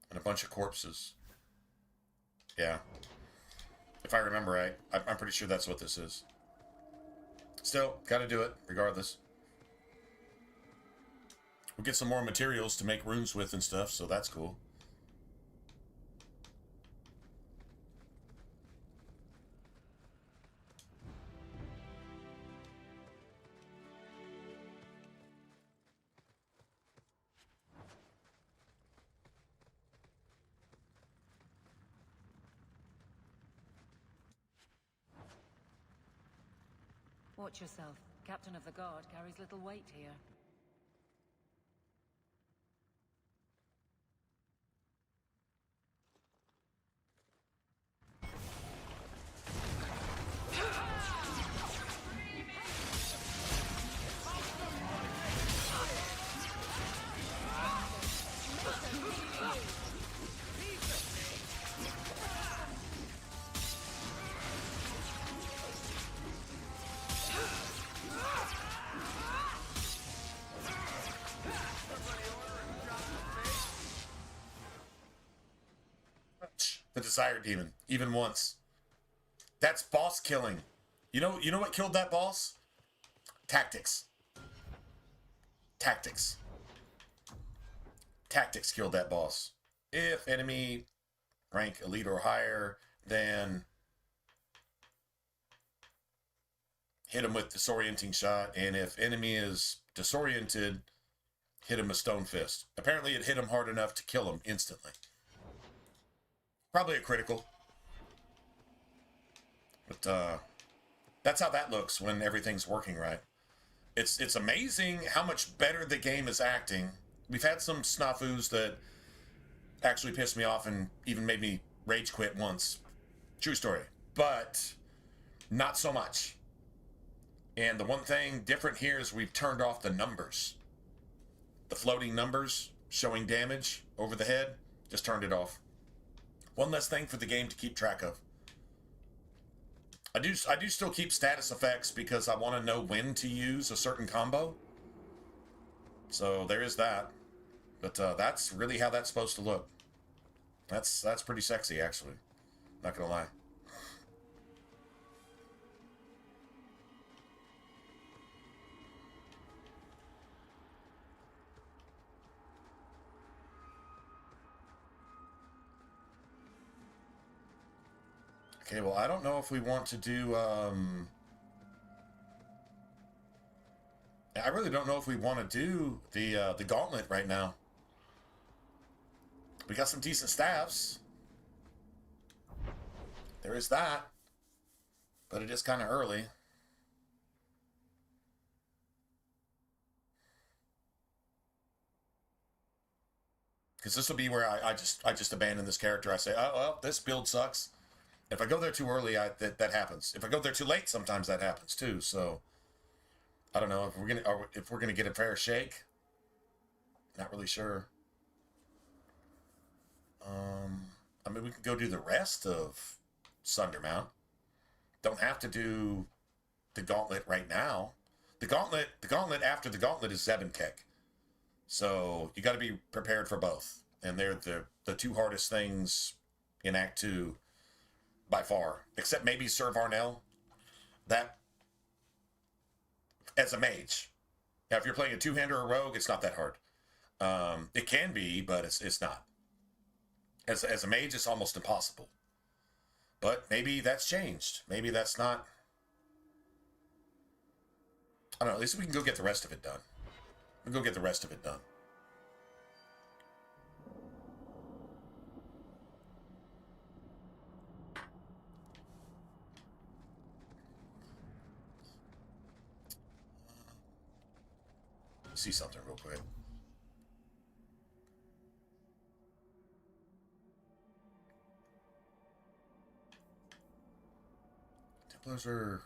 And a bunch of corpses. Yeah. If I remember right, I'm pretty sure that's what this is. Still, gotta do it, regardless. We'll get some more materials to make rooms with and stuff, so that's cool. Watch yourself. Captain of the Guard carries little weight here. The Desire Demon, even once. That's boss killing. You know what killed that boss? Tactics. Tactics. Tactics killed that boss. If enemy rank elite or higher, then hit him with disorienting shot, and if enemy is disoriented, hit him with stone fist. Apparently it hit him hard enough to kill him instantly. Probably a critical. But that's how that looks when everything's working right. It's amazing how much better the game is acting. We've had some snafus that actually pissed me off and even made me rage quit once. True story. But not so much. And the one thing different here is we've turned off the numbers. The floating numbers showing damage over the head, just turned it off. One less thing for the game to keep track of. I do still keep status effects because I want to know when to use a certain combo. So there is that. But that's really how that's supposed to look. That's pretty sexy, actually. Not gonna lie. Okay, well, I don't know if we want to do, I really don't know if we want to do the gauntlet right now. We got some decent staffs. There is that. But it is kind of early. Because this will be where I just abandon this character. I say, oh, well, this build sucks. If I go there too early, that happens. If I go there too late, sometimes that happens too. So I don't know if we're gonna get a fair shake. Not really sure. I mean, we can go do the rest of Sundermount. Don't have to do the gauntlet right now. The gauntlet after the gauntlet is Zebenkek. So you got to be prepared for both, and they're the two hardest things in Act 2. By far, except maybe Sir Varnell. That, as a mage. Now, if you're playing a two-hander or rogue, it's not that hard. It can be, but it's not. As a mage, it's almost impossible. But maybe that's changed. Maybe that's not... I don't know, at least we can go get the rest of it done. We'll go get the rest of it done. See something real quick. Templars are...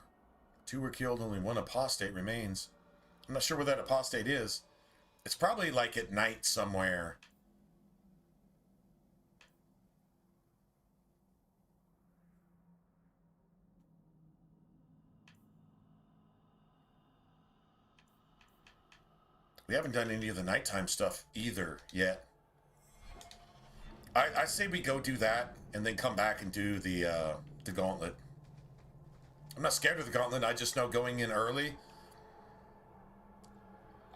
2 were killed, only 1 apostate remains. I'm not sure where that apostate is. It's probably like at night somewhere. We haven't done any of the nighttime stuff either yet. I say we go do that and then come back and do the gauntlet. I'm not scared of the gauntlet. I just know going in early,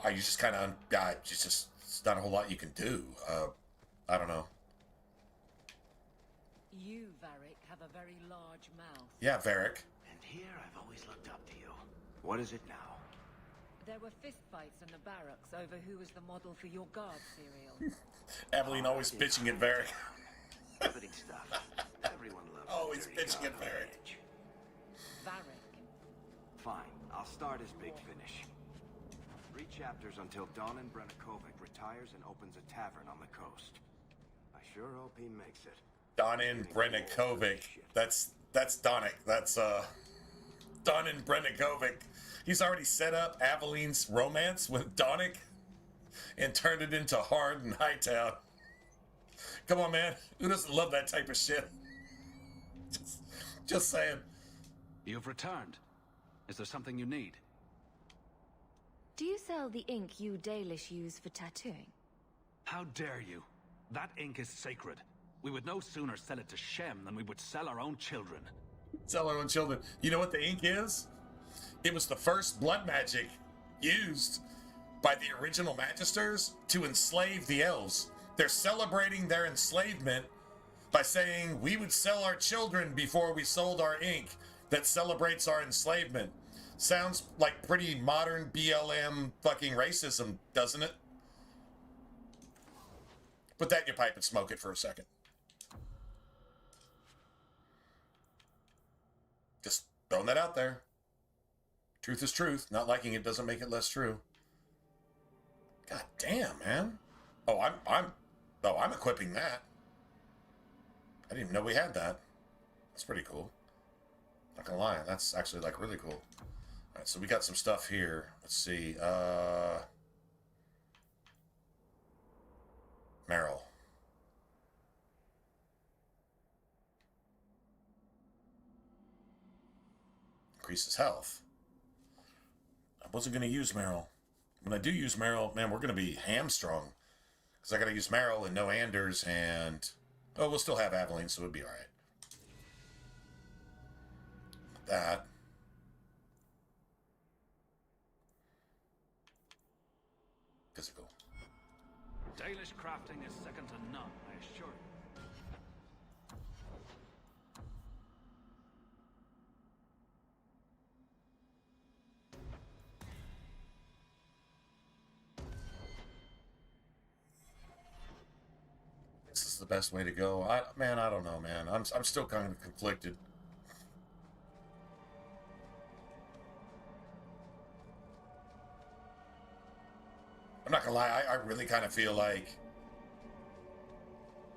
you just kind of, it's not a whole lot you can do. I don't know. You, Varric, have a very large mouth. Yeah, Varric. And here I've always looked up to you. What is it now? There were fistfights in the barracks over who was the model for your guard cereal. Aveline always bitching at Varric. Riveting stuff. Everyone loves always bitching at Varric. Varric. Fine, I'll start his big finish. 3 chapters until Donin Brennakovic retires and opens a tavern on the coast. I sure hope he makes it. Donin Brennakovic. That's Donic. That's Donin Brennakovic. He's already set up Aveline's romance with Donic and turned it into Hard and Hightown. Come on, man. Who doesn't love that type of shit? Just saying. You've returned. Is there something you need? Do you sell the ink you Dalish use for tattooing? How dare you? That ink is sacred. We would no sooner sell it to Shem than we would sell our own children. Sell our own children. You know what the ink is? It was the first blood magic used by the original Magisters to enslave the elves. They're celebrating their enslavement by saying we would sell our children before we sold our ink that celebrates our enslavement. Sounds like pretty modern BLM fucking racism, doesn't it? Put that in your pipe and smoke it for a second. Just throwing that out there. Truth is truth. Not liking it doesn't make it less true. God damn, man. Oh, I'm equipping that. I didn't even know we had that. That's pretty cool. Not gonna lie, that's actually like really cool. Alright, so we got some stuff here. Let's see. Meryl. Increases health. I wasn't gonna use Meryl. When I do use Meryl, man, we're gonna be hamstrung. Because I gotta use Meryl and no Anders and... Oh, we'll still have Aveline, so it'll be alright. That. Physical. Dalish crafting is second to none, I assure you. This is the best way to go. I don't know, man. I'm still kind of conflicted. I'm not gonna lie, I really kind of feel like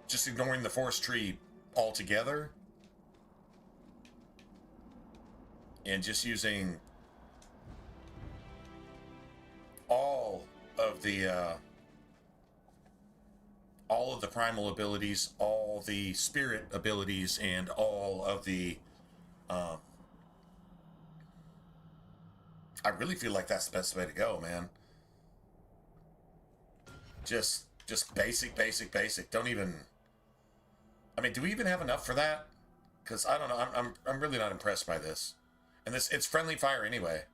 just ignoring the forest tree altogether and just using all of the primal abilities, all the spirit abilities, and all of the I really feel like that's the best way to go, man. Just basic. Don't even... I mean, do we even have enough for that? Because I don't know. I'm really not impressed by this. And it's friendly fire anyway.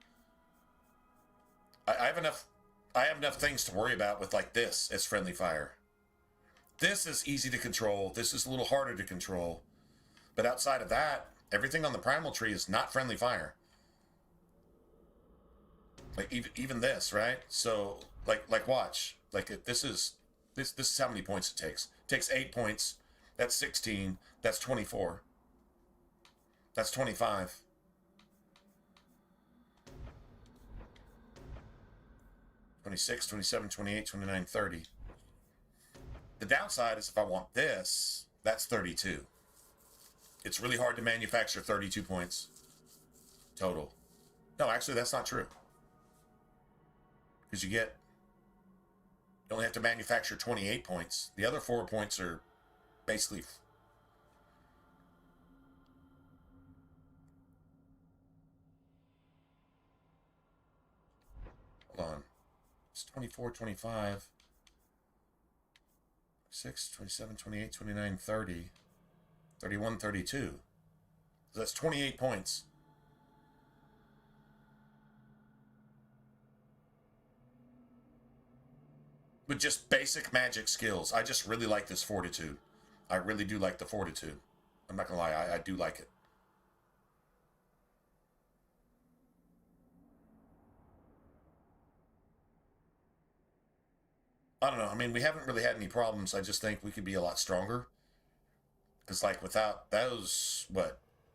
I have enough things to worry about with like this as friendly fire. This is easy to control. This is a little harder to control. But outside of that, everything on the primal tree is not friendly fire. Like even this, right? So like watch. Like this is how many points it takes. It takes 8 points. That's 16. That's 24. That's 25. $26, $27, $28, $29, $30. The downside is if I want this, that's $32. It's really hard to manufacture 32 points total. No, actually, that's not true. Because you only have to manufacture 28 points. The other 4 points are basically... Hold on. It's 24, 25... 6, 27, 28, 29, 30, 31, 32. So that's 28 points. With just basic magic skills. I just really like this fortitude. I really do like the fortitude. I'm not gonna lie, I do like it. I don't know. I mean, we haven't really had any problems. I just think we could be a lot stronger. Because, like, without those,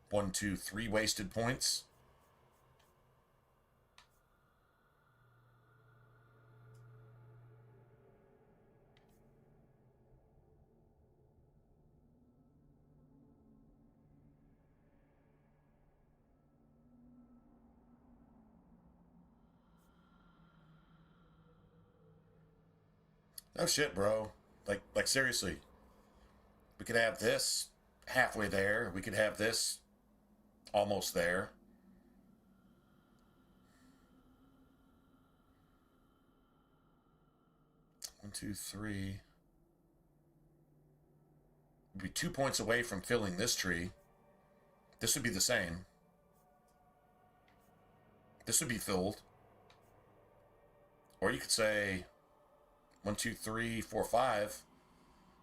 1, 2, 3 wasted points? No shit, bro. Like seriously. We could have this halfway there. We could have this almost there. One, two, three. We'd be 2 points away from filling this tree. This would be the same. This would be filled. Or you could say 1, 2, 3, 4, 5.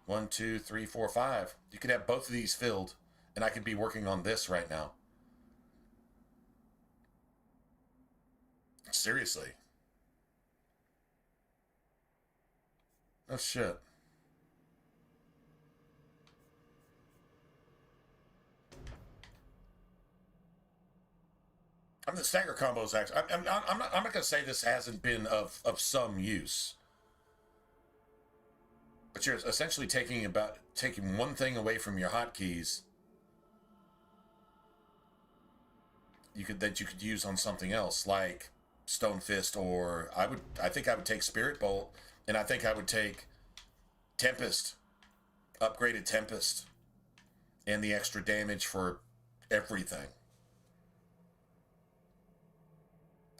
1, 2, 3, 4, 5. You could have both of these filled, and I could be working on this right now. Seriously. Oh shit. I mean, the stagger combos actually. I'm not going to say this hasn't been of some use. But you're essentially taking one thing away from your hotkeys that you could use on something else, like Stone Fist, or I think I would take Spirit Bolt, and I think I would take Tempest, upgraded Tempest, and the extra damage for everything.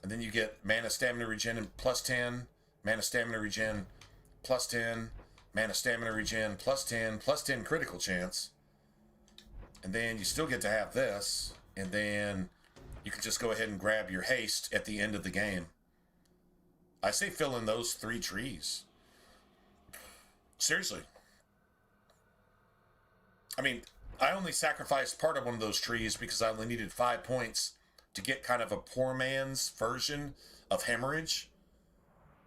And then you get mana stamina regen and plus 10, mana stamina regen plus 10, mana stamina regen plus 10 critical chance. And then you still get to have this, and then you can just go ahead and grab your haste at the end of the game. I say fill in those 3 trees. Seriously. I mean, I only sacrificed part of one of those trees because I only needed 5 points to get kind of a poor man's version of Hemorrhage,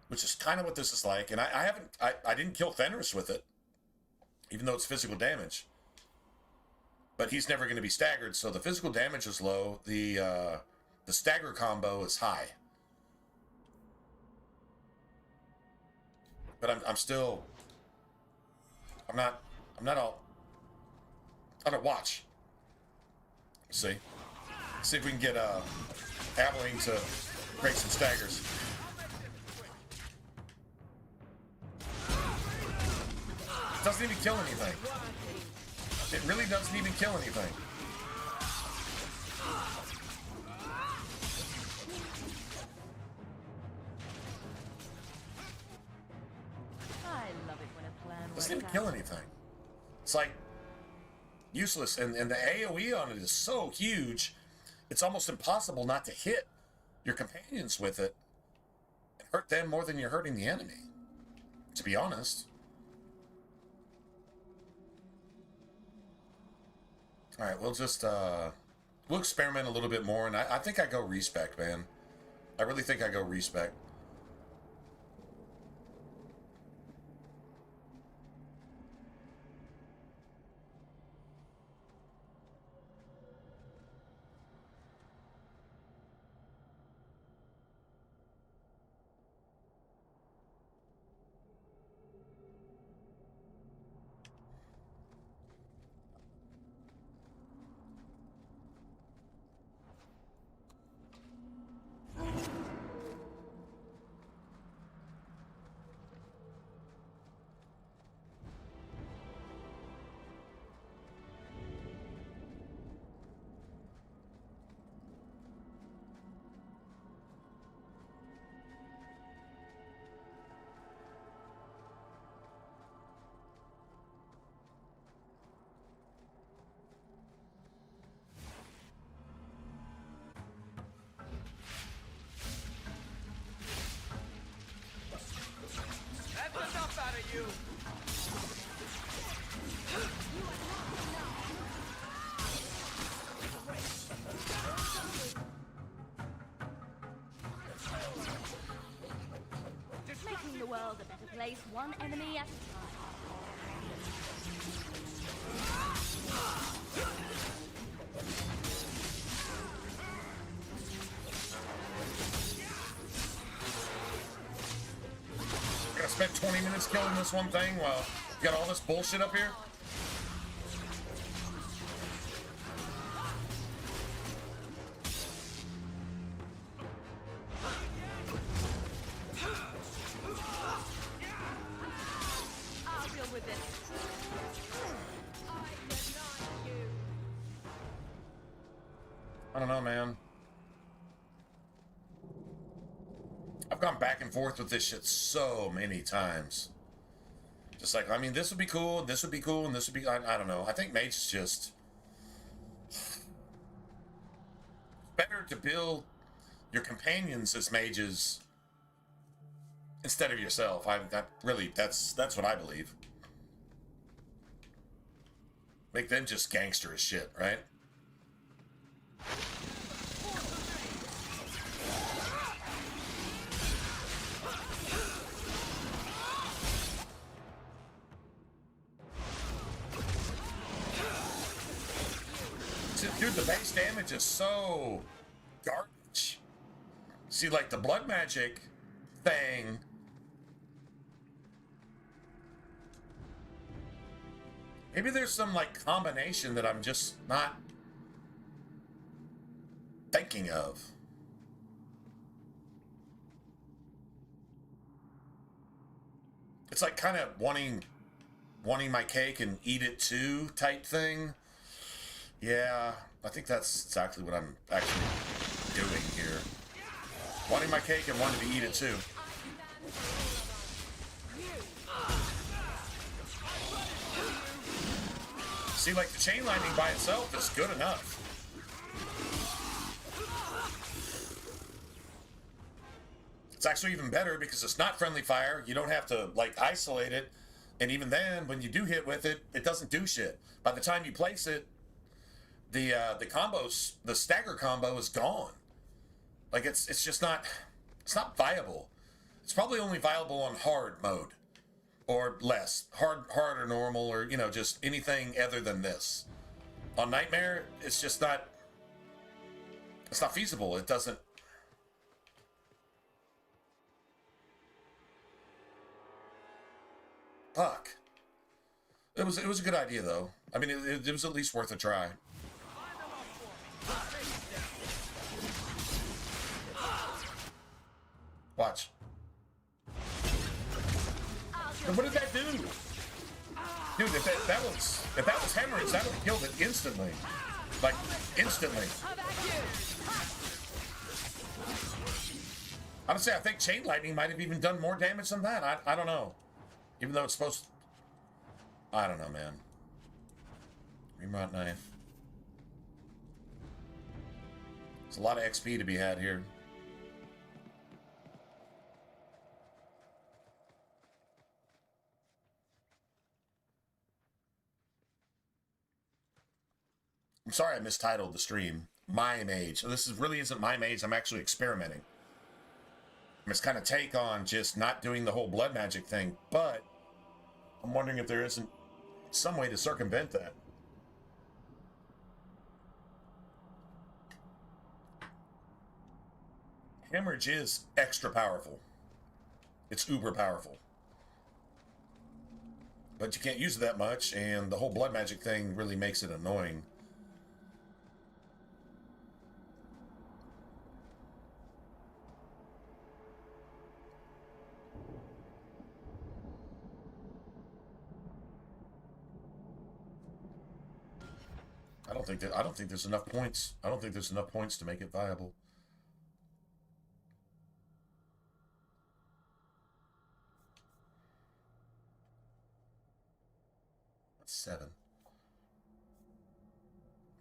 which is kind of what this is like. And I didn't kill Fenris with it, even though it's physical damage. But he's never going to be staggered, so the physical damage is low. The stagger combo is high. But I'm not all. I don't watch. See if we can get Aveline to break some staggers. It doesn't even kill anything. It really doesn't even kill anything. I love it when a plan Doesn't even kill anything. It's like useless, and the AoE on it is so huge, it's almost impossible not to hit your companions with it and hurt them more than you're hurting the enemy, to be honest. Alright, we'll just, we'll experiment a little bit more, and I think I go respec, man. I really think I go respec. Making the world a better place, one enemy at a time. I gotta spend 20 minutes killing this one thing while you got all this bullshit up here? I don't know, man. I've gone back and forth with this shit so many times. Just like, I mean, this would be cool, and this would be cool, and this would be... I don't know. I think Mage is just... better to build your companions as mages instead of yourself. That's what I believe. Make them just gangster as shit, right? Dude, the base damage is so garbage. See, like the blood magic thing. Maybe there's some like combination that I'm just not thinking of. It's like kind of wanting my cake and eat it too type thing. Yeah, I think that's exactly what I'm actually doing here. Wanting my cake and wanting to eat it too. See, like the chain lightning by itself is good enough. It's actually even better because it's not friendly fire. You don't have to like isolate it. And even then, when you do hit with it, it doesn't do shit. By the time you place it, the combos, the stagger combo is gone. Like it's just not, it's not viable. It's probably only viable on hard mode or less. Hard or normal, or you know, just anything other than this. On Nightmare, it's just not, it's not feasible. It doesn't. Fuck. It was a good idea though. I mean, it was at least worth a try. Watch. And what did that do? Dude, if that was hemorrhage, that would have killed it instantly. Like, instantly. Honestly, I think Chain Lightning might have even done more damage than that. I don't know. Even though it's supposed to... I don't know, man. Remote knife. There's a lot of XP to be had here. I'm sorry I mistitled the stream. My Mage. So this really isn't My Mage. I'm actually experimenting. It's kind of take on just not doing the whole blood magic thing, but I'm wondering if there isn't some way to circumvent that. Hemorrhage is extra powerful. It's uber powerful. But you can't use it that much, and the whole blood magic thing really makes it annoying. I don't think there's enough points. I don't think there's enough points to make it viable. That's 7.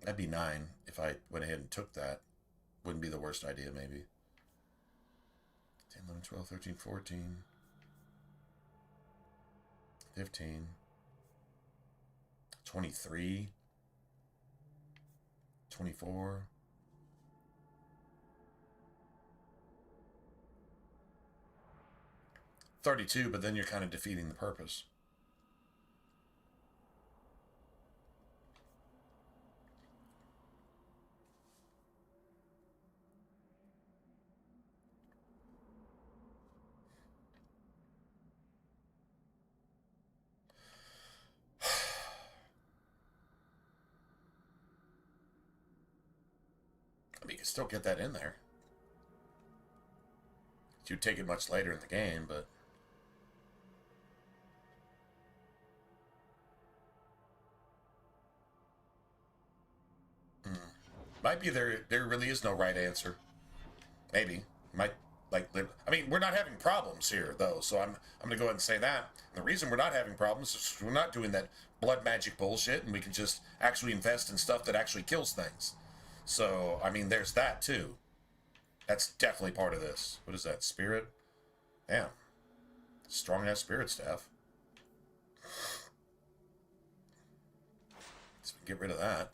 That'd be 9 if I went ahead and took that. Wouldn't be the worst idea, maybe. 10, 11, 12, 13, 14. 15. 23. 24. $32, but then you're kind of defeating the purpose. I mean, you can still get that in there. You'd take it much later in the game, but... Might be there really is no right answer. Maybe. Might like I mean, we're not having problems here though, so I'm gonna go ahead and say that. And the reason we're not having problems is we're not doing that blood magic bullshit, and we can just actually invest in stuff that actually kills things. So I mean, there's that too. That's definitely part of this. What is that? Spirit? Damn. Strong ass spirit staff. Let's get rid of that.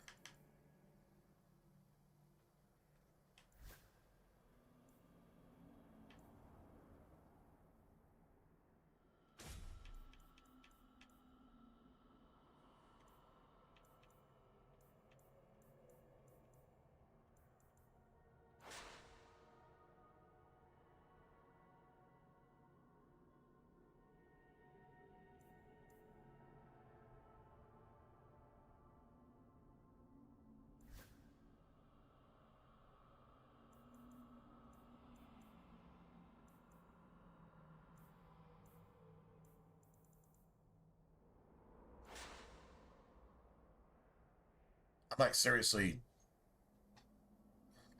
I'm like, seriously.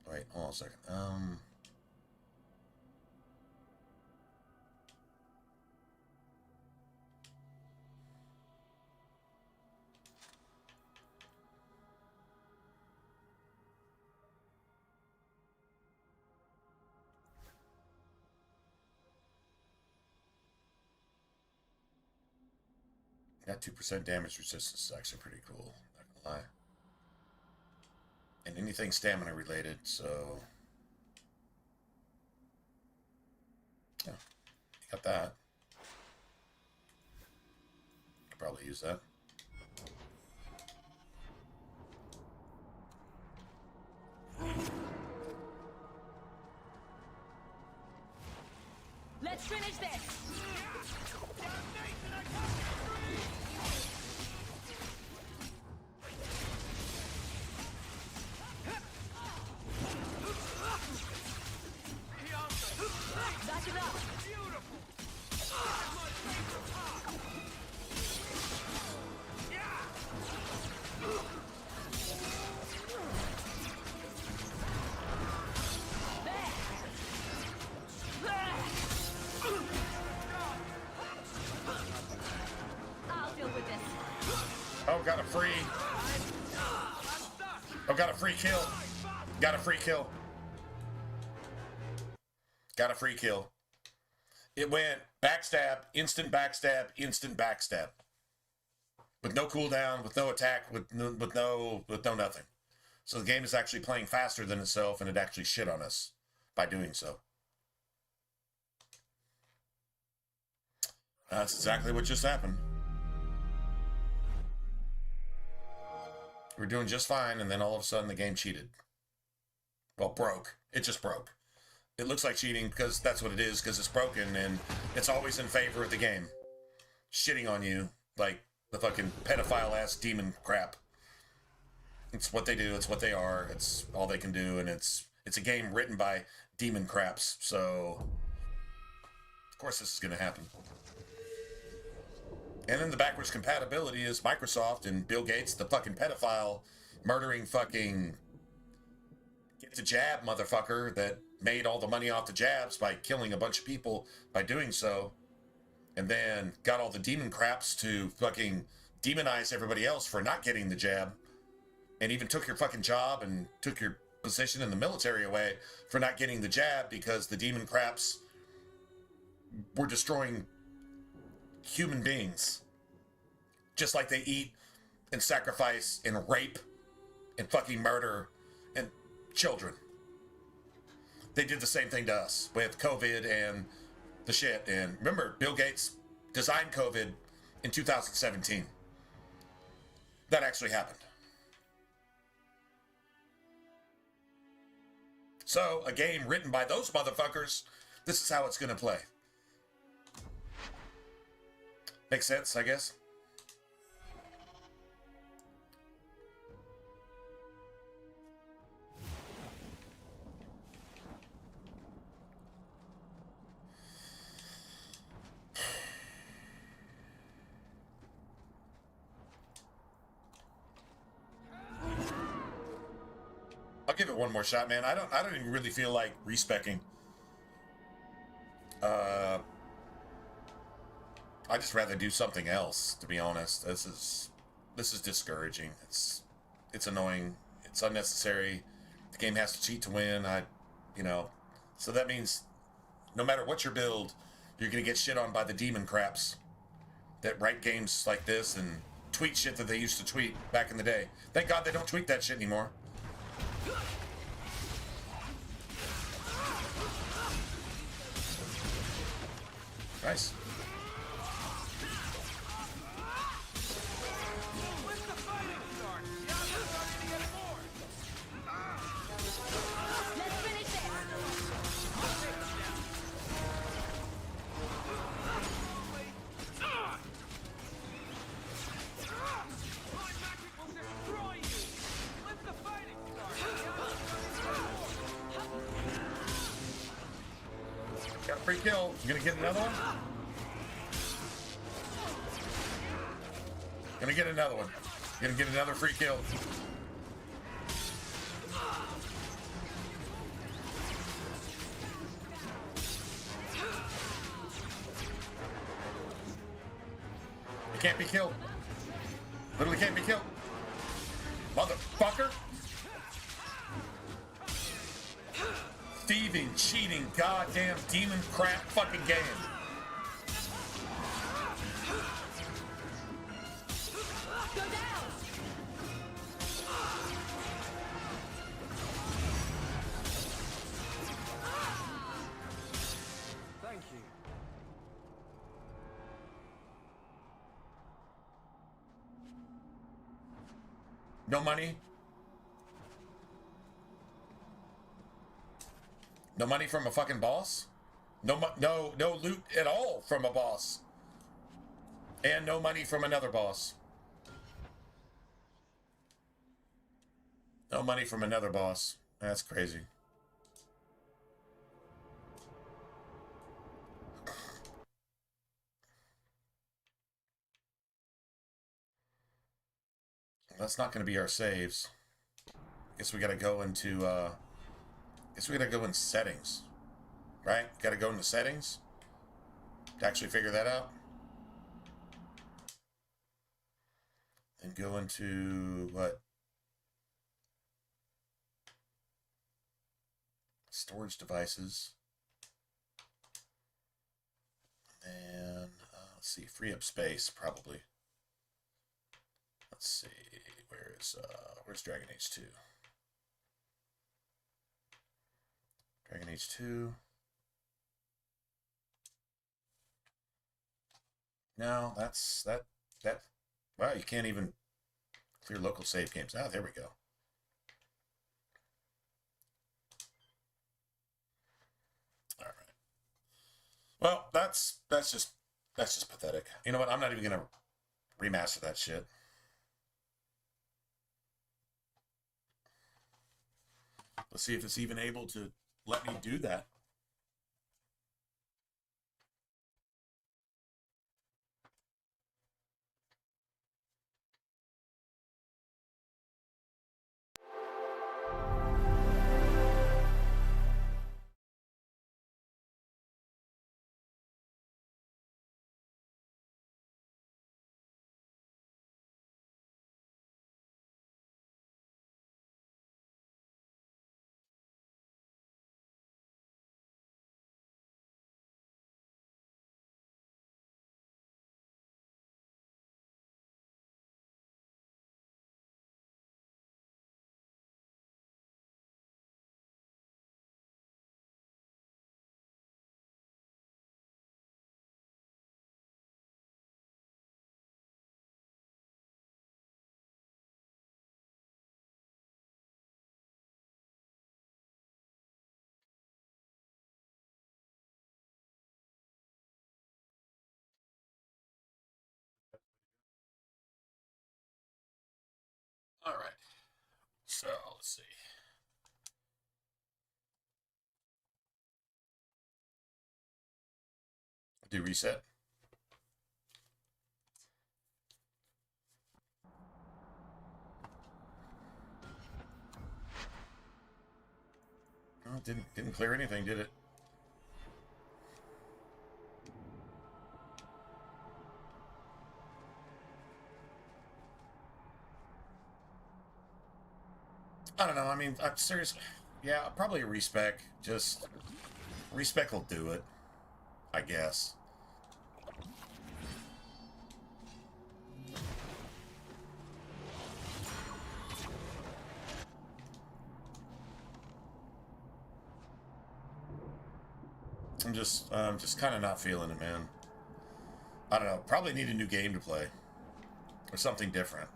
Wait, hold on a second. Got 2% damage resistance is actually pretty cool. Not gonna lie. And anything stamina related, so yeah, you got that. Could probably use that. Let's finish this. Back it up. I'll deal with this. Oh, got a free. Oh, got a free kill. Got a free kill. Got a free kill. It went backstab, instant backstab, instant backstab. With no cooldown, with no attack, with no nothing. So the game is actually playing faster than itself, and it actually shit on us by doing so. That's exactly what just happened. We were doing just fine, and then all of a sudden the game cheated. Well, broke. It just broke. It looks like cheating because that's what it is, because it's broken, and it's always in favor of the game. Shitting on you like the fucking pedophile-ass demon crap. It's what they do, it's what they are, it's all they can do, and it's a game written by demon craps, so of course this is going to happen. And then the backwards compatibility is Microsoft and Bill Gates, the fucking pedophile, murdering fucking get the jab motherfucker that made all the money off the jabs by killing a bunch of people by doing so, and then got all the demon craps to fucking demonize everybody else for not getting the jab, and even took your fucking job and took your position in the military away for not getting the jab because the demon craps were destroying human beings. Just like they eat and sacrifice and rape and fucking murder and children. They did the same thing to us with COVID and the shit. And remember, Bill Gates designed COVID in 2017. That actually happened. So, a game written by those motherfuckers, this is how it's going to play. Makes sense, I guess. I'll give it one more shot, man. I don't even really feel like respecking. I just rather do something else, to be honest. This is discouraging. It's annoying. It's unnecessary. The game has to cheat to win. So that means no matter what your build, you're gonna get shit on by the demon craps that write games like this and tweet shit that they used to tweet back in the day. Thank God they don't tweet that shit anymore. Nice. Got a free kill. You gonna get another one? Gonna get another one. Gonna get another free kill. You can't be killed. Literally can't be killed. Motherfucker. Thieving, cheating, goddamn demon crap fucking game. Go down! Thank you. No money. No money from a fucking boss? No loot at all from a boss. And no money from another boss. No money from another boss. That's crazy. That's not going to be our saves. Guess we got to go into, guess we got to go in settings. Right? Got to go into settings to actually figure that out. Then go into, what? Storage devices. And, let's see, free up space, probably. Let's see, where's Dragon Age 2? Dragon Age 2. No, that, wow, you can't even clear local save games. Ah, there we go. All right. Well, that's just pathetic. You know what? I'm not even gonna remaster that shit. Let's see if it's even able to let me do that. All right. So let's see. Do reset. Well, didn't clear anything, did it? I don't know. I mean, I'm serious. Yeah, probably a respec. Just respec will do it, I guess. I'm just kind of not feeling it, man. I don't know. Probably need a new game to play. Or something different.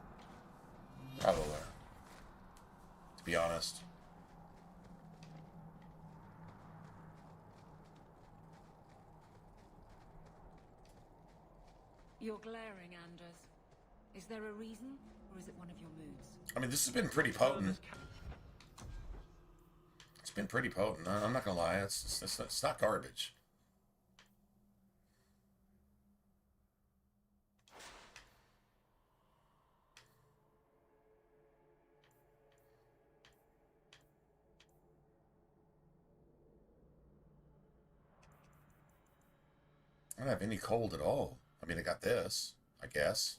Probably. To be honest. You're glaring, Anders. Is there a reason, or is it one of your moods? I mean, this has been pretty potent. It's been pretty potent. I'm not gonna lie. It's not garbage. I don't have any cold at all. I mean, I got this, I guess.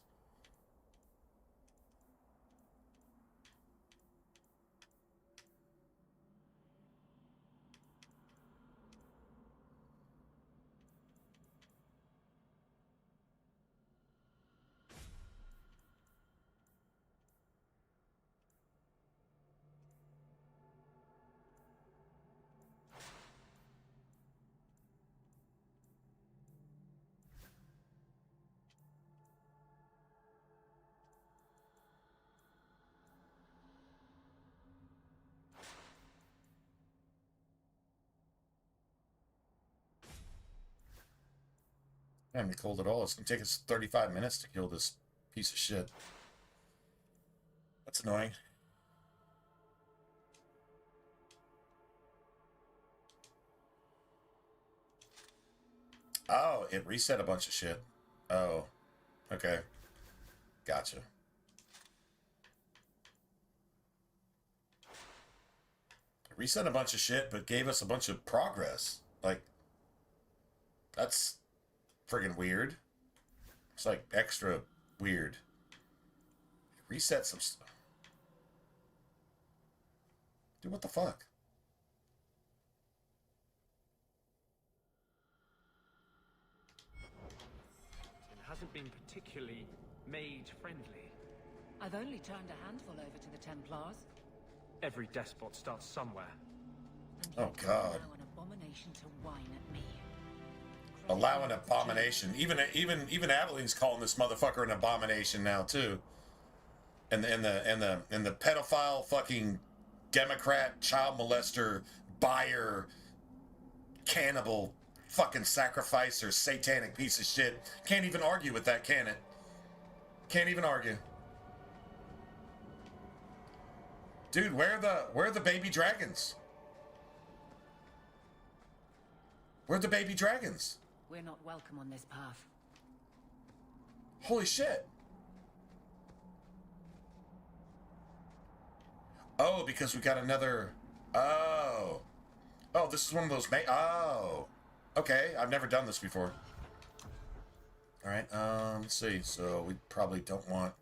I don't have any cold at all. It's gonna take us 35 minutes to kill this piece of shit. That's annoying. Oh, it reset a bunch of shit. Oh, okay. Gotcha. It reset a bunch of shit, but gave us a bunch of progress. Like, that's friggin' weird. It's like extra weird. It reset some stuff. Dude, what the fuck? Hasn't been particularly mage-friendly. I've only turned a handful over to the Templars. Every despot starts somewhere. Oh God! Allow an abomination to whine at me. Allow an abomination. Even Aveline's calling this motherfucker an abomination now too. And the pedophile fucking Democrat child molester buyer cannibal fucking sacrificer satanic piece of shit can't even argue with that, can it? Can't even argue. Dude, where are the baby dragons? Where are the baby dragons? We're not welcome on this path. Holy shit. Oh, because we got another... Oh. Oh, this is one of those... Oh. Okay, I've never done this before. Alright, let's see. So, we probably don't want...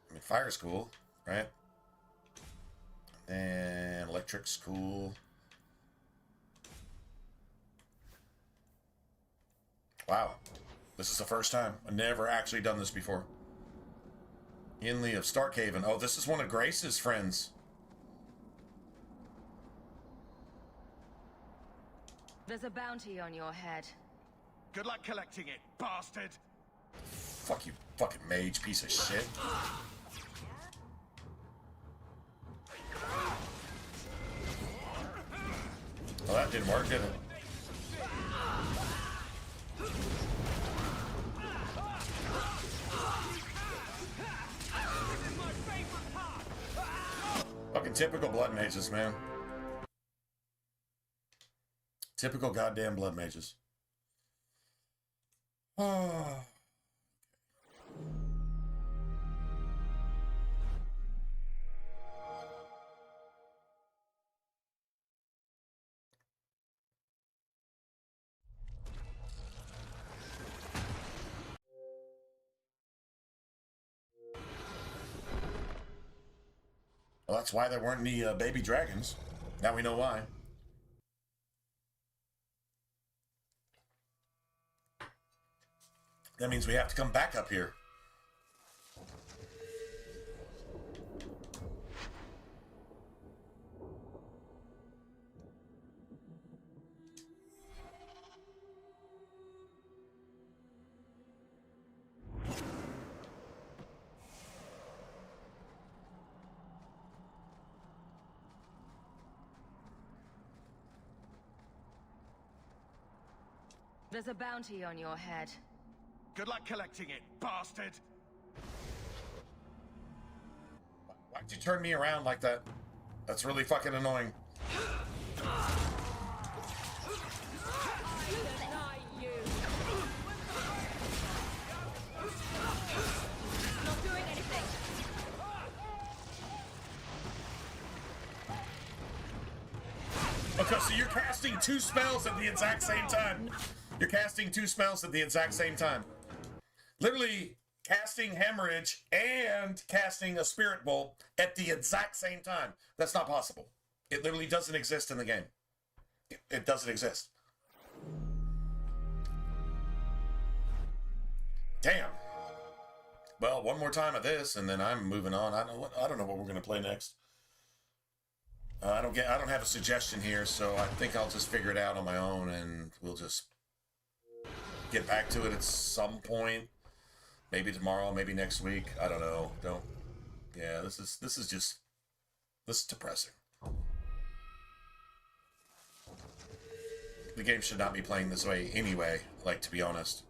I mean, fire's cool, right? And electric's cool. Wow. This is the first time. I've never actually done this before. Inley of Starkhaven. Oh, this is one of Grace's friends. There's a bounty on your head. Good luck collecting it, bastard! Fuck you, fucking mage piece of shit. Well, that didn't work, did it? Fucking typical blood mages, man. Typical goddamn blood mages. Oh. that's why there weren't any baby dragons. Now we know why. That means we have to come back up here. There's a bounty on your head. Good luck collecting it, bastard! Why'd you turn me around like that? That's really fucking annoying. Not doing anything. Okay, so you're casting 2 spells at the exact same time. You're casting 2 spells at the exact same time. Literally casting Hemorrhage and casting a Spirit Bolt at the exact same time. That's not possible. It literally doesn't exist in the game. It doesn't exist. Damn. Well, one more time of this, and then I'm moving on. I don't know what we're gonna play next. I don't have a suggestion here, so I think I'll just figure it out on my own, and we'll just get back to it at some point. Maybe tomorrow, maybe next week. I don't know. Yeah, this is depressing. The game should not be playing this way anyway, like, to be honest.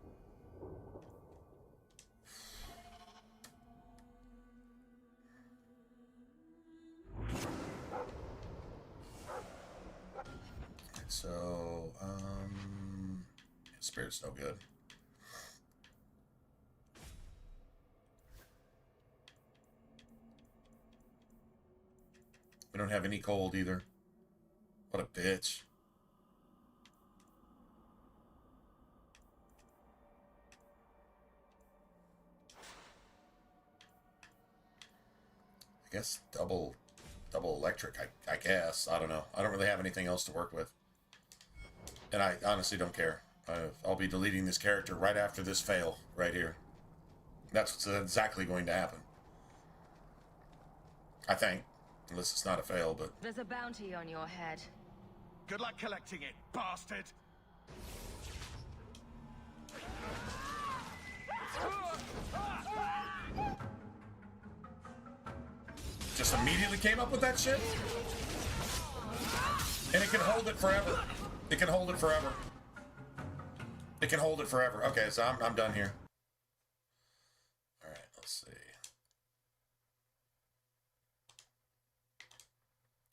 So, Spirit's no good. We don't have any cold either. What a bitch. I guess double electric, I guess. I don't know. I don't really have anything else to work with. And I honestly don't care. I'll be deleting this character right after this fail right here. That's what's exactly going to happen. I think. Unless it's not a fail, but... There's a bounty on your head. Good luck collecting it, bastard! Just immediately came up with that shit? And it can hold it forever. It can hold it forever. It can hold it forever. Okay, so I'm done here. Alright, let's see.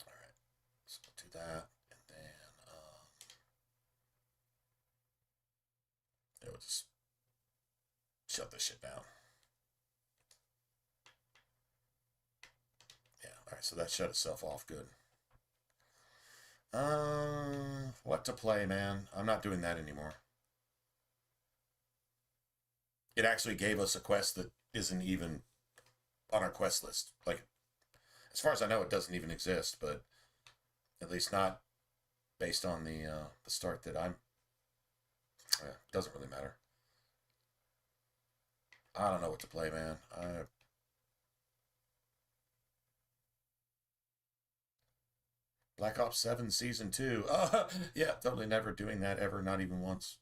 Alright, so we'll do that, and then, yeah, we'll just shut this shit down. Yeah, alright, so that shut itself off good. What to play, man? I'm not doing that anymore. It actually gave us a quest that isn't even on our quest list. Like, as far as I know, it doesn't even exist, but at least not based on the start that I'm... doesn't really matter. I don't know what to play, man. Black Ops 7 Season 2. Yeah, totally never doing that ever, not even once.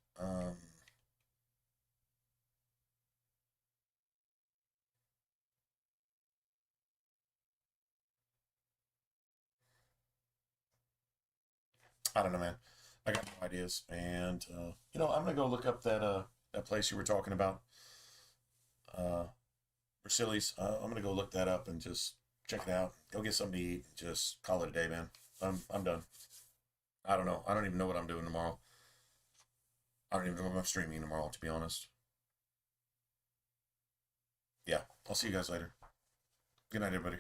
I don't know, man. I got no ideas. And, you know, I'm going to go look up that place you were talking about. Brasilis. I'm going to go look that up and just check it out. Go get something to eat. Just call it a day, man. I'm done. I don't know. I don't even know what I'm doing tomorrow. I don't even know if I'm streaming tomorrow, to be honest. Yeah, I'll see you guys later. Good night, everybody.